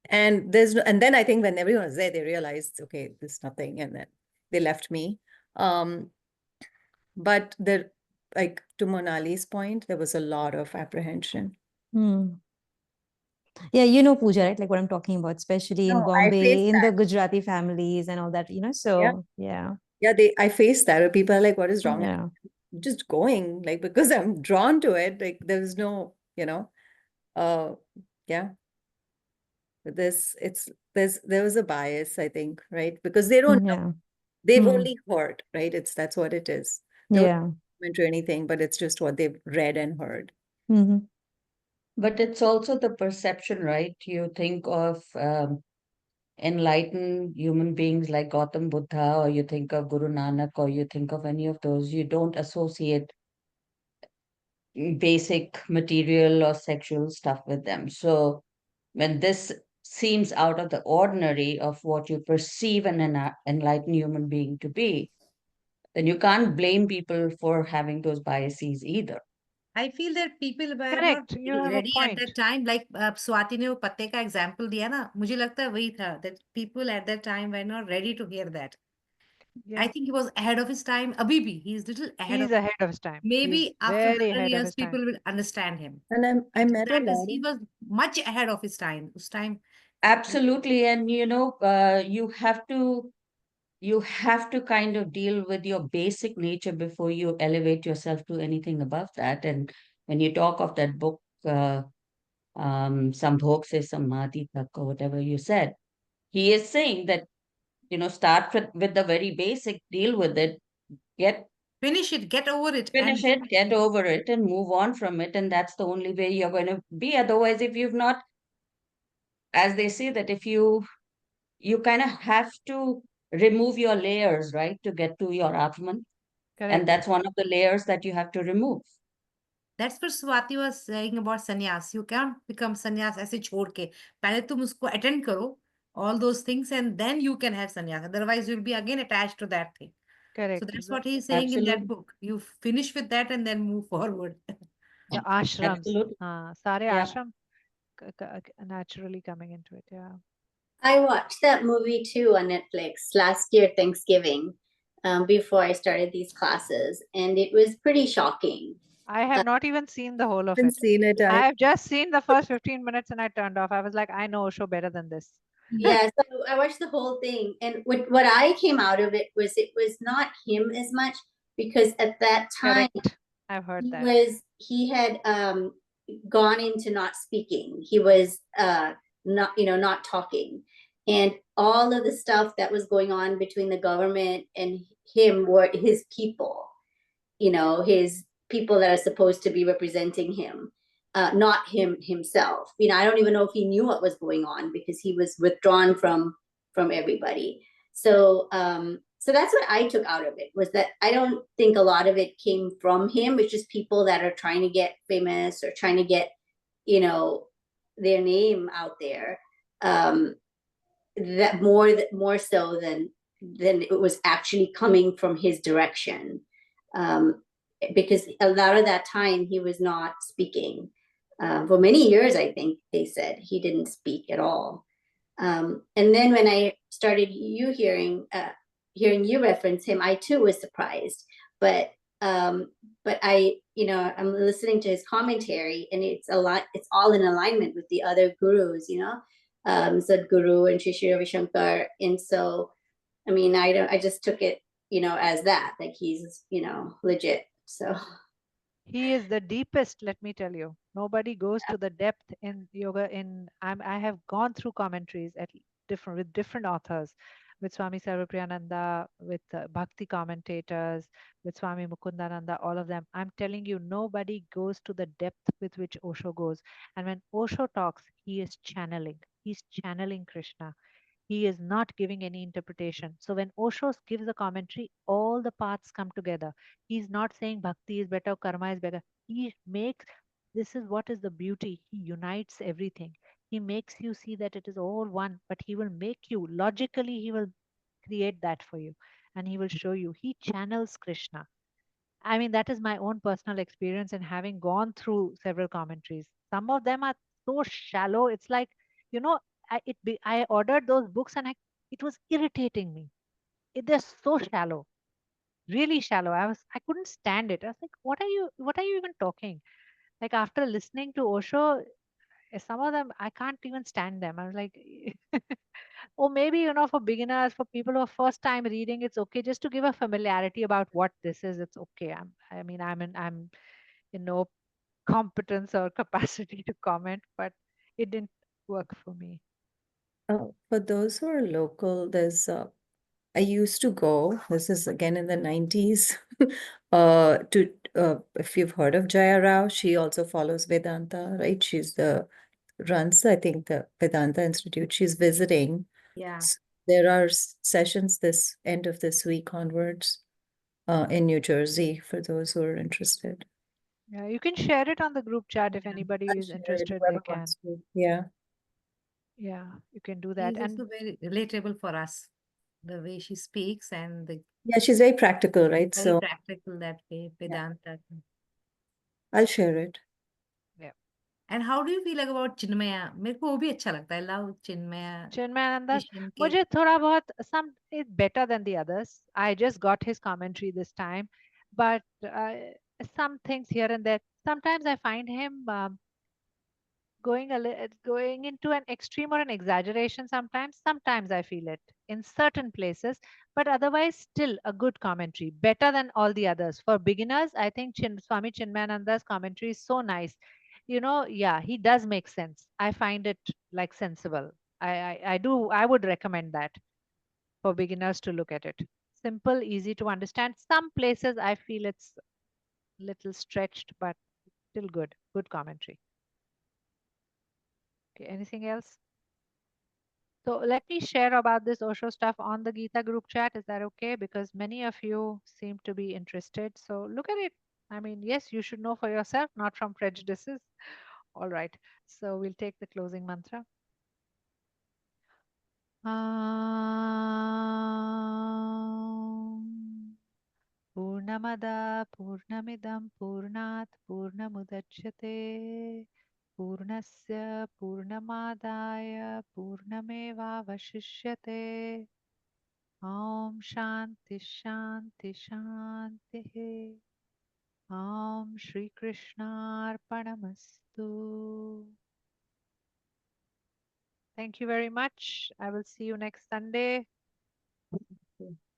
And then I think when everyone was there, they realized, okay, there's nothing. And then they left me. But like to Monali's point, there was a lot of apprehension. Yeah, you know Pooja, right? Like what I'm talking about, especially in No, I Bombay, faced in the that. Gujarati families and all that, Yeah. so yeah. Yeah, I faced that. Where people are like, what is wrong? Yeah. I'm just going, like, because I'm drawn to it. Like, there's no, yeah. But there was a bias, I think, right? Because they don't know. Yeah. They've only heard, right? That's what it is. They Yeah. don't into anything, but it's just what they've read and heard. But it's also the perception, right? You think of enlightened human beings like Gautam Buddha, or you think of Guru Nanak, or you think of any of those, you don't associate basic material or sexual stuff with them. So when this seems out of the ordinary of what you perceive an enlightened human being to be, then you can't blame people for having those biases either. I feel that people were not Correct. You have a ready at point. that time. Like Swati ने वो पत्ते का example दिया ना, मुझे लगता है वही था that people at that time were not ready to hear that. I Yeah. think he was ahead of his time. Abhi bhi, he's little ahead He's of ahead of his time. He's maybe after very 100 ahead of years, his time. people will understand him. And I met a That is, lot he of was much ahead of his time. Us time, Absolutely. And you have to kind of deal with your basic nature before you elevate yourself to anything above that. And when you talk of that book, Sambhog se Samadhi tak, or whatever you said, he is saying that, start with the very basic, deal with it, finish it, get over it. finish it, get over it, and move on from it. And that's the only way you're going to be. Otherwise, if you've not, as they say, that if you kind of have to remove your layers, right, to get to your Atman. Correct. And that's one of the layers that you have to remove. That's what Swati was saying about sannyas. You can't become sannyas ऐसे छोड़ के. पहले तुम उसको attend करो, all those things, and then you can have sannyas. Otherwise, you'll be again attached to that thing. Correct. So that's what he's saying in that Absolutely. book. You finish with that and then move forward. The ashrams. Absolutely. Sare Yeah. ashram naturally coming into it. Yeah. I watched that movie too on Netflix last year, Thanksgiving, before I started these classes, and it was pretty shocking. I have not even seen the whole of haven't it. seen it. I have just seen the first 15 minutes and I turned off. I was like, I know Osho better than this. Yeah, so I watched the whole thing, and what I came out of it was not him as much, because at that time Correct. I've heard that. he had gone into not speaking. He was not talking, and all of the stuff that was going on between the government and him were his people, his people that are supposed to be representing him. not himself. I don't even know if he knew what was going on because he was withdrawn from everybody. So so that's what I took out of it, was that I don't think a lot of it came from him. It's just people that are trying to get famous or trying to get, their name out there. That more so than it was actually coming from his direction. Because a lot of that time he was not speaking. For many years, I think they said he didn't speak at all. And then when I started hearing you reference him, I too was surprised. But I, I'm listening to his commentary, and it's all in alignment with the other gurus, Sadhguru and Sri Sri Ravi Shankar. And so, I mean, I just took it, as that, like he's, legit. So He is the deepest, let me tell you. Nobody goes to the depth in yoga. I have gone through commentaries with different authors, with Swami Sarvapriyananda, with Bhakti commentators, with Swami Mukundananda, all of them. I'm telling you, nobody goes to the depth with which Osho goes. And when Osho talks, he is channeling. He's channeling Krishna. He is not giving any interpretation. So when Osho gives a commentary, all the paths come together. He's not saying bhakti is better, karma is better. He makes, this is what is the beauty. He unites everything. He makes you see that it is all one, but he will make you, logically, he will create that for you. And he will show you. He channels Krishna. I mean, that is my own personal experience in having gone through several commentaries. Some of them are so shallow. It's like, I ordered those books and it was irritating me. They're so shallow, really shallow. I couldn't stand it. I was like, what are you even talking? Like, after listening to Osho, some of them I can't even stand them. I was like, or maybe, for beginners, for people who are first time reading, it's okay just to give a familiarity about what this is. It's okay. I'm in no competence or capacity to comment, but it didn't work for me. For those who are local, there's I used to go, this is again in the 90s, if you've heard of Jaya Rao, she also follows Vedanta, right? Runs, I think, the Vedanta Institute. She's visiting. Yeah. So there are sessions this end of this week onwards in New Jersey for those who are interested. Yeah, you can share it on the group chat if anybody I'll is share it, interested, they whoever can. wants to. Yeah. Yeah, you can do that. She's And also very relatable for us, the way she speaks and the Yeah, she's very practical, right? very So practical that way, Vedanta. I'll share it. yeah, And how do you feel like about Chinmaya? मेरे को वो भी अच्छा लगता है. I love Chinmaya. Chinmayananda, Vision के मुझे थोड़ा बहुत it's better than the others. I just got his commentary this time, but some things here and there. Sometimes I find him going into an extreme or an exaggeration. Sometimes I feel it in certain places, but otherwise still a good commentary, better than all the others. For beginners, I think Swami Chinmayananda's commentary is so nice. Yeah, he does make sense. I find it like sensible. I would recommend that for beginners to look at it. Simple, easy to understand. Some places I feel it's little stretched, but still good commentary. Okay, anything else? So let me share about this Osho stuff on the Gita group chat. Is that okay? Because many of you seem to be interested. So look at it. I mean, yes, you should know for yourself, not from prejudices. All right. So we'll take the closing mantra. Purnamada Purnamidam Purnat Purnamudachyate Purnasya Purnamadaya Purnamevavashishyate. Om Shanti Shanti Shanti. Om Shri Krishna Arpanamastu. Thank you very much. I will see you next Sunday.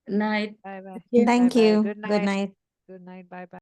Night. Bye bye. Thank Bye bye. you. Good night. Good night. Good night. Bye bye.